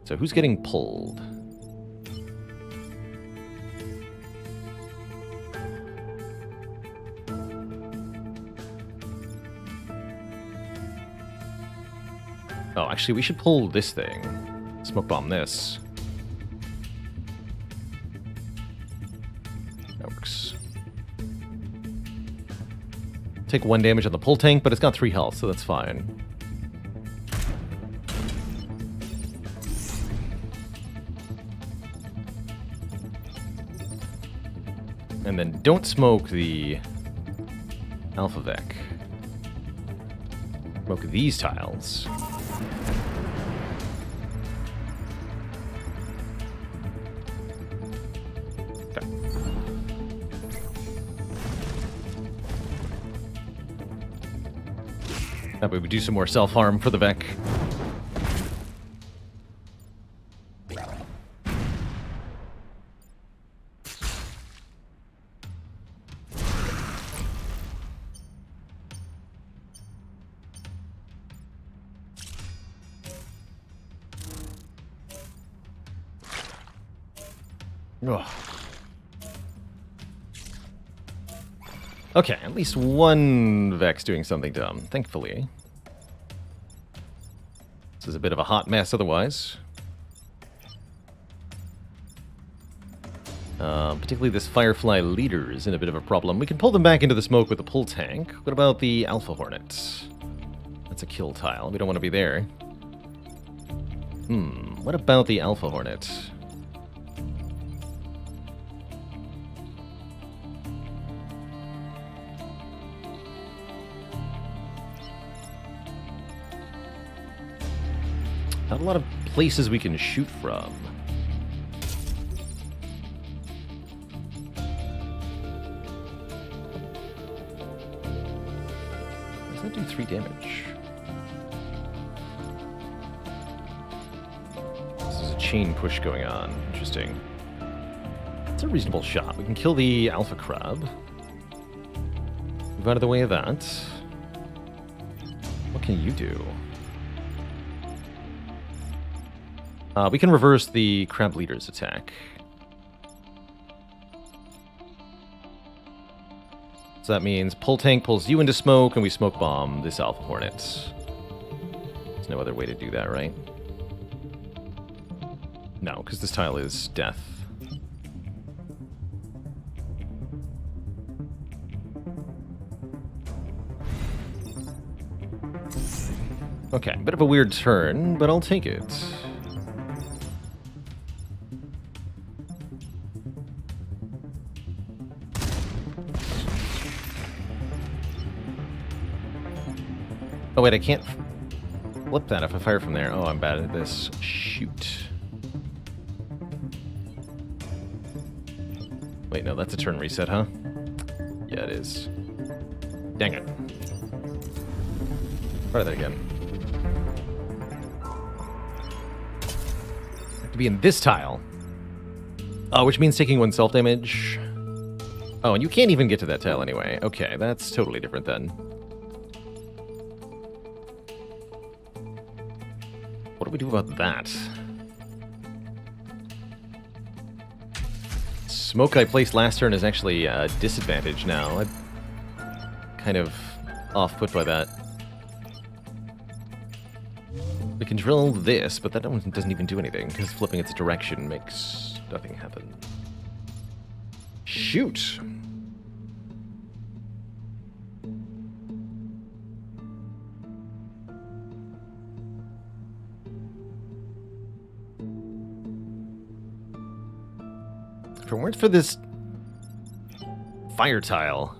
So who's getting pulled? Oh, actually, we should pull this thing. Smoke bomb this. That works. Take 1 damage on the pull tank, but it's got 3 health, so that's fine. And then don't smoke the Alpha Vec. Smoke these tiles. Okay. That way we do some more self-harm for the Vec. Ugh. Okay, at least one Vec's doing something dumb, thankfully. This is a bit of a hot mess otherwise. Particularly this Firefly leader is in a bit of a problem. We can pull them back into the smoke with the pull tank. What about the Alpha Hornet? That's a kill tile. We don't want to be there. What about the Alpha Hornet? Not a lot of places we can shoot from. Does that do 3 damage? This is a chain push going on. Interesting. It's a reasonable shot. We can kill the Alpha Crab. Move out of the way of that. What can you do? We can reverse the Crab Leader's attack. So that means pull tank pulls you into smoke, and we smoke bomb this Alpha Hornet. There's no other way to do that, right? No, because this tile is death. Okay, bit of a weird turn, but I'll take it. Oh wait, I can't flip that if I fire from there. Oh, I'm bad at this. Shoot. Wait, no, that's a turn reset, huh? Yeah, it is. Dang it. Try that again. Have to be in this tile. Oh, which means taking 1 self-damage. Oh, and you can't even get to that tile anyway. Okay, that's totally different then. What do we do about that? Smoke I placed last turn is actually a disadvantage now. I'm kind of off-put by that. We can drill this, but that doesn't even do anything, because flipping its direction makes nothing happen. Shoot! If it weren't for this fire tile,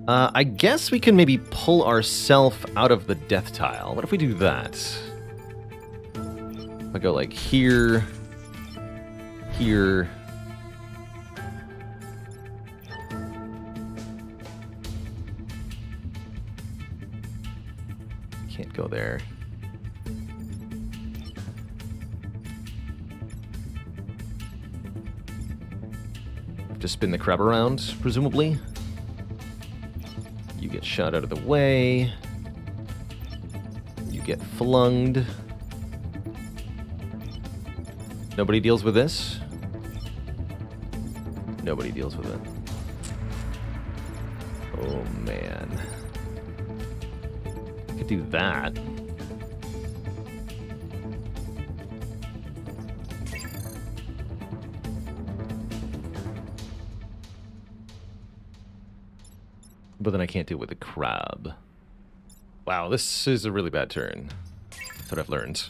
I guess we can maybe pull ourselves out of the death tile. What if we do that? If I go like here, here. Can't go there. To spin the crab around, presumably. You get shot out of the way. You get flunged. Nobody deals with this. Nobody deals with it. Oh man. I could do that. But then I can't deal with the crab. Wow, this is a really bad turn. That's what I've learned.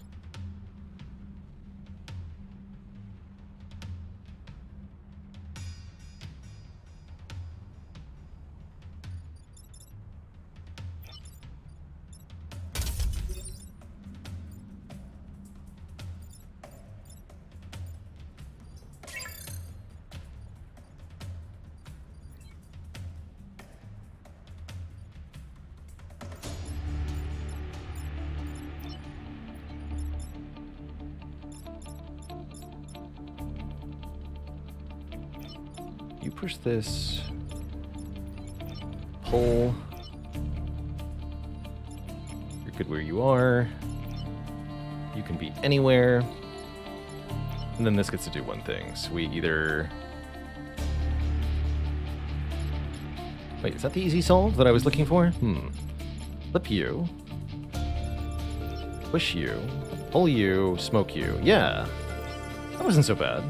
You push this. Pull. You're good where you are. You can be anywhere. And then this gets to do one thing. So we either... Wait, is that the easy solve that I was looking for? Flip you. Push you. Pull you. Smoke you. Yeah. That wasn't so bad.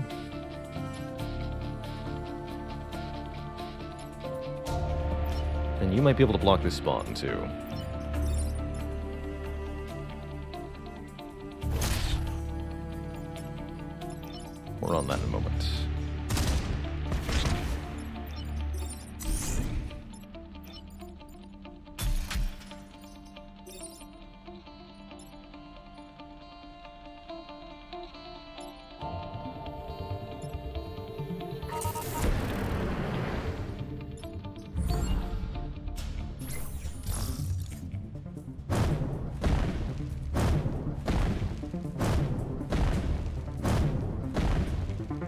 And you might be able to block this spawn, too. More on that in a moment.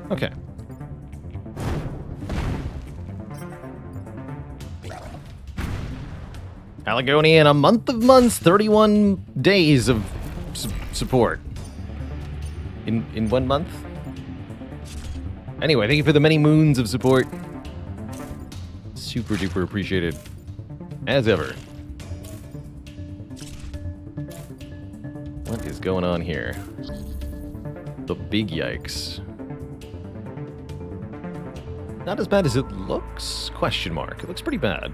Okay. Alagoni in a month of months, 31 days of support. In 1 month? Anyway, thank you for the many moons of support. Super duper appreciated. As ever. What is going on here? The big yikes. Not as bad as it looks? Question mark. It looks pretty bad.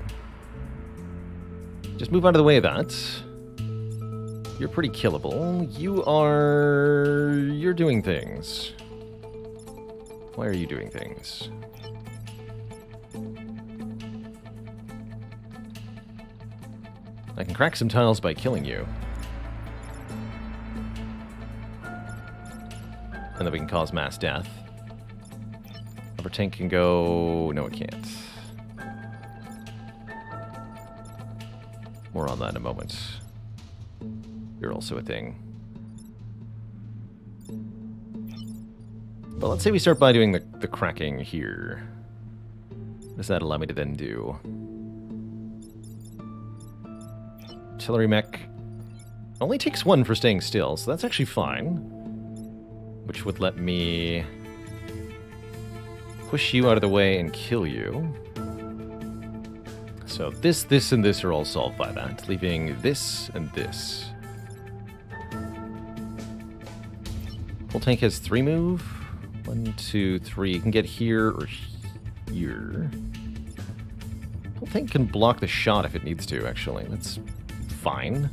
Just move out of the way of that. You're pretty killable. You're doing things. Why are you doing things? I can crack some tiles by killing you. And then we can cause mass death. Our tank can go... No, it can't. More on that in a moment. You're also a thing. But let's say we start by doing the cracking here. What does that allow me to then do? Artillery mech only takes 1 for staying still, so that's actually fine. Which would let me push you out of the way and kill you. So this, and this are all solved by that, leaving this and this. Full tank has 3 move. 1, 2, 3. You can get here or here. Full tank can block the shot if it needs to, actually. That's fine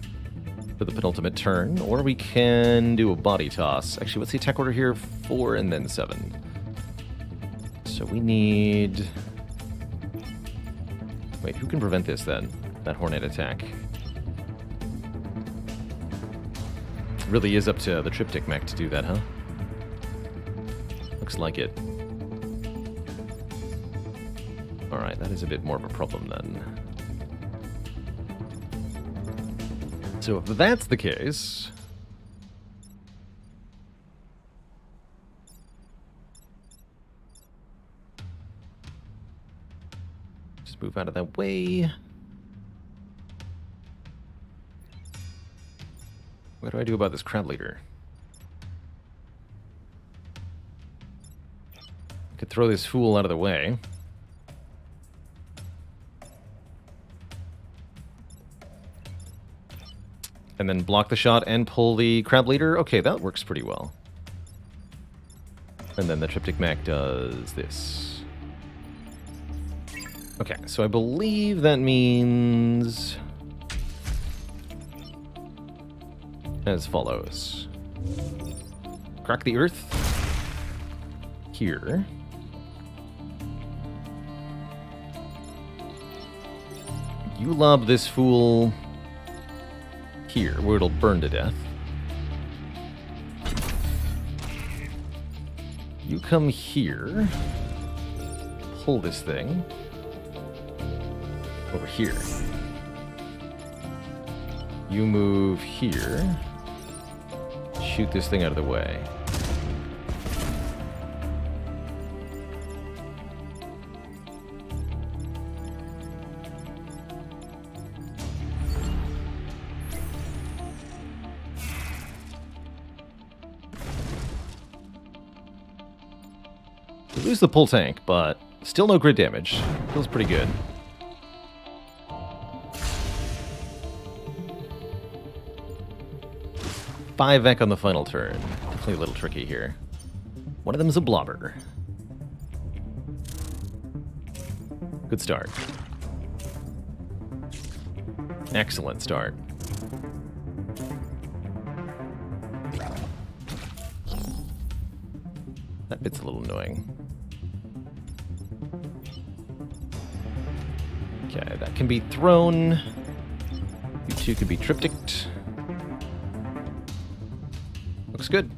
for the penultimate turn. Or we can do a body toss. Actually, what's the attack order here? 4 and then 7. So we need... Wait, who can prevent this then? That Hornet attack. Really is up to the Triptych mech to do that, huh? Looks like it. Alright, that is a bit more of a problem then. So if that's the case... just move out of that way. What do I do about this crab leader? I could throw this fool out of the way. And then block the shot and pull the crab leader. Okay, that works pretty well. And then the Triptych mech does this. Okay, so I believe that means as follows. Crack the earth here. You lob this fool here, where it'll burn to death. You come here, pull this thing over here. You move here, shoot this thing out of the way. We lose the pull tank, but still no grid damage. Feels pretty good. Five Vec on the final turn. Definitely a little tricky here. One of them is a blobber. Good start. Excellent start. That bit's a little annoying. Okay, that can be thrown. You two can be triptych'd. Looks good.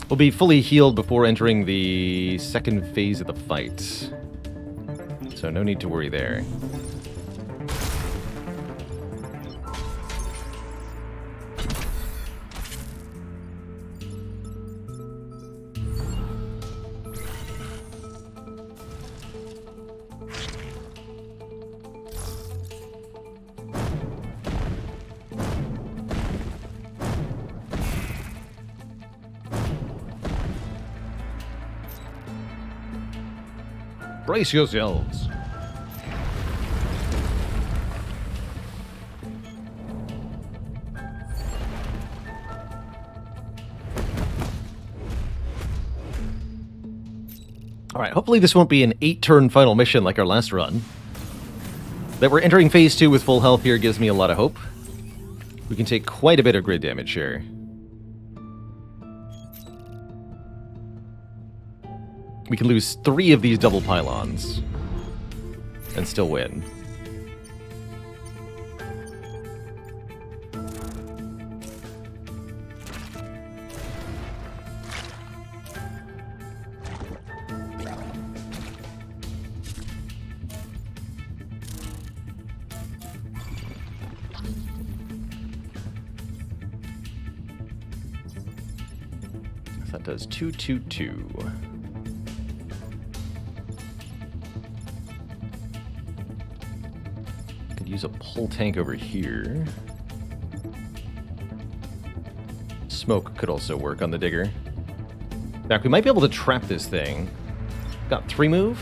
We'll be fully healed before entering the second phase of the fight. So no need to worry there. Brace yourselves. Alright, hopefully this won't be an 8-turn final mission like our last run. That we're entering phase 2 with full health here gives me a lot of hope. We can take quite a bit of grid damage here. We can lose 3 of these double pylons and still win. That does 222. Use a pull tank over here. Smoke could also work on the digger. In fact, we might be able to trap this thing. Got 3 move.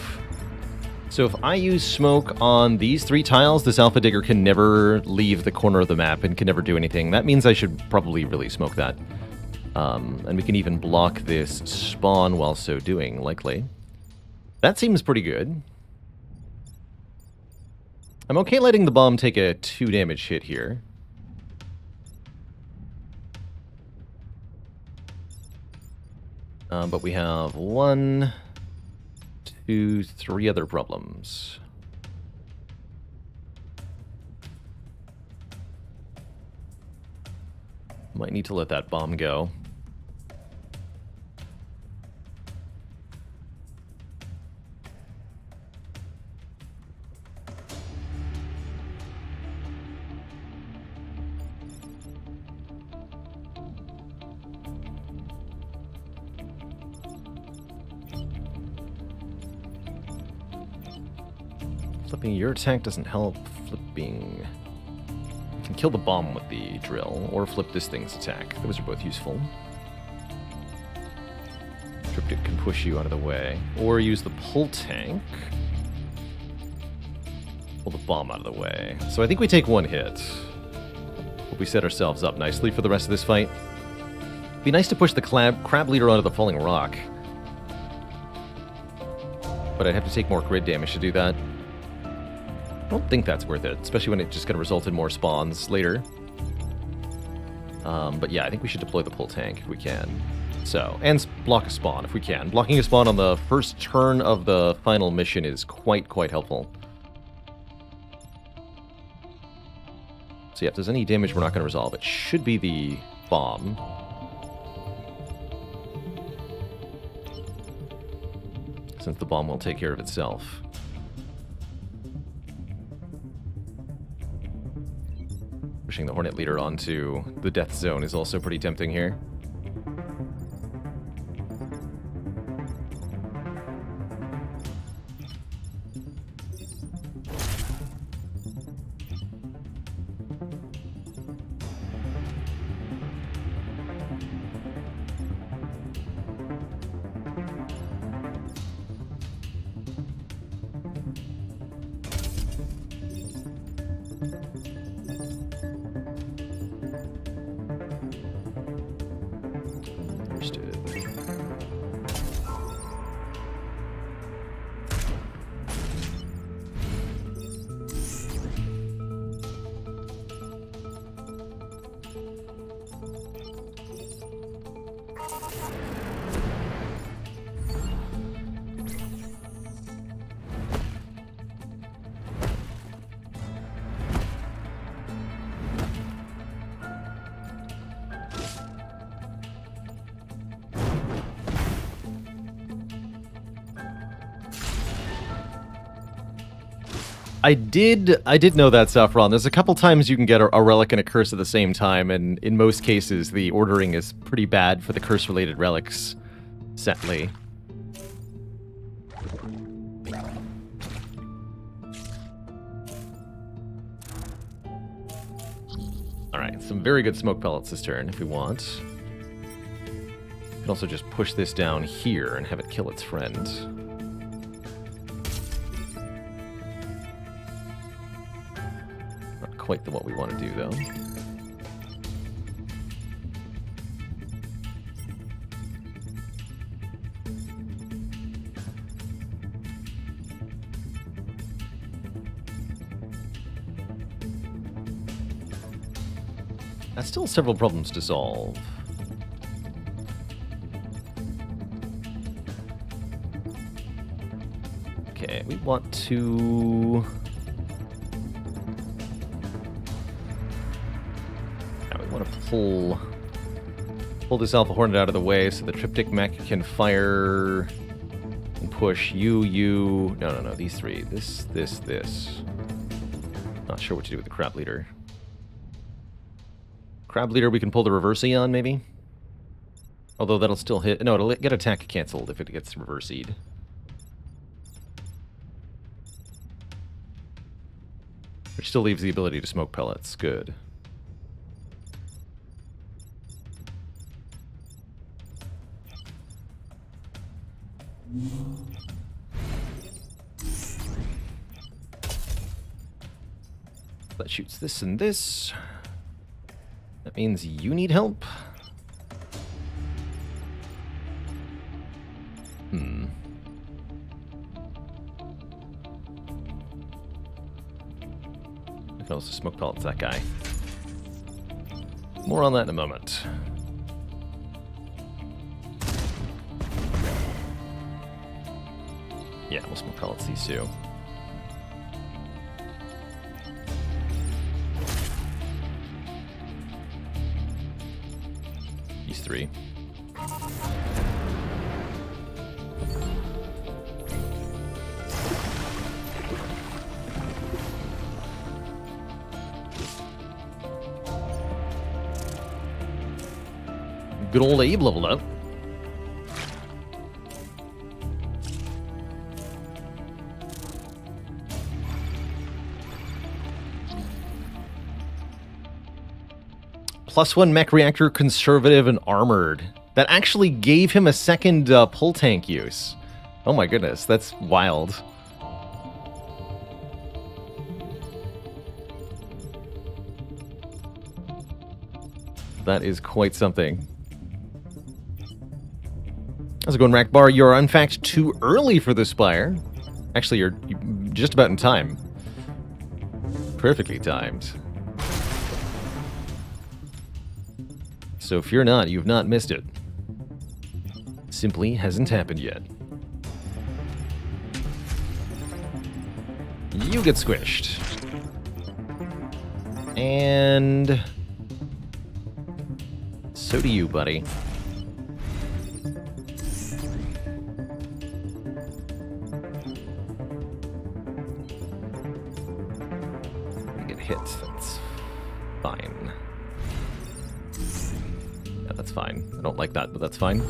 So if I use smoke on these 3 tiles, this alpha digger can never leave the corner of the map and can never do anything. That means I should probably really smoke that. And we can even block this spawn while so doing, likely. That seems pretty good. I'm okay letting the bomb take a 2 damage hit here. But we have 1, 2, 3 other problems. Might need to let that bomb go. Flipping your attack doesn't help. Flipping... You can kill the bomb with the drill, or flip this thing's attack. Those are both useful. Triptych can push you out of the way. Or use the pull tank. Pull the bomb out of the way. So I think we take 1 hit. Hope we set ourselves up nicely for the rest of this fight. Be nice to push the crab leader onto the falling rock. but I'd have to take more grid damage to do that. I don't think that's worth it, especially when it's just going to result in more spawns later. But yeah, I think we should deploy the pull tank if we can. So, and block a spawn if we can. Blocking a spawn on the first turn of the final mission is quite helpful. So yeah, if there's any damage we're not going to resolve, it should be the bomb. Since the bomb will take care of itself. Pushing the Hornet Leader onto the death zone is also pretty tempting here. I did know that, Saffron. There's a couple times you can get a relic and a curse at the same time, and in most cases, the ordering is pretty bad for the curse-related relics, sadly. Alright, some very good smoke pellets this turn, if we want. We can also just push this down here and have it kill its friend. Quite what we want to do, though. That's still several problems to solve. Okay, we want to... pull this Alpha Hornet out of the way so the Triptych Mech can fire and push you. No, these three. This. Not sure what to do with the Crab Leader. Crab Leader we can pull the Reversi on, maybe? Although that'll still hit... No, it'll get attack cancelled if it gets Reversi'd. Which still leaves the ability to smoke pellets. Good. That shoots this and this. That means you need help. I can also smoke pellets that guy. More on that in a moment. Yeah, we'll smoke pellets these two. These three. Good old Abe leveled up. +1 mech reactor, conservative, and armored. That actually gave him a second pull tank use. Oh my goodness, that's wild. That is quite something. How's it going, Rackbar? You're in fact too early for the Spire. Actually, you're just about in time. Perfectly timed. So fear not, you've not missed it. Simply hasn't happened yet. You get squished. And so do you, buddy. Get hit. That's fine. Yeah, that's fine. I don't like that, but that's fine.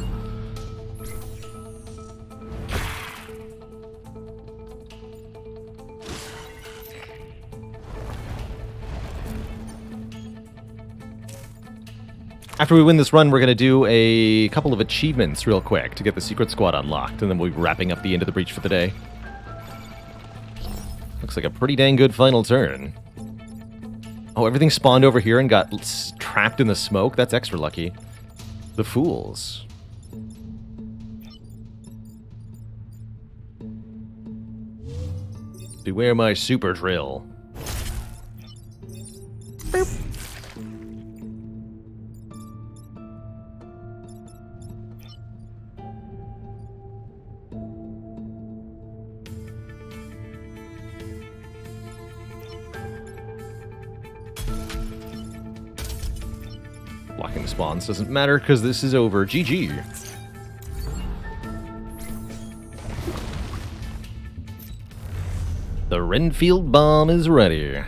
After we win this run, we're going to do a couple of achievements real quick to get the Secret Squad unlocked, and then we'll be wrapping up the end of the breach for the day. Looks like a pretty dang good final turn. Oh, everything spawned over here and got trapped in the smoke? That's extra lucky. The fools. Beware my super drill. Boop. Blocking the spawns doesn't matter because this is over. GG. The Renfield bomb is ready.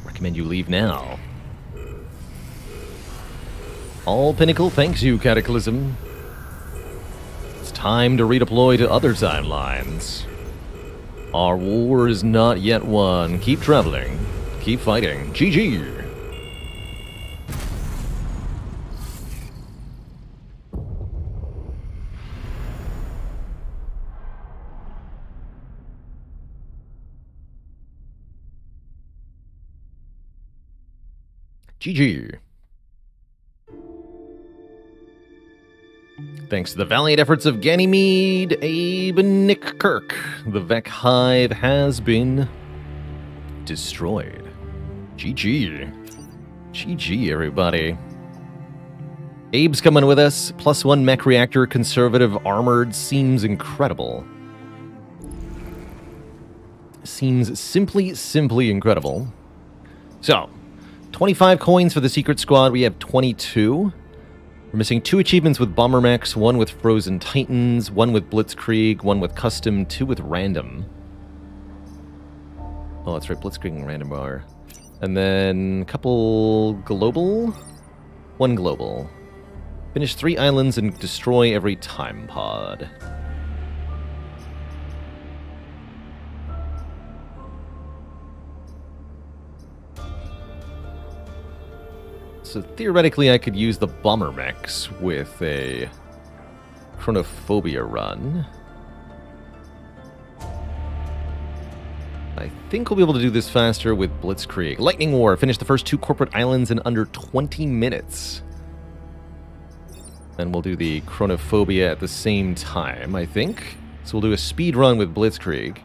Recommend you leave now. All Pinnacle thanks you, Cataclysm. It's time to redeploy to other timelines. Our war is not yet won. Keep traveling. Keep fighting. GG. GG. Thanks to the valiant efforts of Ganymede, Abe, and Nick Kirk, the Vec Hive has been destroyed. GG. GG, everybody. Abe's coming with us. +1 mech reactor, conservative, armored. Seems incredible. Seems simply incredible. So, 25 coins for the Secret Squad. We have 22. We're missing 2 achievements with Bomber Mechs, 1 with Frozen Titans, 1 with Blitzkrieg, 1 with Custom, 2 with Random. Oh, that's right, Blitzkrieg and Random are. And then a couple global, 1 global. Finish 3 islands and destroy every time pod. So theoretically, I could use the Bomber Mechs with a Chronophobia run. I think we'll be able to do this faster with Blitzkrieg. Lightning War. Finish the first 2 corporate islands in under 20 minutes. And we'll do the Chronophobia at the same time, I think. So we'll do a speed run with Blitzkrieg.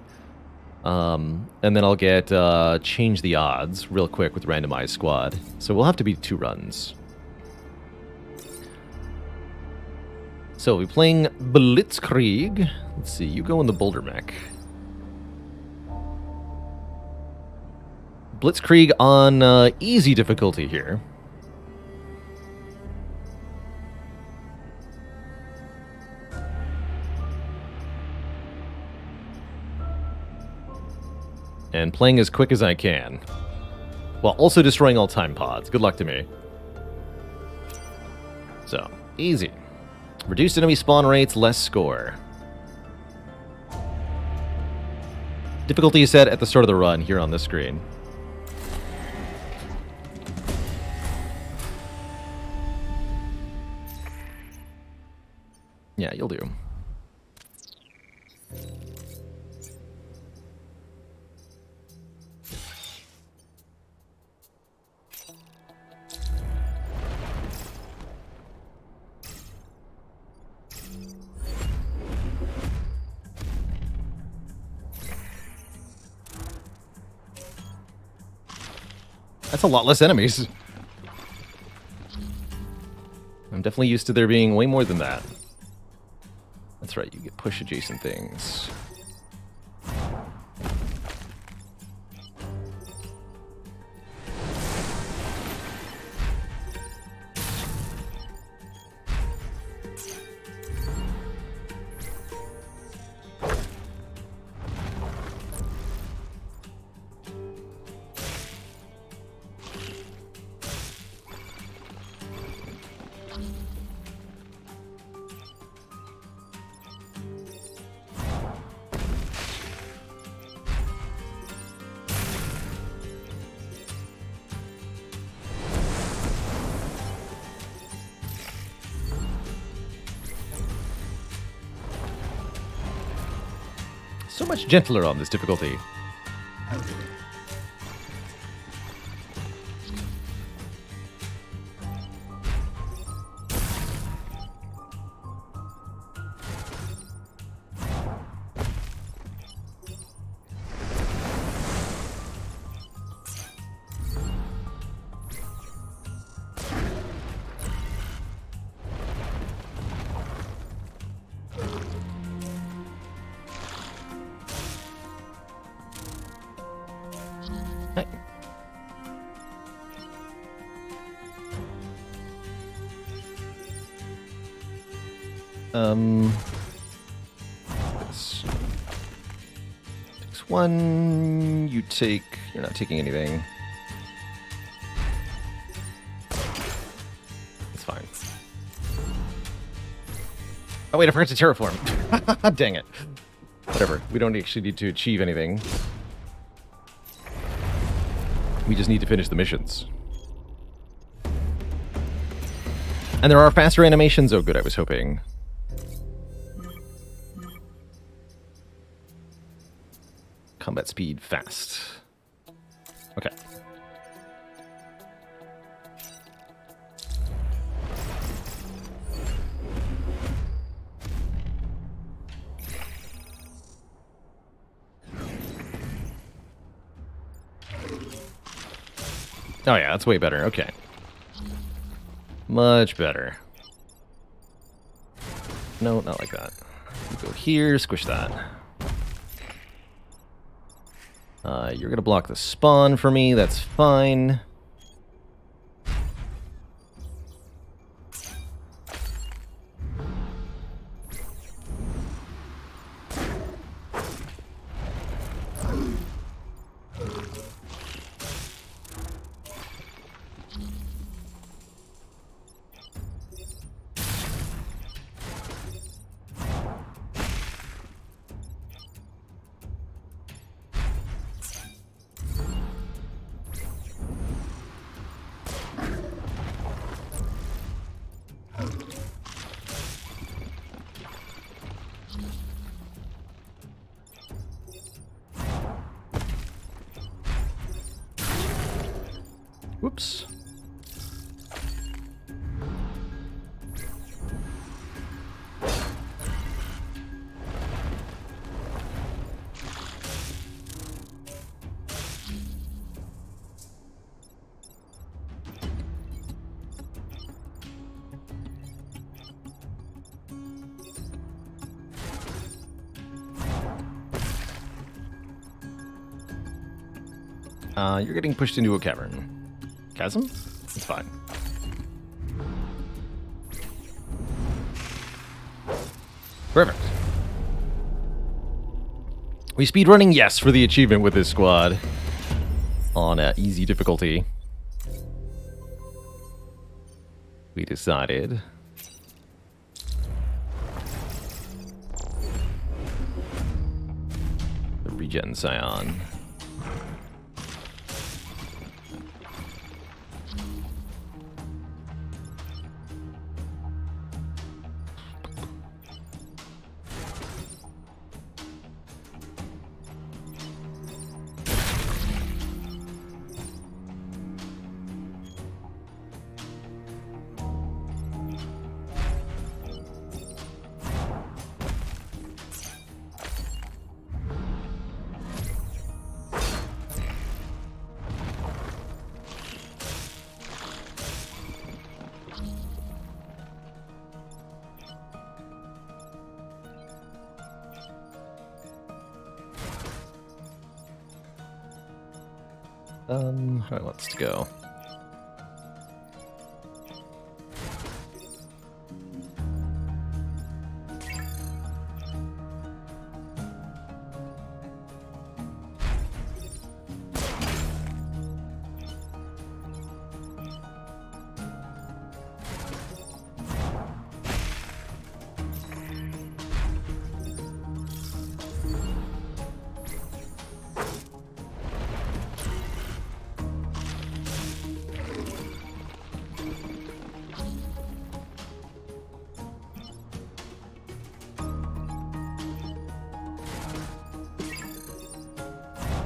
And then I'll get change the odds real quick with Randomized Squad. So we'll have to be 2 runs. So we'll be playing Blitzkrieg. Let's see, you go in the Boulder Mech. Blitzkrieg on easy difficulty here. And playing as quick as I can. While also destroying all time pods. Good luck to me. So, easy. Reduced enemy spawn rates, less score. Difficulty is set at the start of the run here on this screen. Yeah, you'll do. That's a lot less enemies. I'm definitely used to there being way more than that. That's right, you get push adjacent things. So much gentler on this difficulty. This takes one. You take. You're not taking anything. It's fine. Oh wait, I forgot to terraform. Dang it. Whatever. We don't actually need to achieve anything. We just need to finish the missions. And there are faster animations. Oh, good. I was hoping. Combat speed fast. Okay. Oh yeah, that's way better. Okay. Much better. No, not like that. You go here, squish that. You're gonna block the spawn for me, that's fine. Whoops. You're getting pushed into a cavern. Chasm? It's fine. Perfect. We speedrunning? Yes, for the achievement with this squad. On easy difficulty. We decided. The regen scion. How do I want this to go?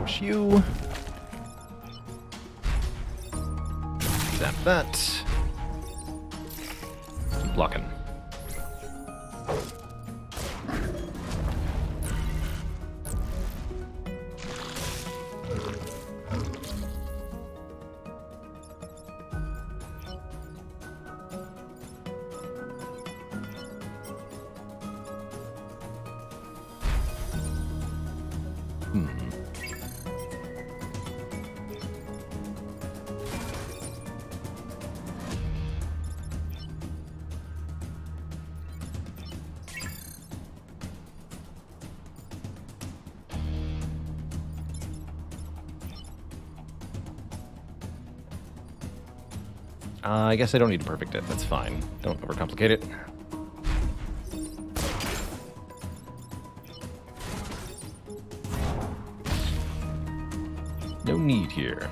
Push you. Zap that. Keep blocking. I guess I don't need to perfect it. That's fine. Don't overcomplicate it. No need here.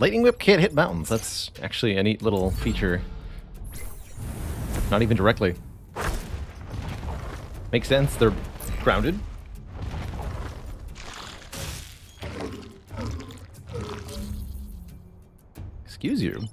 Lightning Whip can't hit mountains. That's actually a neat little feature. Not even directly. Makes sense. They're grounded. Excuse you.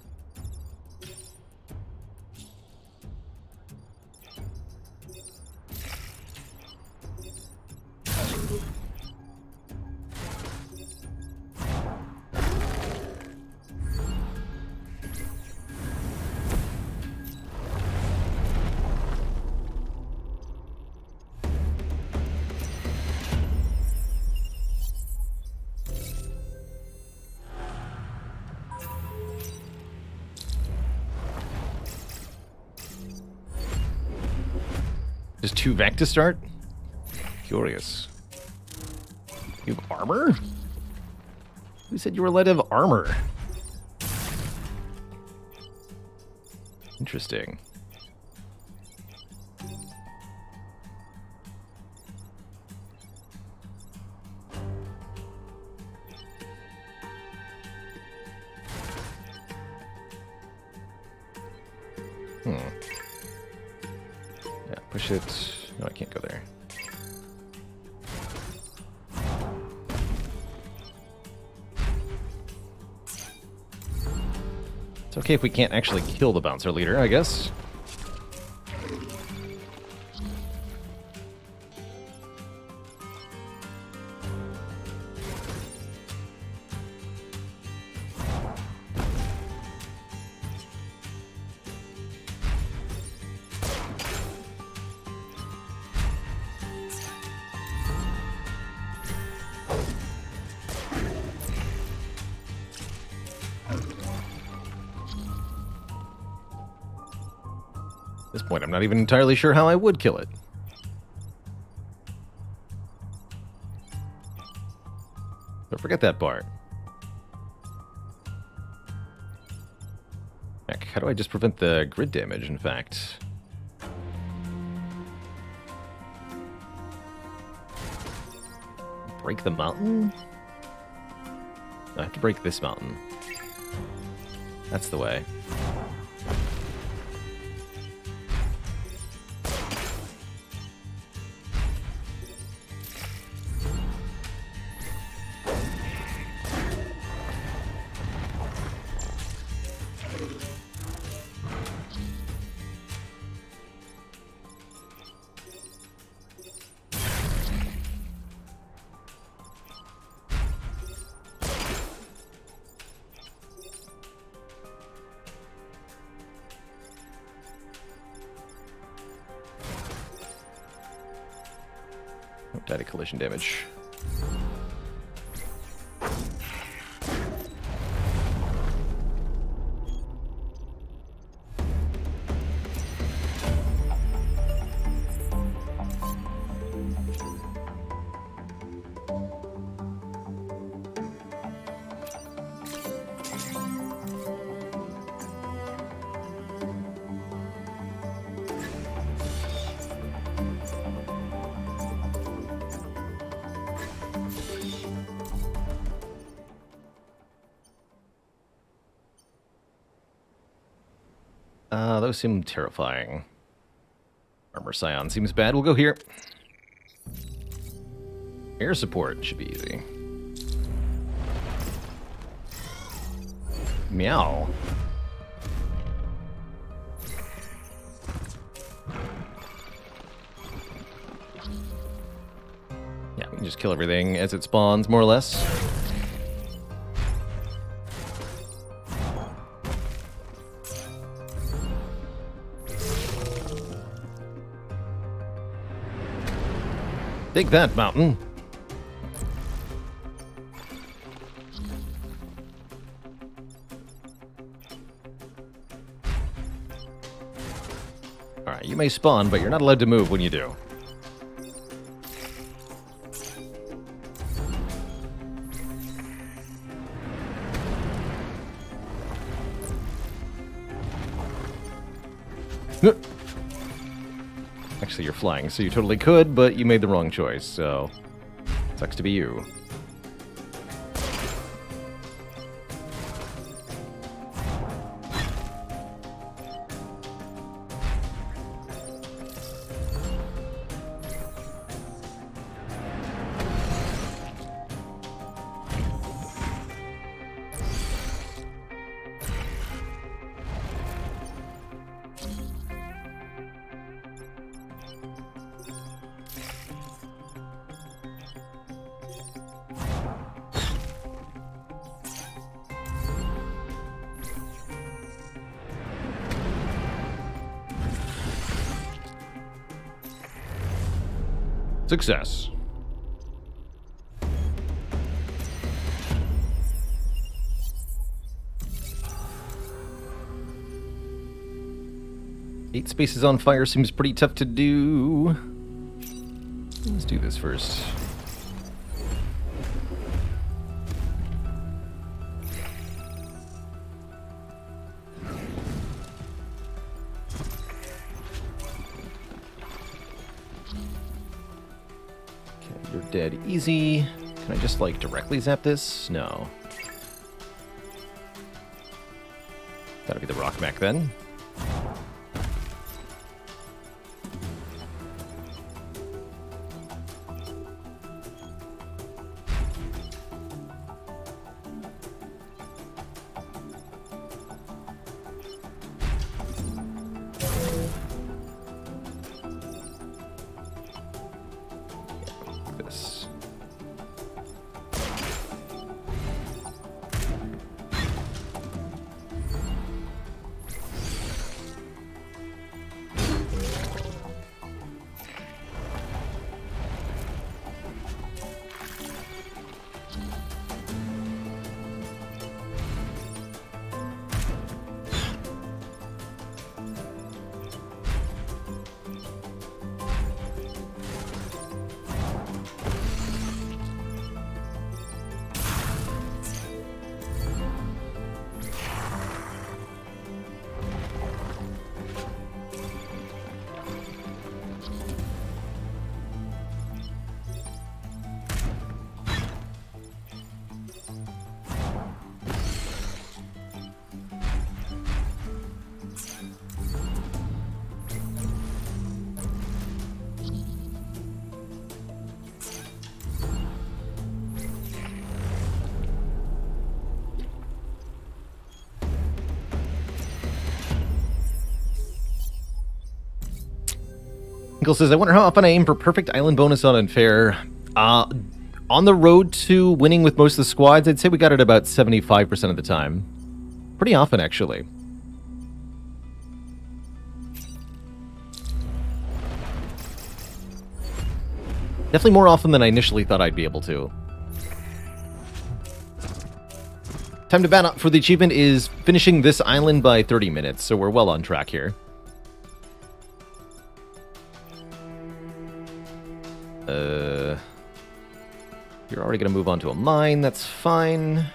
Just 2 Vec to start? Curious. You have armor? Who said you were allowed to have armor? Interesting. Yeah, push it. No, I can't go there. It's okay if we can't actually kill the bouncer leader, I guess. At this point, I'm not even entirely sure how I would kill it. But forget that part. Heck, how do I just prevent the grid damage, in fact? Break the mountain? I have to break this mountain. That's the way. Oh, died of collision damage. Those seem terrifying. Armor Scion seems bad. We'll go here. Air support should be easy. Meow. Yeah, we can just kill everything as it spawns, more or less. Take that, mountain. Alright, you may spawn, but you're not allowed to move when you do. Actually, you're flying, so you totally could, but you made the wrong choice, so sucks to be you. Success. Eight spaces on fire seems pretty tough to do. Let's do this first. You're dead easy. Can I just, like, directly zap this? No. Gotta be the rock mech then. Hinkle says, I wonder how often I aim for perfect island bonus on Unfair. On the road to winning with most of the squads, I'd say we got it about 75% of the time. Pretty often, actually. Definitely more often than I initially thought I'd be able to. Time to ban up for the achievement is finishing this island by 30 minutes, so we're well on track here. You're already going to move on to a mine, that's fine.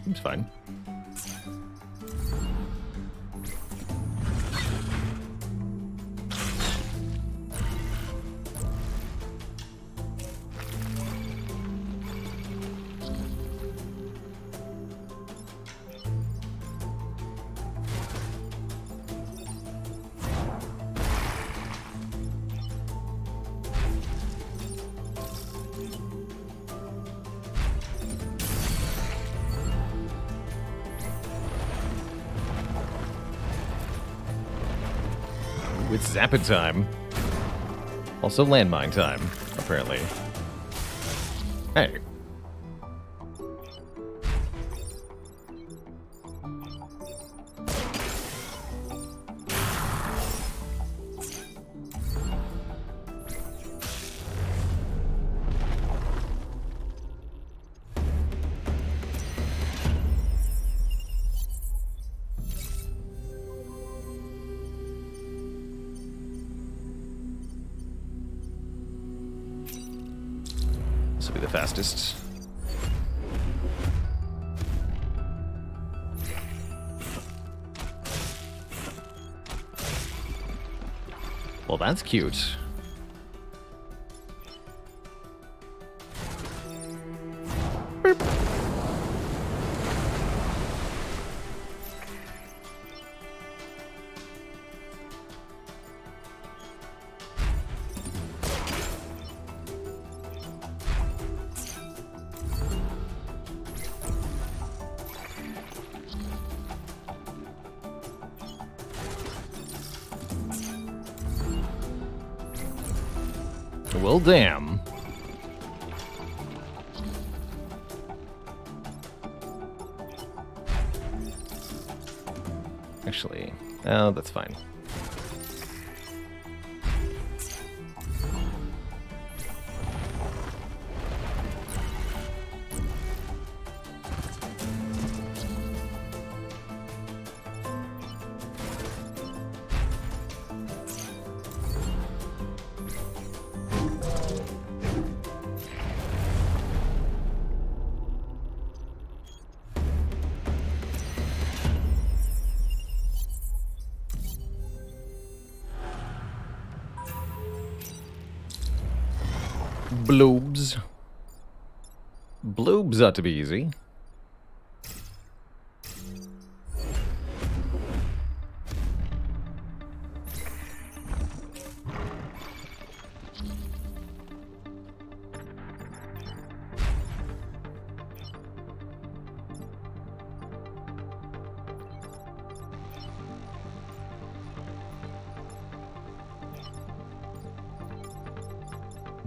Seems fine. It's Zappin' time. Also landmine time, apparently. Hey. This will be the fastest. Well, that's cute. Boop. Well, damn. Actually, oh, that's fine. Bloobs. Bloobs ought to be easy.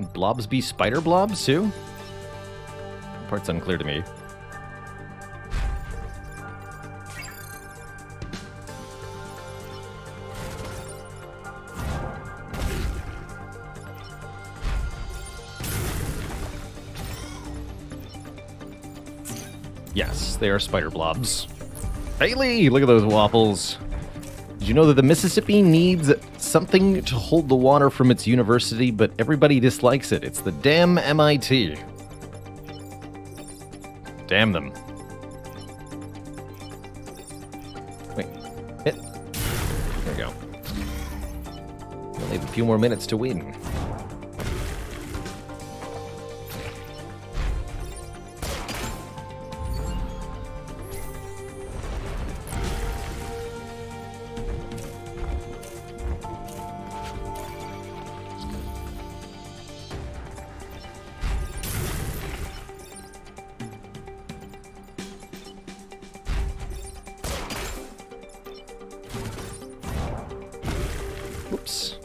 Blobs be spider blobs, too? Part's unclear to me. Yes, they are spider blobs. Haley, look at those waffles. Did you know that the Mississippi needs something to hold the water from its university, but everybody dislikes it? It's the damn MIT. Damn them. Wait. Hit. There we go. We only have a few more minutes to win. Oops.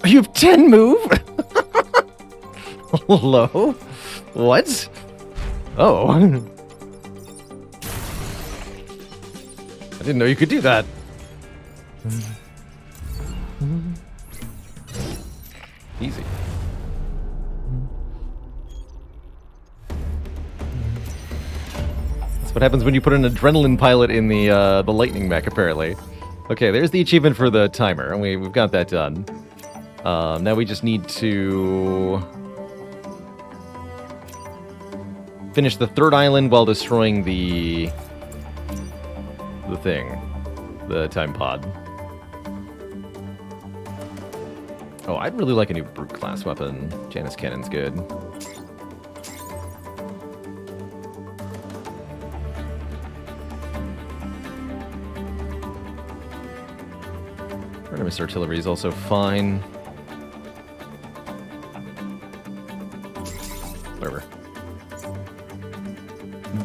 You have 10 move? Hello? What? Oh. I didn't know you could do that. Easy. That's what happens when you put an adrenaline pilot in the lightning mech, apparently. Okay, there's the achievement for the timer, and we've got that done. Now we just need to finish the third island while destroying the thing, the time pod. Oh, I'd really like a new brute class weapon. Janus Cannon's good. Artemis Artillery is also fine. Whatever.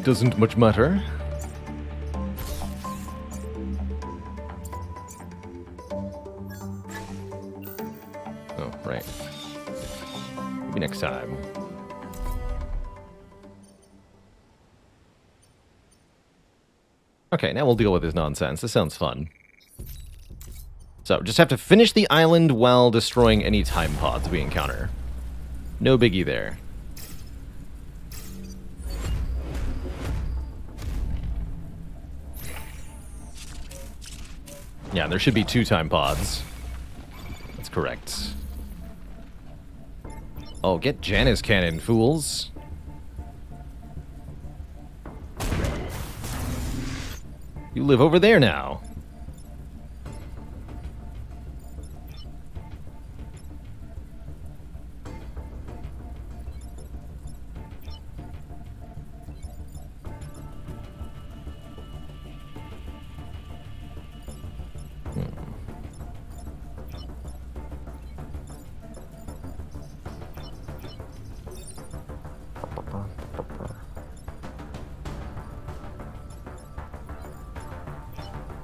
Doesn't much matter. Oh, right. Maybe next time. Okay, now we'll deal with this nonsense. This sounds fun. So, just have to finish the island while destroying any time pods we encounter. No biggie there. Yeah, there should be 2 time pods. That's correct. Oh, get Janus Cannon, fools. You live over there now.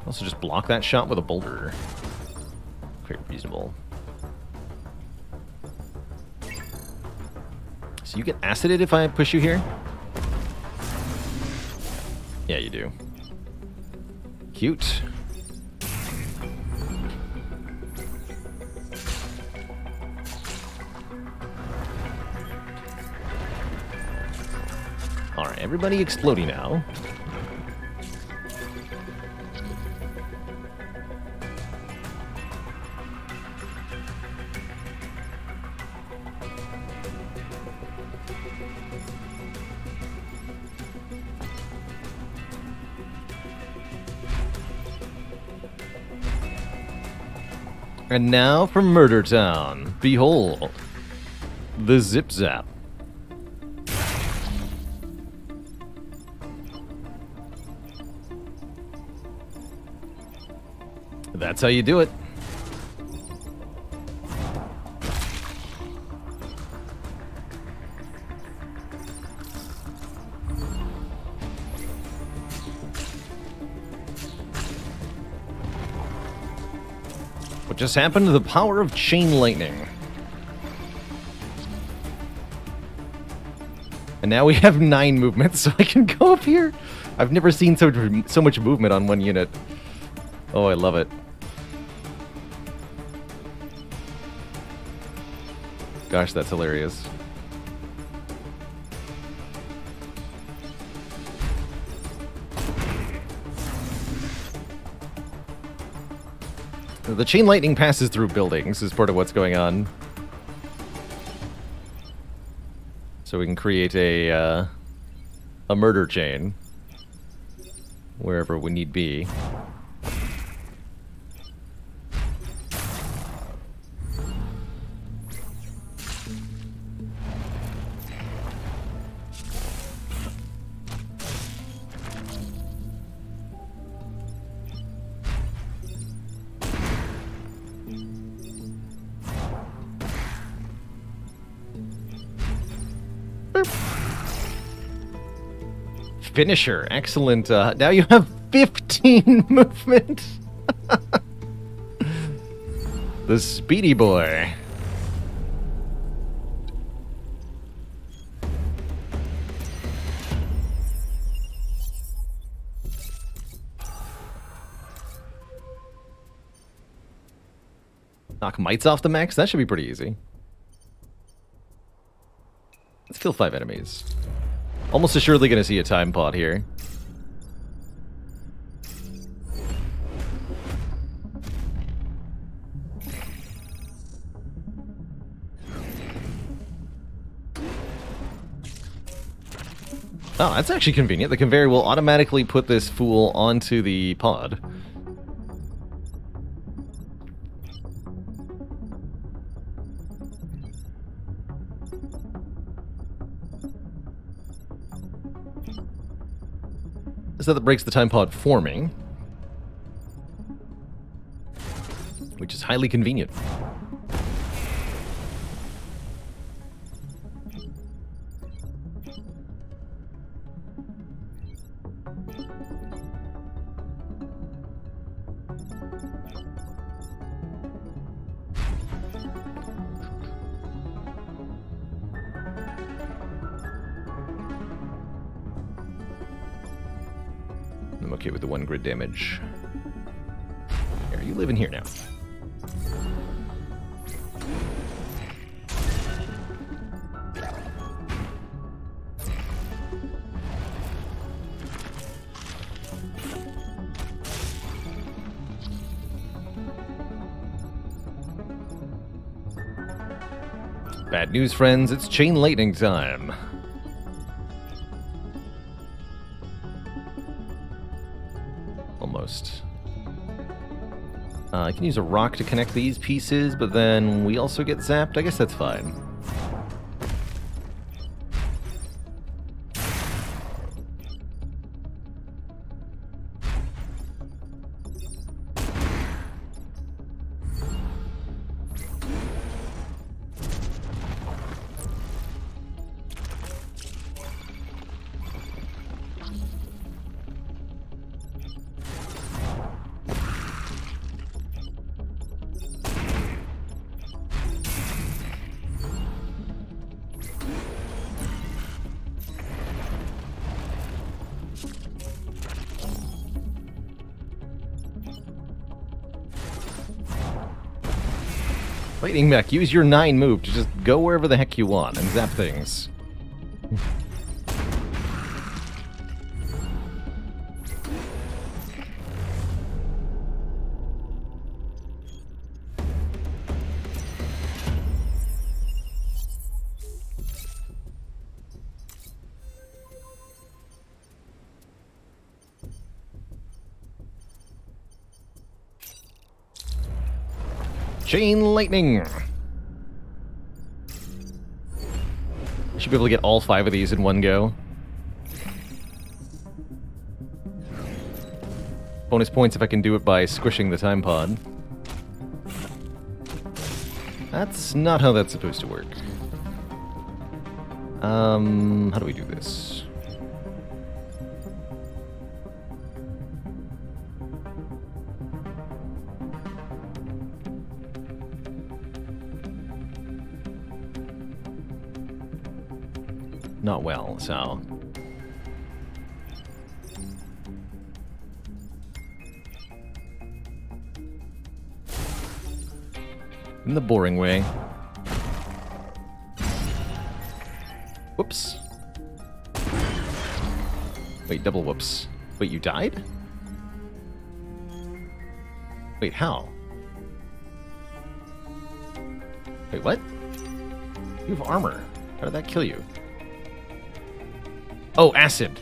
Also just block that shot with a boulder. Quite reasonable. So you get acided if I push you here? Yeah, you do. Cute. Alright, everybody exploding now. And now for Murder Town. Behold, the Zip Zap. That's how you do it. What just happened to the power of chain lightning? And now we have 9 movements, so I can go up here. I've never seen so much movement on one unit. Oh, I love it. Gosh, that's hilarious. The chain lightning passes through buildings is part of what's going on. So we can create a murder chain wherever we need be. Finisher, excellent. Now you have 15 movement. The speedy boy. Knock mites off the max? That should be pretty easy. Let's kill 5 enemies. Almost assuredly going to see a time pod here. Oh, that's actually convenient. The conveyor will automatically put this fool onto the pod. So that breaks the time pod forming, which is highly convenient. I'm okay with the 1 grid damage. Here, you live in here now. Bad news, friends. It's chain lightning time. Almost. I can use a rock to connect these pieces, but then we also get zapped. I guess that's fine. Lightning Mech, use your 9 move to just go wherever the heck you want and zap things. Chain lightning! Should be able to get all 5 of these in one go. Bonus points if I can do it by squishing the time pod. That's not how that's supposed to work. How do we do this? Not well, so... in the boring way. Whoops. Wait, double whoops. Wait, you died? Wait, how? Wait, what? You have armor. How did that kill you? Oh, acid.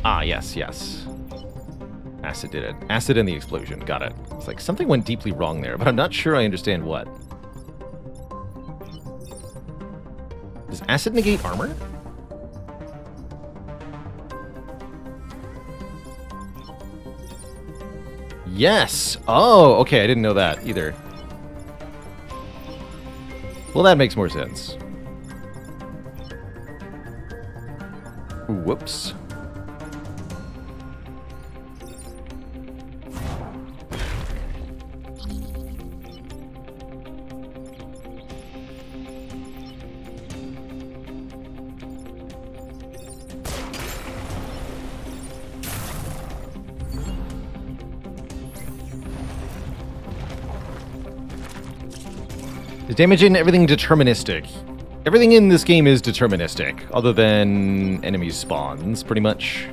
Ah, yes, yes. Acid did it. Acid and the explosion. Got it. It's like something went deeply wrong there, but I'm not sure I understand what. Does acid negate armor? Yes! Oh, okay, I didn't know that either. Well, that makes more sense. Whoops. Is damage in everything deterministic? Everything in this game is deterministic, other than enemy spawns, pretty much.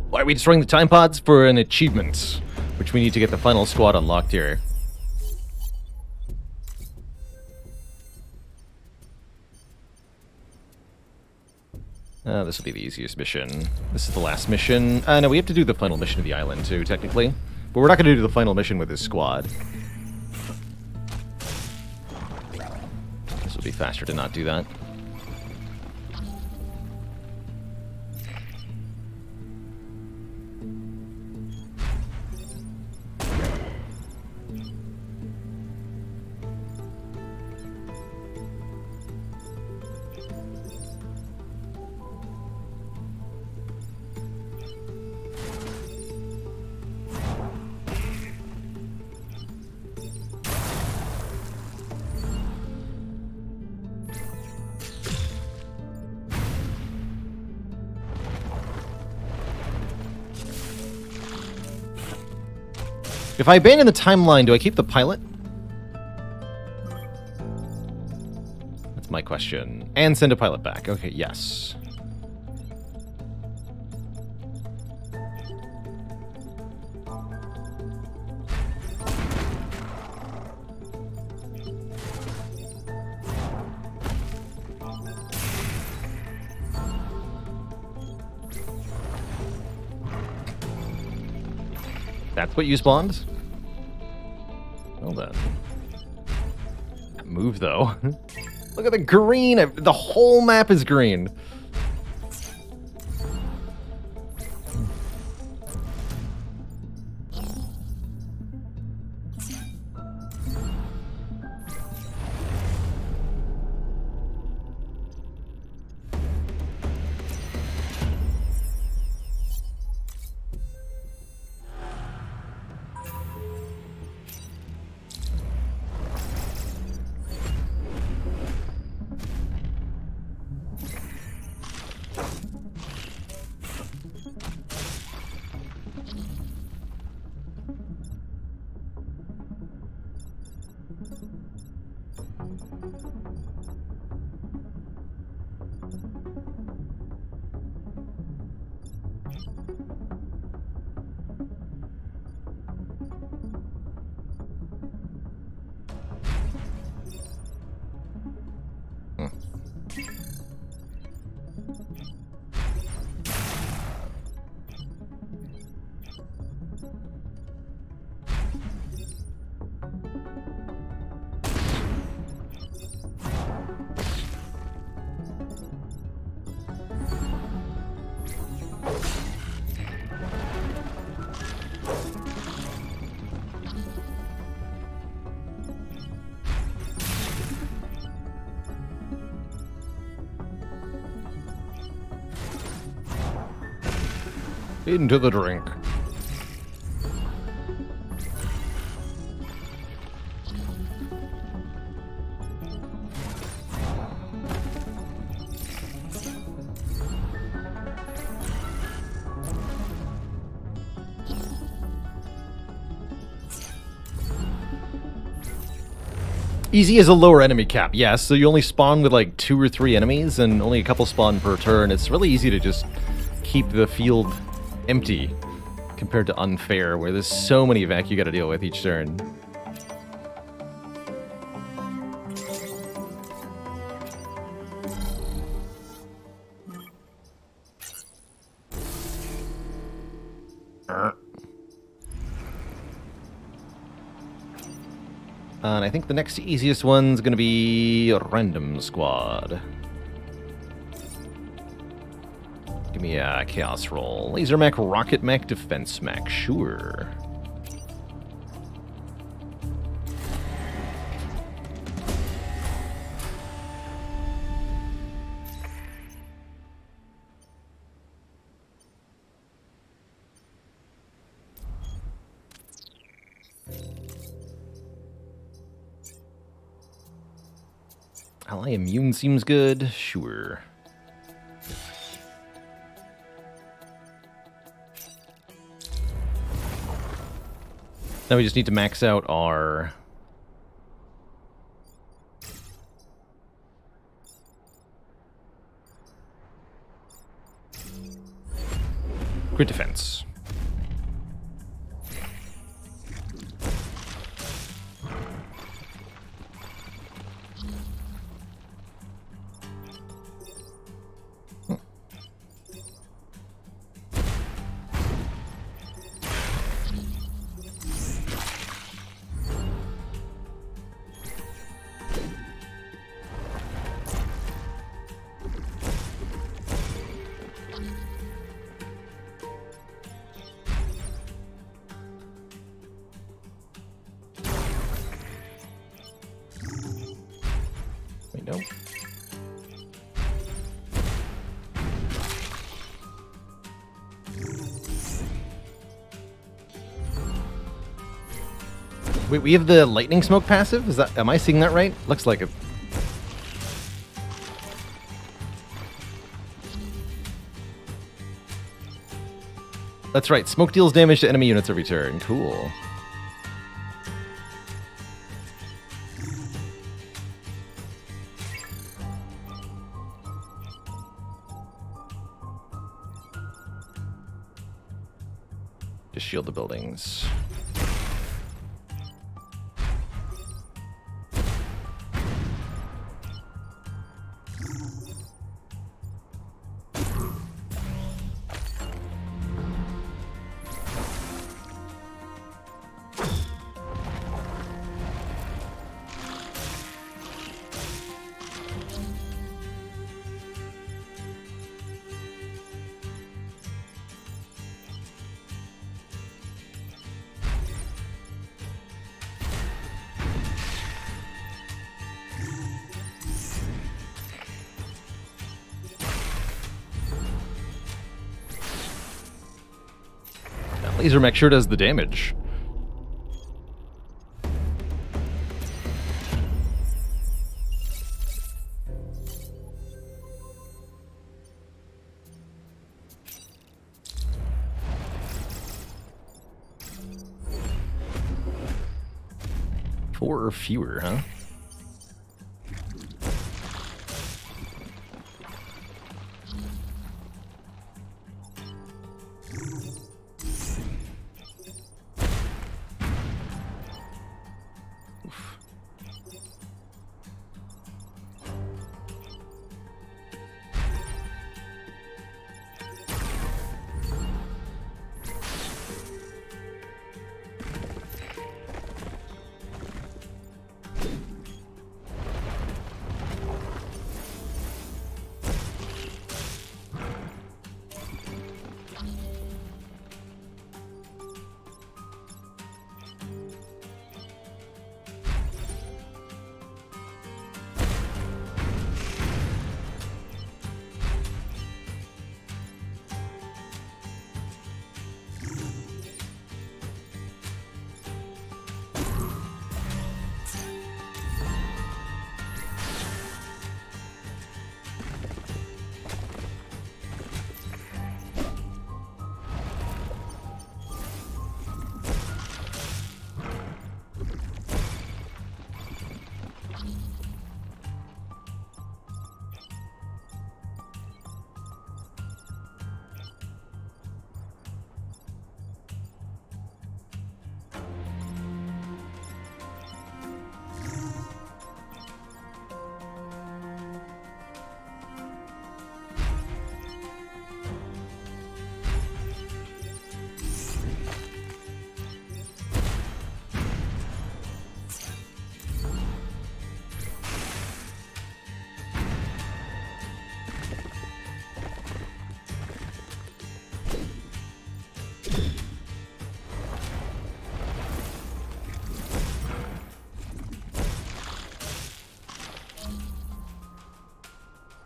Why are we destroying the time pods? For an achievement, which we need to get the final squad unlocked here. This will be the easiest mission. This is the last mission. No, we have to do the final mission of the island too, technically. But we're not going to do the final mission with this squad. This will be faster to not do that. If I abandon the timeline, do I keep the pilot? That's my question. And send a pilot back. Okay, yes. That's what you spawned? Well then. That move, though. Look at the green! The whole map is green. Into the drink. Easy is a lower enemy cap, yes, so you only spawn with like 2 or 3 enemies and only a couple spawn per turn. It's really easy to just keep the field empty compared to unfair, where there's so many vac you gotta deal with each turn. And I think the next easiest one's gonna be Random Squad. Give me a Chaos Roll. Laser Mech, Rocket Mech, Defense Mech, sure. Ally Immune seems good, sure. Now we just need to max out our... crit defense. Nope. Wait, we have the lightning smoke passive? Is that, am I seeing that right? Looks like it. That's right, smoke deals damage to enemy units every turn. Cool. Just shield the buildings. Laser Mech sure does the damage. Four or fewer, huh?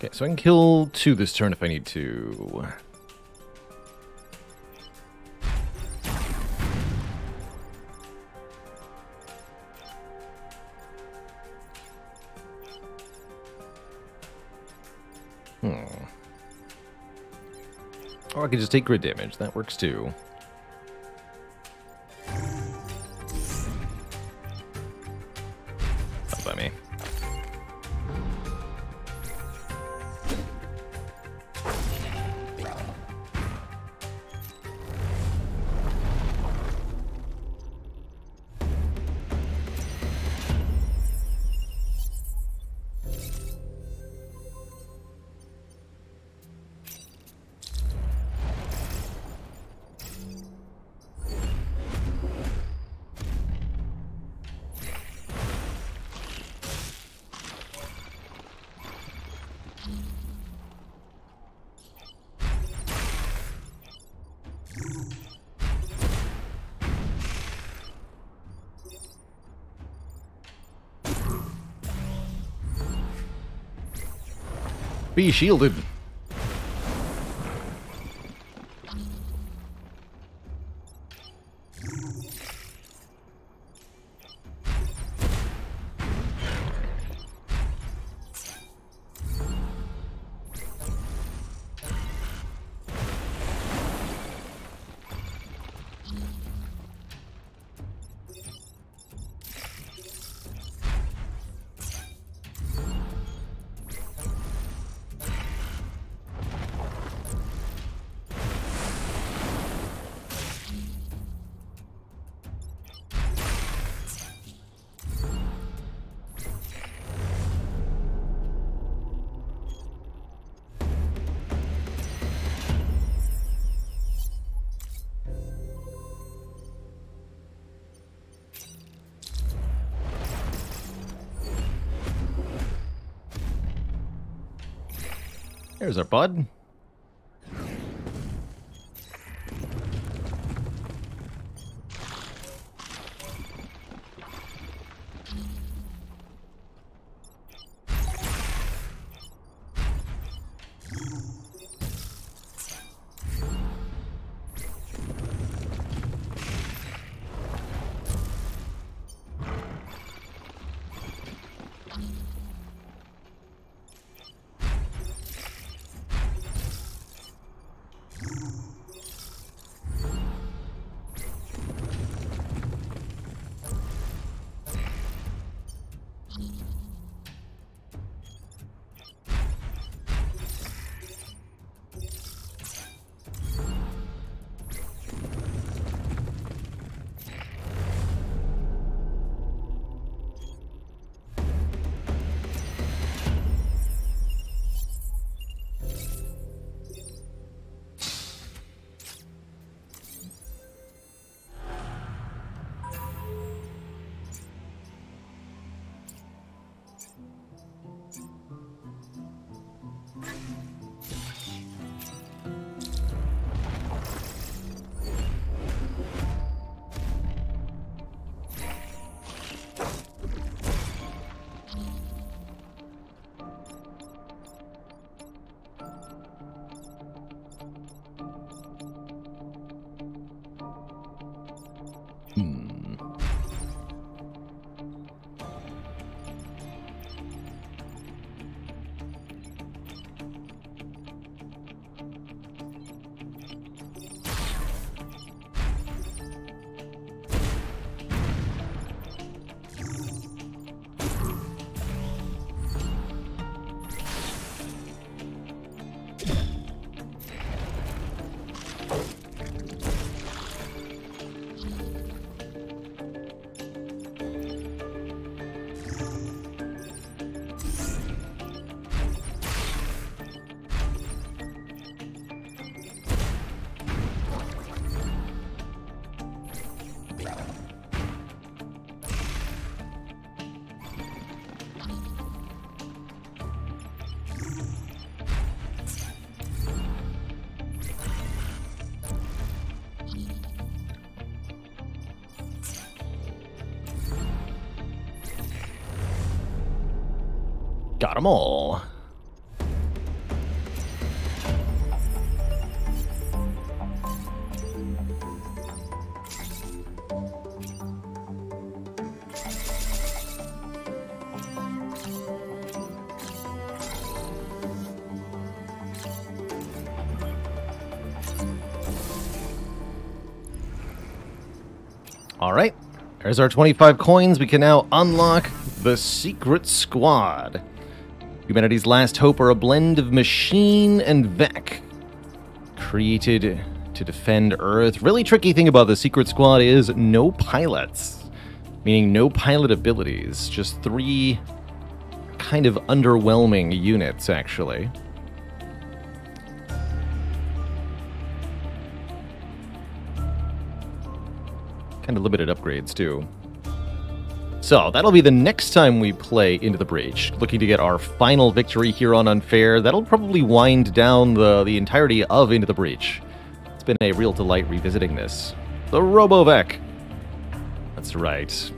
Okay, so I can kill 2 this turn if I need to. Or I could just take grid damage. That works too. Not by me. Be shielded. There's our bud. Got them all. Alright, there's our 25 coins. We can now unlock the Secret Squad. Humanity's last hope are a blend of machine and Vec, created to defend Earth. Really tricky thing about the Secret Squad is no pilots, meaning no pilot abilities. Just 3 kind of underwhelming units, actually. Kind of limited upgrades, too. So, that'll be the next time we play Into the Breach, looking to get our final victory here on Unfair. That'll probably wind down the entirety of Into the Breach. It's been a real delight revisiting this. The RoboVec. That's right.